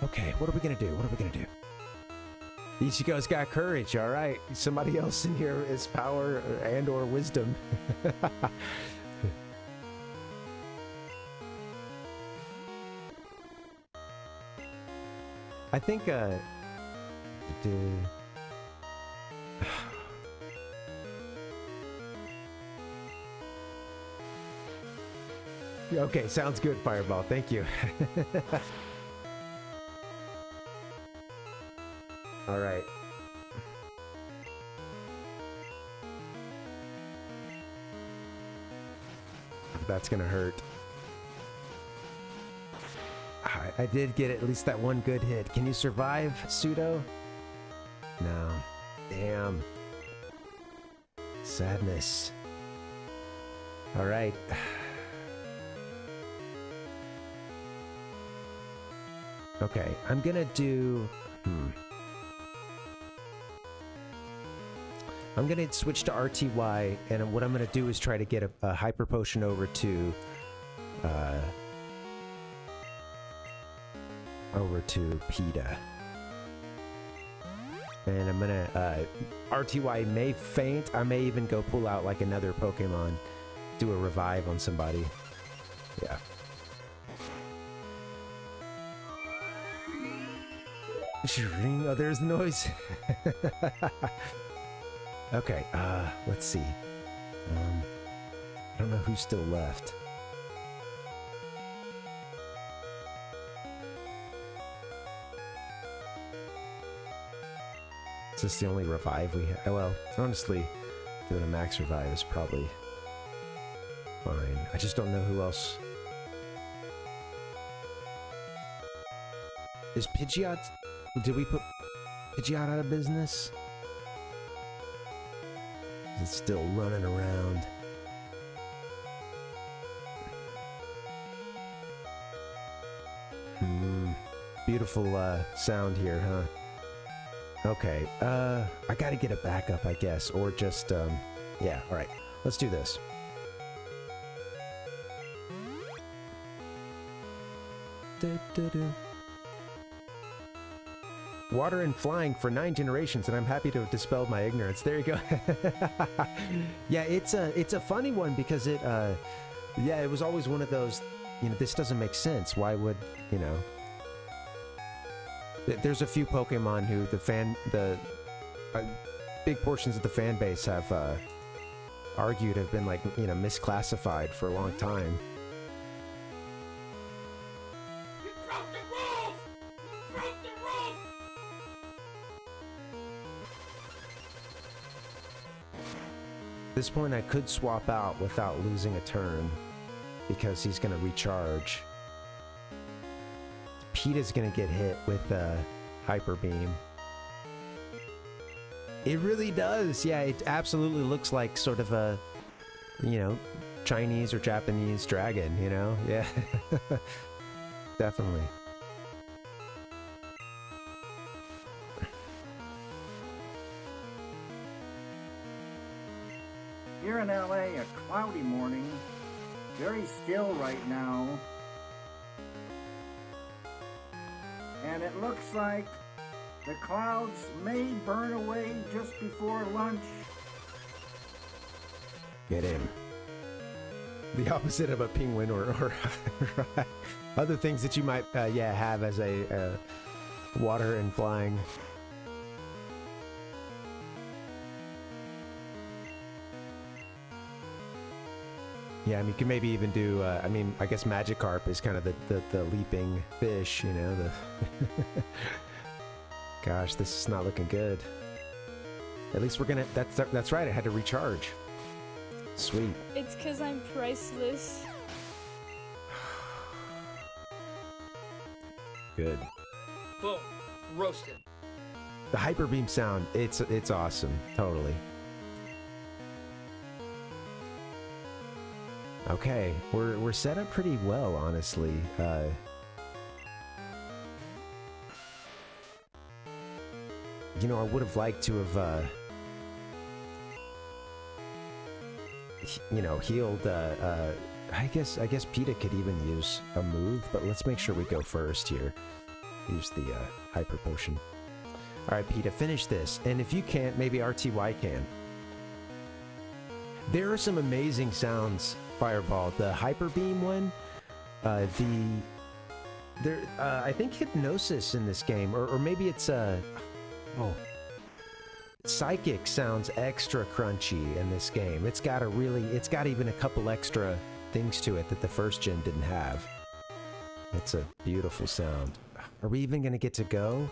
Okay, what are we gonna do? What are we gonna do? Ichigo's got courage, alright. Somebody else in here is power and or wisdom. I think, okay, sounds good, Fireball. Thank you. All right. That's gonna hurt. I did get at least that one good hit. Can you survive, Pseudo? No. Damn. Sadness. All right. Okay, I'm gonna do... I'm gonna switch to RTY, and what I'm gonna do is try to get a Hyper Potion over to PETA. And I'm gonna... RTY may faint. I may even go pull out like another Pokemon. Do a revive on somebody. Yeah. Oh, there's the noise. Okay, let's see. I don't know who's still left. Is this the only revive we have? Oh, well, honestly, doing a max revive is probably fine. I just don't know who else. Is Pidgeot... Did we put Pidgeot out of business? It's still running around. Beautiful sound here, huh? Okay, I gotta get a backup, I guess, or just, yeah, alright. Let's do this. Water and flying for 9 generations, and I'm happy to have dispelled my ignorance. There you go. Yeah, it's a funny one because it, yeah, it was always one of those you know, this doesn't make sense. Why would, you know? There's a few Pokemon who big portions of the fan base have argued have been like, you know, misclassified for a long time. You broke the rules! You broke the rules! At this point, I could swap out without losing a turn because he's going to recharge. Peta's going to get hit with Hyper Beam. It really does. Yeah, it absolutely looks like sort of a, you know, Chinese or Japanese dragon, you know? Yeah. Definitely. Here in LA, a cloudy morning. Very still right now. And it looks like the clouds may burn away just before lunch. Get in. The opposite of a penguin or other things that you might, yeah, have as a water and flying. Yeah, I mean, you can maybe even do, I mean, I guess Magikarp is kind of the leaping fish, you know, the... Gosh, this is not looking good. At least we're gonna, that's right, I had to recharge. Sweet. It's 'cause I'm priceless. Good. Boom. Roasted. The Hyper Beam sound, it's awesome, totally. Okay, we're set up pretty well, honestly. You know, I would have liked to have, you know, healed. I guess Peta could even use a move, but let's make sure we go first here. Use the Hyper Potion. All right, Peta, finish this, and if you can't, maybe RTY can. There are some amazing sounds. Fireball, the Hyper Beam one, I think Hypnosis in this game, or maybe it's Psychic sounds extra crunchy in this game. It's got even a couple extra things to it that the first gen didn't have. It's a beautiful sound. Are we even gonna get to go?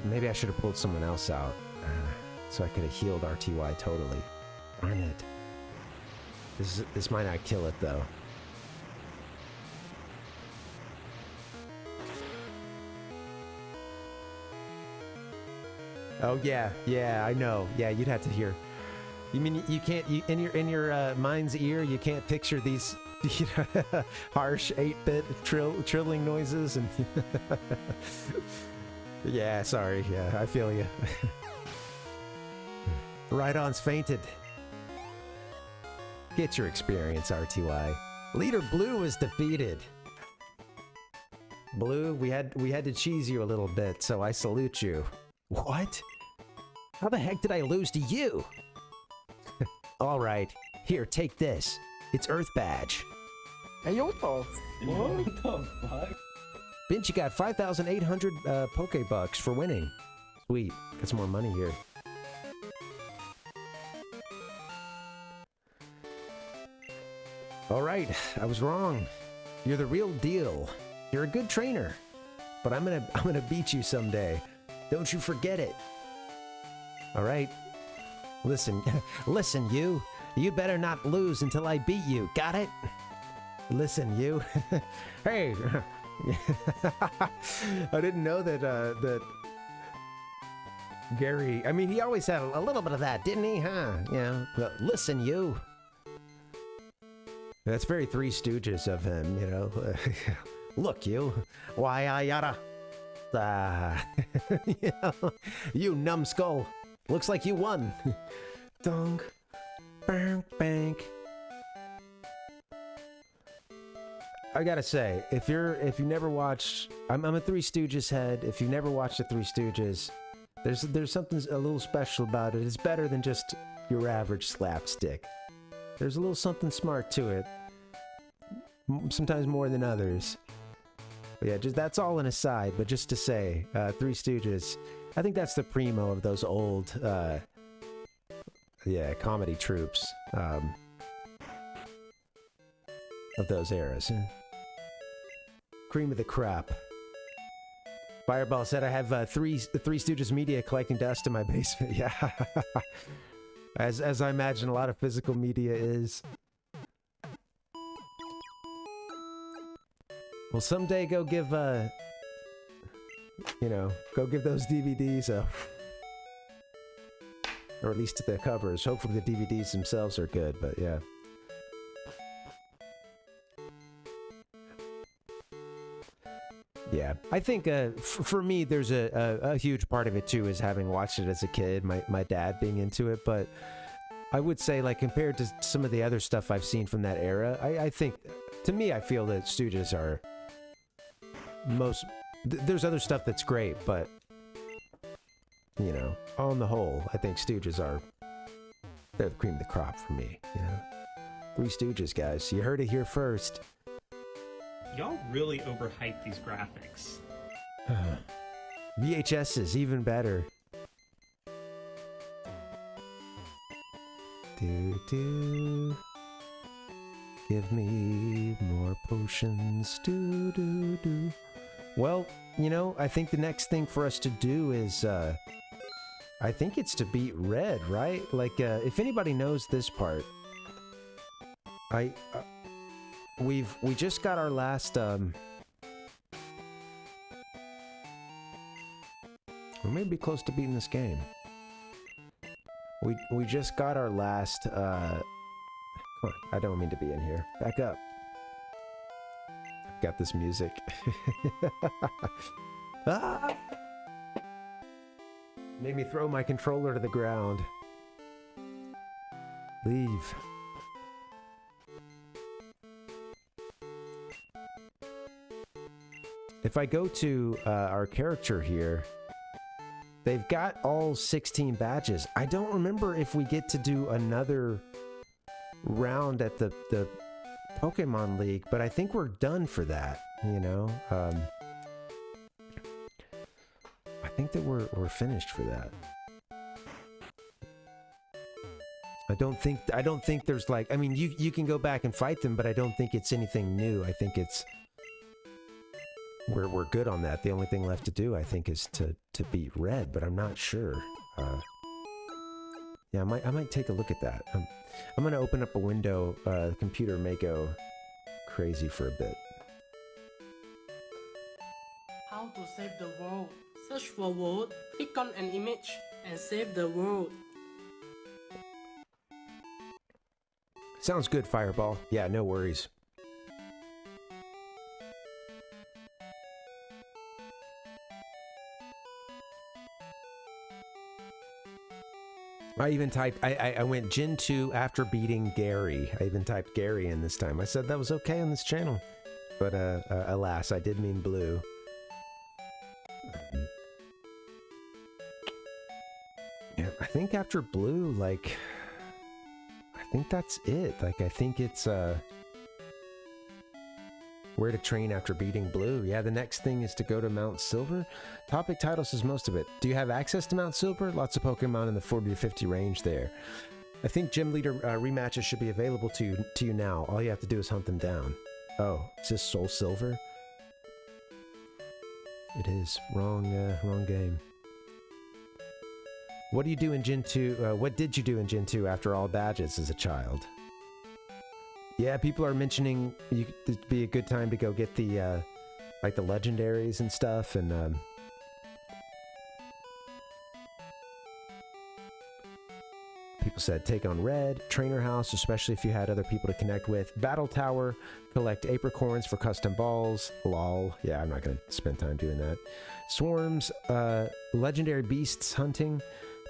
Maybe I should have pulled someone else out. So I could have healed RTY totally. Darn it. This might not kill it though. Oh yeah, I know. Yeah, you'd have to hear. You mean you can't? In your mind's ear, you can't picture these harsh 8-bit trilling noises and. Yeah, sorry. Yeah, I feel you. Rhydon's fainted. Get your experience, RTY. Leader Blue was defeated. Blue, we had to cheese you a little bit, so I salute you. What? How the heck did I lose to you? All right, here, take this. It's Earth Badge. Hey, what the fuck? Bench, you got 5,800 Pokebucks for winning. Sweet, got some more money here. All right, I was wrong. You're the real deal. You're a good trainer, but I'm gonna beat you someday. Don't you forget it. All right. Listen, listen, you. You better not lose until I beat you. Got it? Listen, you. Hey. I didn't know that Gary. I mean, he always had a little bit of that, didn't he? Huh? You know. Listen, you. That's very Three Stooges of him, you know. Look, you. Why, I yada. You know, you numbskull. Looks like you won. Dong. Bang, bank. I gotta say, if you never watched, I'm a Three Stooges head. If you've never watched the Three Stooges, there's something a little special about it. It's better than just your average slapstick. There's a little something smart to it. Sometimes more than others. But yeah, just that's all an aside, but just to say, Three Stooges, I think that's the primo of those old, yeah, comedy troupes, of those eras. Cream of the crop. Fireball said I have Three Stooges media collecting dust in my basement. Yeah. As I imagine a lot of physical media is. Well, someday go give, you know, go give those DVDs a... Or at least the covers. Hopefully the DVDs themselves are good, but yeah. Yeah, I think for me, there's a huge part of it too is having watched it as a kid, my dad being into it, but I would say, like, compared to some of the other stuff I've seen from that era, I think, to me, I feel that Stooges are there's other stuff that's great, but, you know, on the whole, I think Stooges are, they're the cream of the crop for me, you know? Three Stooges, guys. You heard it here first. Y'all really overhyped these graphics. VHS is even better. Do. Give me more potions. Do. Well, you know, I think the next thing for us to do is, I think it's to beat Red, right? Like, if anybody knows this part, we just got our last, we may be close to beating this game. We just got our last, come on, I don't mean to be in here. Back up. Got this music. Ah! Made me throw my controller to the ground. Leave. If I go to our character here, they've got all 16 badges. I don't remember if we get to do another round at the Pokemon League, but I think we're done for that, you know? I think that we're finished for that. I don't think there's like, I mean, you can go back and fight them, but I don't think it's anything new. I think it's we're good on that. The only thing left to do, I think, is to beat Red, but I'm not sure. Yeah, I might take a look at that. I'm gonna open up a window. The computer may go crazy for a bit. How to save the world? Search for word, click on an image, and save the world. Sounds good, Fireball. Yeah, no worries. I even typed, I went Gen 2 after beating Gary. I even typed Gary in this time. I said that was okay on this channel. But alas, I did mean Blue. Yeah, I think after Blue, like, I think that's it. Like, I think it's, where to train after beating Blue. Yeah, the next thing is to go to Mount Silver. Topic title says most of it. Do you have access to Mount Silver? Lots of Pokemon in the 40 to 50 range there. I think Gym Leader rematches should be available to you now. All you have to do is hunt them down. Oh, is this Soul Silver? It is. Wrong game. What do you do in Gen 2? What did you do in Gen 2 after all badges as a child? Yeah, people are mentioning it'd be a good time to go get the, like the legendaries and stuff, and, people said take on Red, Trainer House, especially if you had other people to connect with, Battle Tower, collect apricorns for custom balls, lol, yeah, I'm not gonna spend time doing that, Swarms, Legendary Beasts hunting,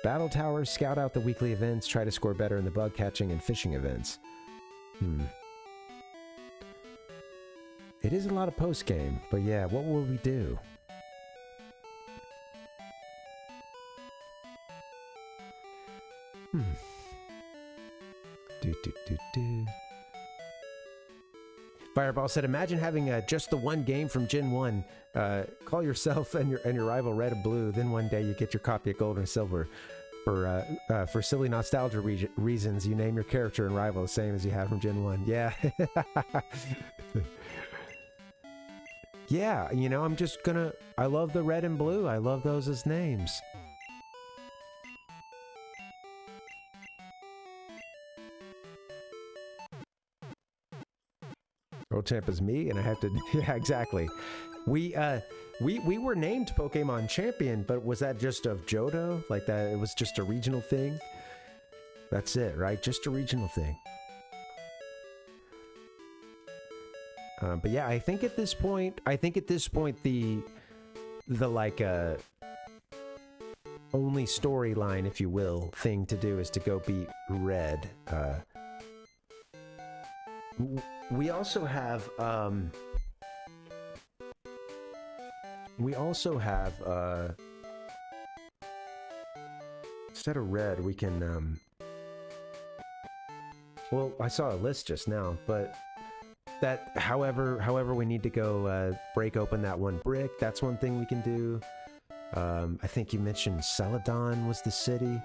Battle Tower, scout out the weekly events, try to score better in the bug catching and fishing events. It is a lot of post-game, but yeah, what will we do? Fireball said, imagine having just the one game from Gen 1. Call yourself and your rival Red and Blue. Then one day you get your copy of Gold and Silver. For silly nostalgia reasons, you name your character and rival the same as you have from Gen 1. Yeah. Yeah, you know, I'm just gonna... I love the Red and Blue. I love those as names. World Champ is me, and I have to... Yeah, exactly. We were named Pokemon Champion, but was that just of Johto? Like that, it was just a regional thing? That's it, right? Just a regional thing. But yeah, I think at this point, the like, only storyline, if you will, thing to do is to go beat Red. We also have, instead of Red, we can, well, I saw a list just now, but that, however we need to go, break open that one brick, that's one thing we can do. I think you mentioned Celadon was the city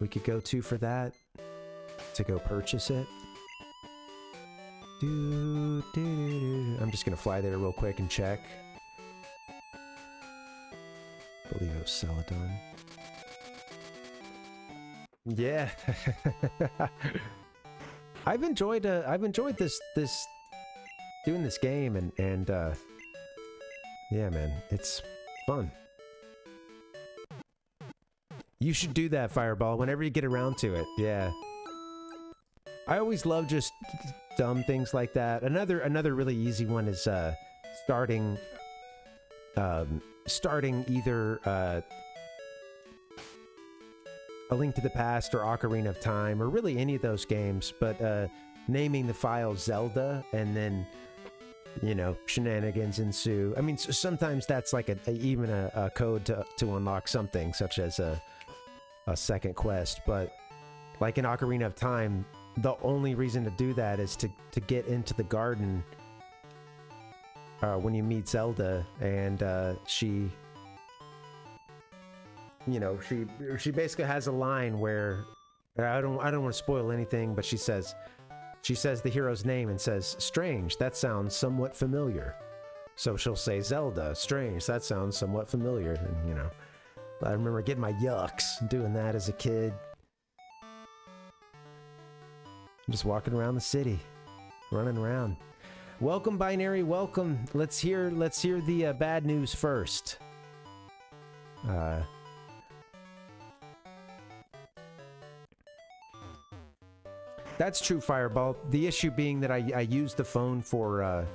we could go to for that, to go purchase it. I'm just gonna fly there real quick and check. I believe it was Celadon. Yeah. I've enjoyed this doing this game and yeah, man, it's fun. You should do that, Fireball, whenever you get around to it. Yeah. I always love just dumb things like that. Another really easy one is starting either A Link to the Past or Ocarina of Time, or really any of those games, but naming the file Zelda, and then, you know, shenanigans ensue. I mean, sometimes that's like even a code to unlock something, such as a second quest, but like in Ocarina of Time, the only reason to do that is to get into the garden when you meet Zelda, and she, you know, she basically has a line where I don't want to spoil anything, but she says the hero's name and says, "Strange, that sounds somewhat familiar." So she'll say Zelda, "Strange, that sounds somewhat familiar," and you know, I remember getting my yucks doing that as a kid. I'm just walking around the city, running around. Welcome, Binary, welcome. Let's hear the bad news first. That's true, Fireball. The issue being that I use the phone for,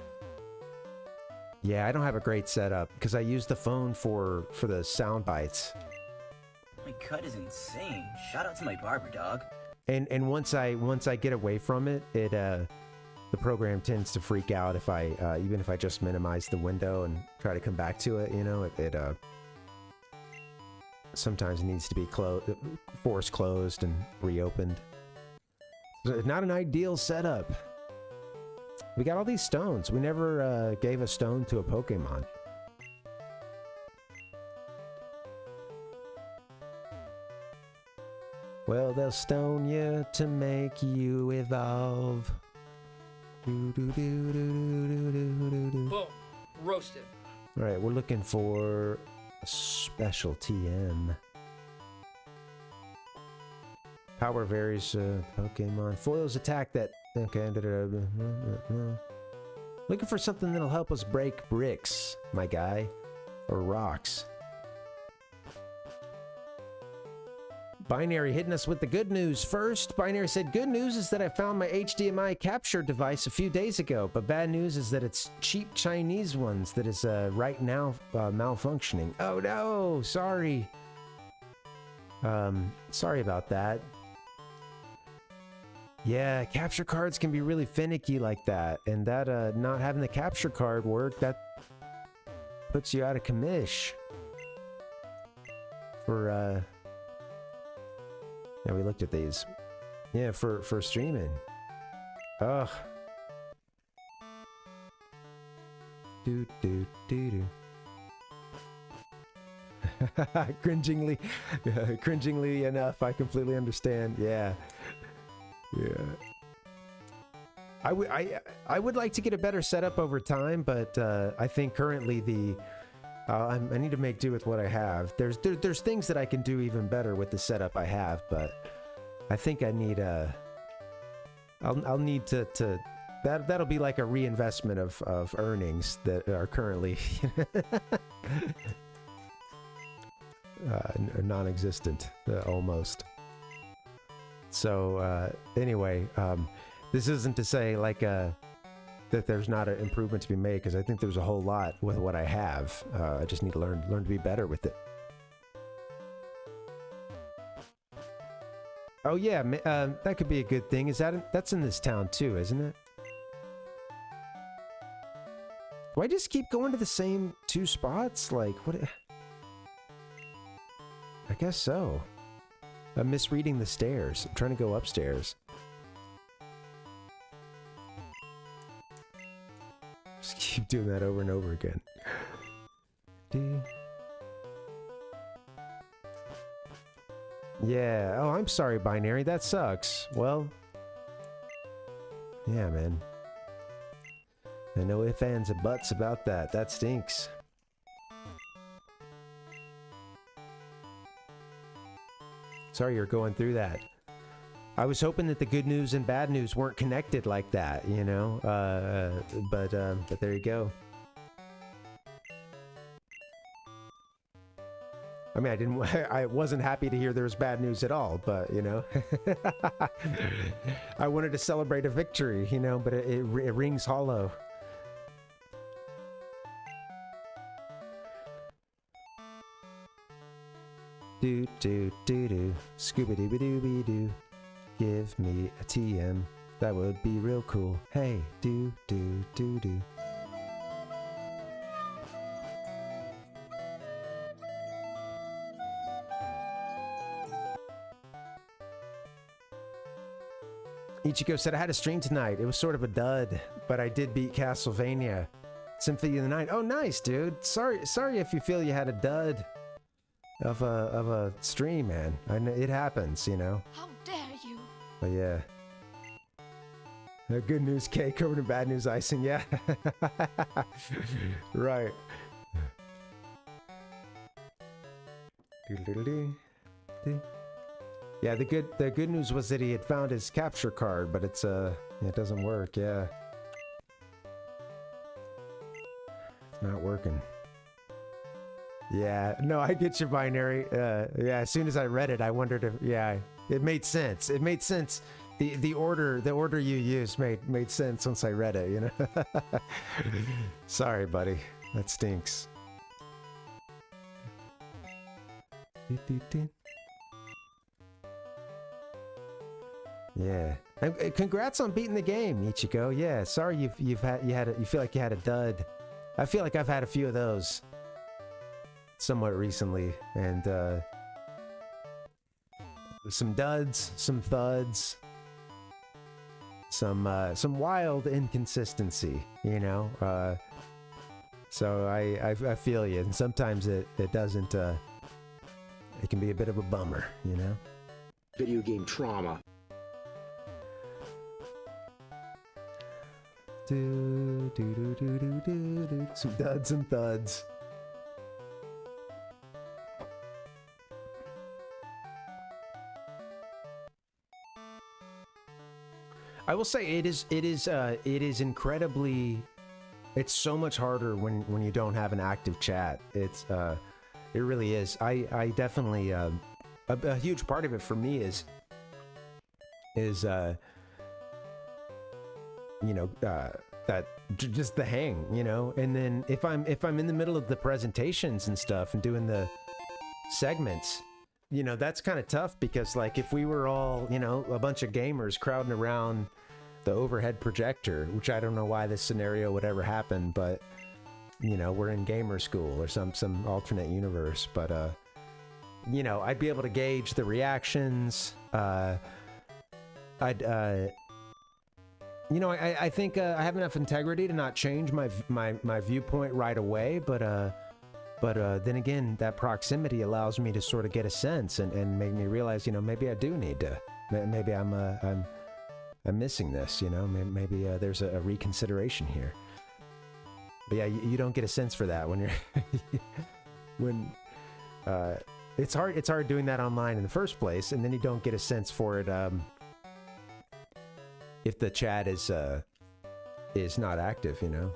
yeah, I don't have a great setup, because I use the phone for the sound bites. My cut is insane. Shout out to my barber, dog. And once I get away from it, the program tends to freak out if I even if I just minimize the window and try to come back to it. You know, it sometimes needs to be force closed and reopened. Not an ideal setup. We got all these stones. We never gave a stone to a Pokemon. Well, they'll stone you to make you evolve. Boom. Roasted. Alright, we're looking for a special TM. Power varies Pokemon. Foils attack that... Okay. Looking for something that'll help us break bricks, my guy. Or rocks. Binary hitting us with the good news first. Binary said, good news is that I found my HDMI capture device a few days ago, but bad news is that it's cheap Chinese ones that is right now malfunctioning. Oh no, sorry. Sorry about that. Yeah, capture cards can be really finicky like that, and that not having the capture card work, that puts you out of commish. For yeah, we looked at these. Yeah, for streaming. Ugh. Do do do do. Cringingly enough, I completely understand. Yeah, yeah. I would like to get a better setup over time, but I think currently the I need to make do with what I have. There's things that I can do even better with the setup I have, but I think I need I'll need to that'll be like a reinvestment of earnings that are currently non-existent, almost. So anyway, this isn't to say like that there's not an improvement to be made, because I think there's a whole lot with what I have. I just need to learn to be better with it. Oh yeah, that could be a good thing. That's in this town too, isn't it? Do I just keep going to the same 2 spots? Like, what? I guess so. I'm misreading the stairs. I'm trying to go upstairs. Just keep doing that over and over again. Yeah. Oh, I'm sorry, Binary. That sucks. Well, yeah, man. I know ifs, ands, and buts about that. That stinks. Sorry you're going through that. I was hoping that the good news and bad news weren't connected like that, you know? But there you go. I mean, I wasn't happy to hear there was bad news at all, but, you know. I wanted to celebrate a victory, you know, but it rings hollow. Do do do do, scooby dooby dooby doo. Give me a TM, that would be real cool. Hey, do do do do. Ichigo said I had a stream tonight. It was sort of a dud, but I did beat Castlevania Symphony of the Night. Oh, nice, dude. Sorry if you feel you had a dud of a stream, man. I know it happens, you know. How dare you? But yeah. Good news cake over to bad news icing. Yeah. Right. Yeah, the good news was that he had found his capture card, but it doesn't work. Yeah. It's not working. Yeah, no, I get you, Binary. Yeah, as soon as I read it, I wondered if, yeah, it made sense. It made sense. The order you used made sense once I read it, you know? Sorry, buddy. That stinks. Yeah. And congrats on beating the game, Ichigo. Yeah, sorry you feel like you had a dud. I feel like I've had a few of those somewhat recently, and some duds, some thuds, some wild inconsistency, you know. So I feel you, and sometimes it doesn't. It can be a bit of a bummer, you know. Video game trauma. Do do do do do do do. Some duds and thuds. I will say it is incredibly. It's so much harder when you don't have an active chat. It really is. I definitely a huge part of it for me is you know, that just the hang, you know. And then if I'm in the middle of the presentations and stuff and doing the segments, you know, that's kind of tough, because like if we were all, you know, a bunch of gamers crowding around the overhead projector, which I don't know why this scenario would ever happen, but you know, we're in gamer school or some alternate universe, but you know, I'd be able to gauge the reactions. You know, I think I have enough integrity to not change my viewpoint right away, but then again, that proximity allows me to sort of get a sense and make me realize, you know, maybe I do need to, maybe I'm missing this, you know, maybe there's a reconsideration here. But yeah, you don't get a sense for that when you're it's hard doing that online in the first place, and then you don't get a sense for it if the chat is not active, you know.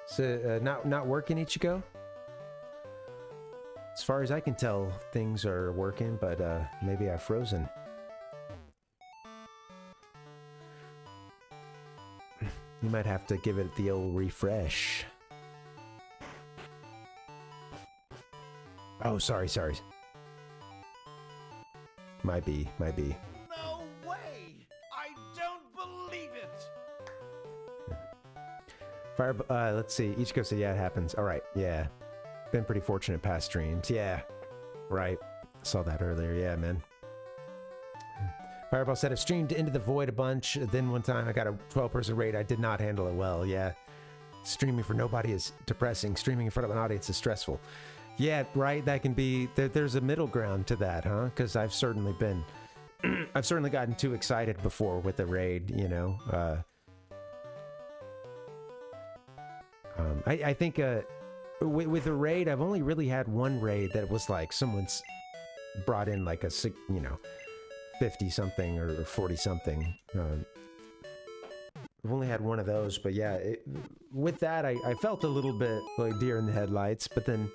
So not working, Ichigo? As far as I can tell, things are working, but maybe I've frozen. You might have to give it the old refresh. Oh, sorry. Might be. No way! I don't believe it! Let's see. Ichigo said, yeah, it happens. All right, yeah. Been pretty fortunate past streams. Yeah, right. Saw that earlier. Yeah, man. Fireball said, I've streamed Into the Void a bunch. Then one time I got a 12-person raid. I did not handle it well. Yeah. Streaming for nobody is depressing. Streaming in front of an audience is stressful. Yeah, right. That can be. There's a middle ground to that, huh? Because I've certainly been. I've certainly gotten too excited before with the raid, you know. I think with the raid, I've only really had one raid that was like someone's brought in like a, you know, 50-something or 40-something. I've only had one of those, but yeah, with that, I felt a little bit like deer in the headlights, but then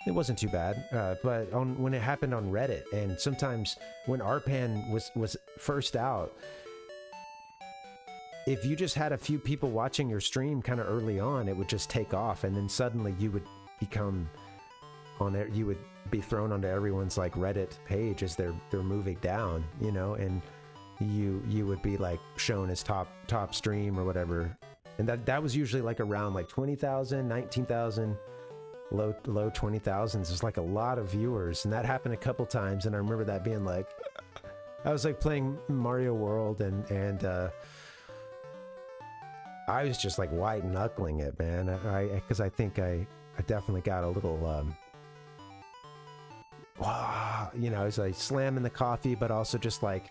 it wasn't too bad. But when it happened on Reddit, and sometimes when RPAN was first out, if you just had a few people watching your stream kind of early on, it would just take off, and then suddenly you would become on there. You would be thrown onto everyone's like Reddit page as they're moving down, you know, and you would be like shown as top stream or whatever, and that was usually like around like 20,000, 19,000, low 20,000s. It's like a lot of viewers, and that happened a couple times, and I remember that being like, I was like playing Mario World, and I was just like white knuckling it, man. Because I think I definitely got a little you know, I was like slamming the coffee, but also just like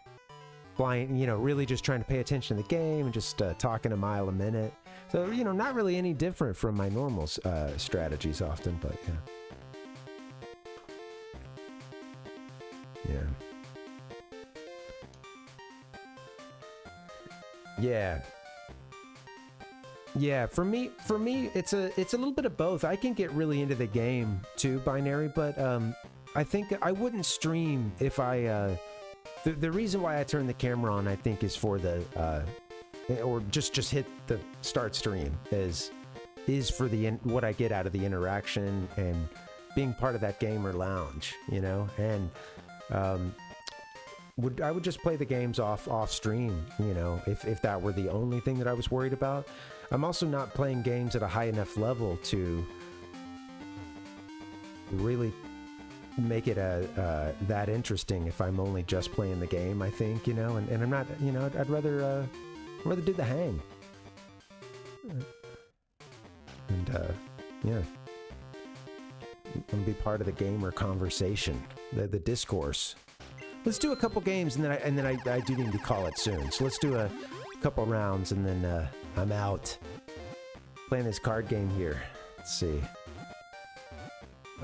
flying, you know, really just trying to pay attention to the game and just talking a mile a minute. So, you know, not really any different from my normal strategies often, but yeah. Yeah, for me, it's a little bit of both. I can get really into the game too, Binary, but I think I wouldn't stream if I. The reason why I turn the camera on, I think, is for the or just hit the start stream is for the what I get out of the interaction and being part of that gamer lounge, you know, and I would just play the games off stream, you know, if that were the only thing that I was worried about. I'm also not playing games at a high enough level to really make it that interesting if I'm only just playing the game, I think, you know, and I'm not, you know, I'd rather do the hang. And yeah, I'm gonna be part of the gamer conversation, the discourse. Let's do a couple games, and then I do need to call it soon. So let's do a couple rounds, and then I'm out. Playing this card game here. Let's see.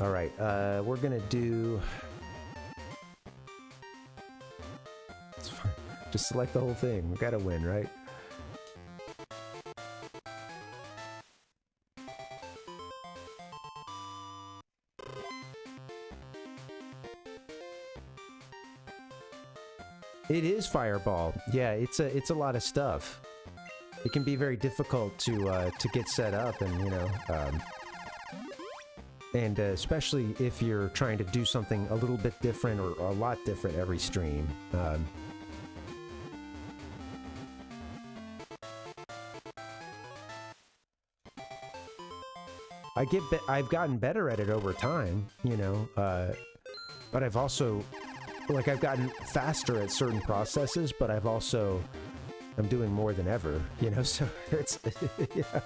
All right, we're gonna do. It's fine. Just select the whole thing. We gotta win, right? It is Fireball. Yeah, it's a lot of stuff. It can be very difficult to get set up, and you know, and especially if you're trying to do something a little bit different or a lot different every stream. I've gotten better at it over time, you know, but I've also like I've gotten faster at certain processes, but I'm doing more than ever, you know, so it's, yeah.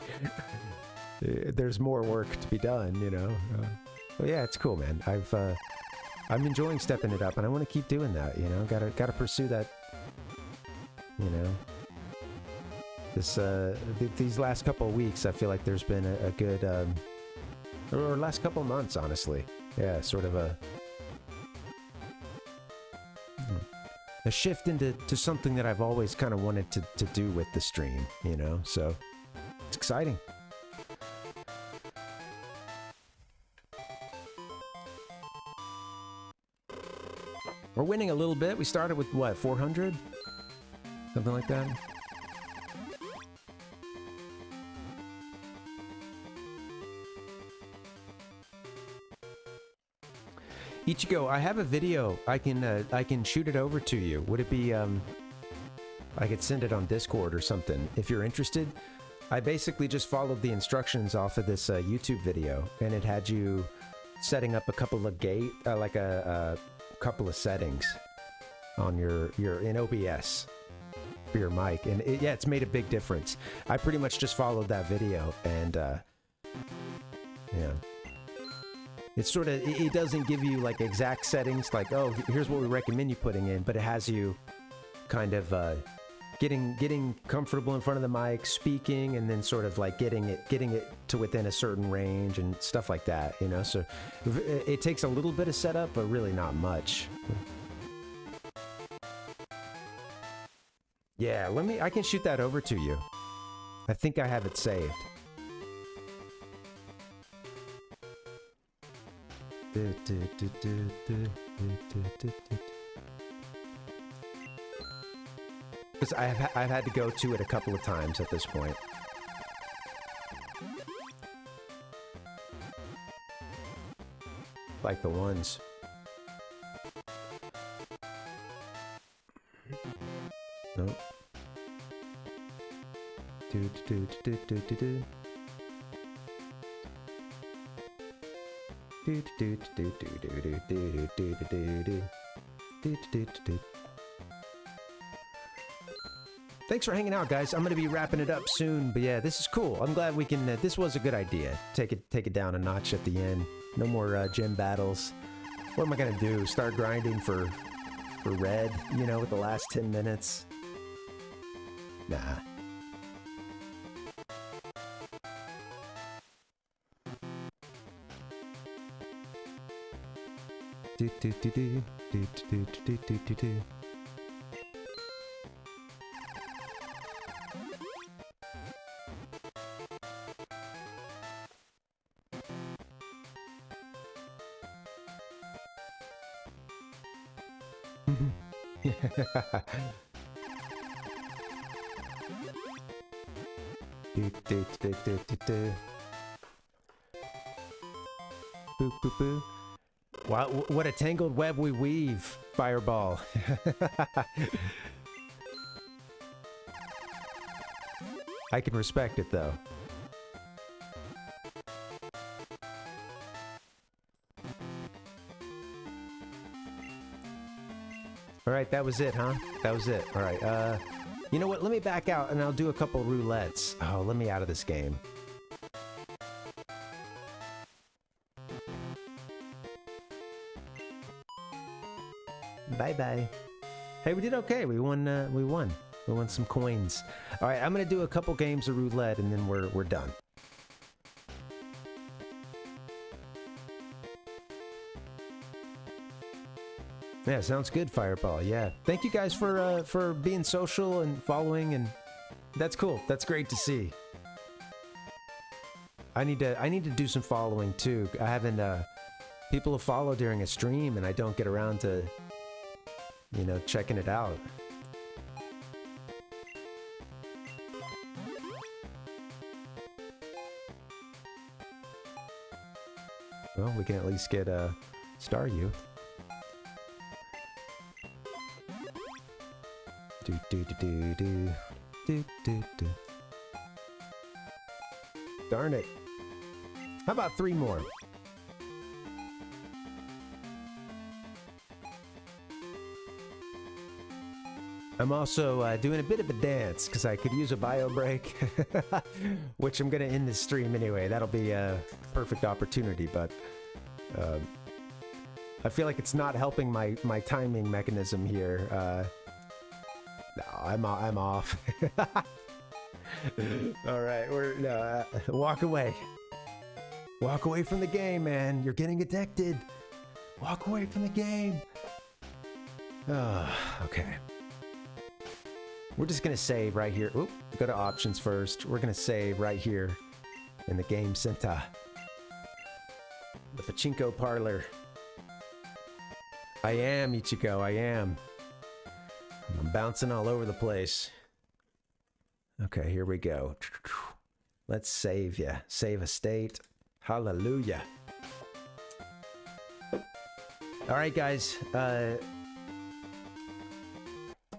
There's more work to be done, you know. Well, yeah, it's cool, man. I'm enjoying stepping it up, and I want to keep doing that, you know. Gotta pursue that, you know. These last couple of weeks, I feel like there's been a good, or last couple of months, honestly. Yeah, sort of a shift into something that I've always kind of wanted to do with the stream, you know. So it's exciting. We're winning a little bit. We started with what, 400? Something like that. Ichigo, I have a video. I can shoot it over to you. Would it be I could send it on Discord or something if you're interested. I basically just followed the instructions off of this YouTube video, and it had you setting up a couple of like a couple of settings on your in OBS for your mic, and yeah, it's made a big difference. I pretty much just followed that video, and yeah. It's sort of, it doesn't give you like exact settings, like, oh, here's what we recommend you putting in, but it has you kind of getting comfortable in front of the mic, speaking, and then sort of like getting it to within a certain range and stuff like that, you know. So it takes a little bit of setup, but really not much. Yeah, I can shoot that over to you. I think I have it saved. Because I've had to go to it a couple of times at this point. Like the ones. Nope. Thanks for hanging out, guys. I'm gonna be wrapping it up soon, but yeah, this is cool. I'm glad we can. This was a good idea. Take it down a notch at the end. No more gym battles. What am I gonna do? Start grinding for red? You know, with the last 10 minutes? Nah. Boop, boop, boop. Wow, what a tangled web we weave, Fireball. I can respect it, though. Alright, that was it, huh? That was it. Alright, you know what? Let me back out and I'll do a couple roulettes. Oh, let me out of this game. Bye-bye. Hey, we did okay. We won. We won some coins. All right, I'm gonna do a couple games of roulette and then we're done. Yeah, sounds good, Fireball. Yeah, thank you guys for being social and following, and that's cool. That's great to see. I need to do some following too. I haven't people have followed during a stream, and I don't get around to, you know, checking it out. Well, we can at least get Staryu. Darn it. How about 3 more? I'm also doing a bit of a dance because I could use a bio break, which I'm going to end this stream anyway. That'll be a perfect opportunity, but I feel like it's not helping my timing mechanism here. No, I'm off. All right, walk away. Walk away from the game, man. You're getting addicted. Walk away from the game. Okay. We're just gonna save right here. Oop, go to options first. We're gonna save right here in the game center. The pachinko parlor. I am, Ichigo, I am. I'm bouncing all over the place. Okay, here we go. Let's save ya. Save a state. Hallelujah. Alright guys,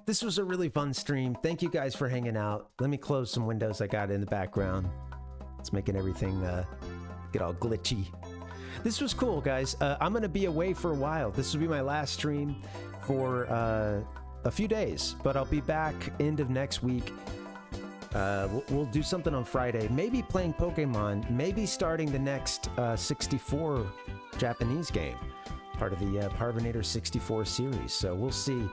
this was a really fun stream. Thank you guys for hanging out. Let me close some windows I got in the background. It's making everything get all glitchy. This was cool, guys. I'm gonna be away for a while. This will be my last stream for a few days, but I'll be back end of next week. We'll do something on Friday. Maybe playing Pokemon. Maybe starting the next 64 Japanese game. Part of the Parvinator 64 series. So we'll see.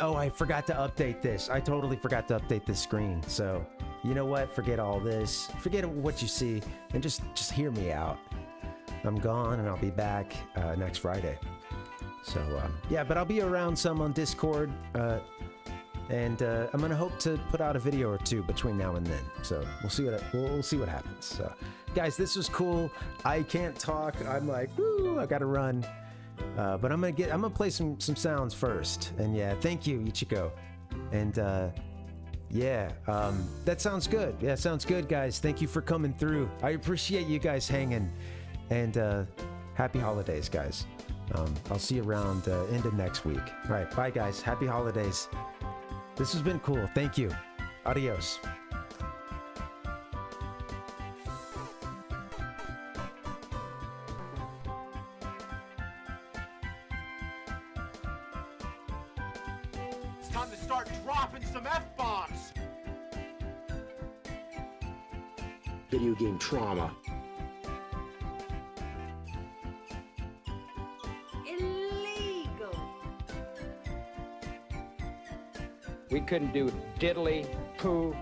Oh, I forgot to update this. I totally forgot to update this screen. So, you know what? Forget all this. Forget what you see and just hear me out. I'm gone and I'll be back next Friday. So, yeah, but I'll be around some on Discord. And I'm gonna hope to put out a video or two between now and then. So we'll see what happens. So, guys, this was cool. I can't talk. I'm like, woo, I gotta run. But I'm gonna play some sounds first. And yeah, thank you, Ichigo. And yeah, that sounds good. Yeah, sounds good, guys. Thank you for coming through. I appreciate you guys hanging. And happy holidays, guys. I'll see you around end of next week. All right, bye, guys. Happy holidays. This has been cool. Thank you. Adios. It's time to start dropping some F-bombs. Video game trauma. We couldn't do diddly poo.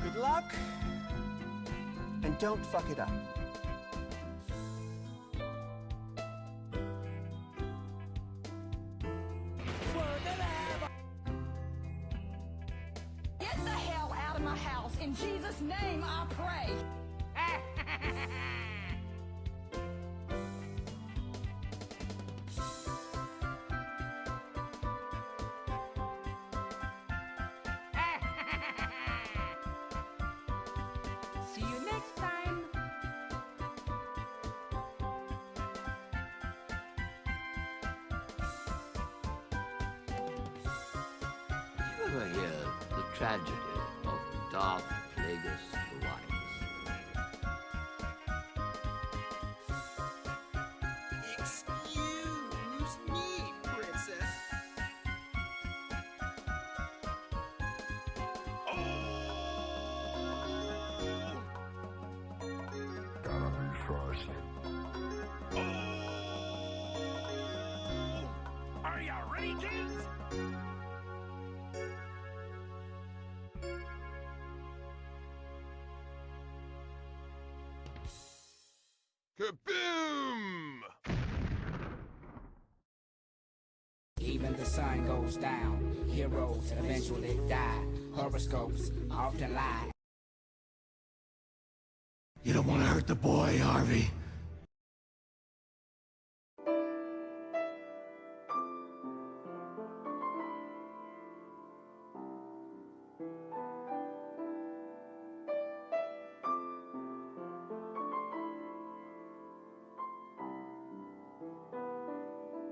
Good luck, and don't fuck it up. Get the hell out of my house. In Jesus' name, I pray. See you next time. You ever hear the tragedy of Darth Plagueis the Wise? Excuse me, princess. Gotta be frosty. Are ya ready, kids? Kaboom! Even the sun goes down. Heroes eventually die. Horoscopes often lie. You don't want to hurt the boy, Harvey.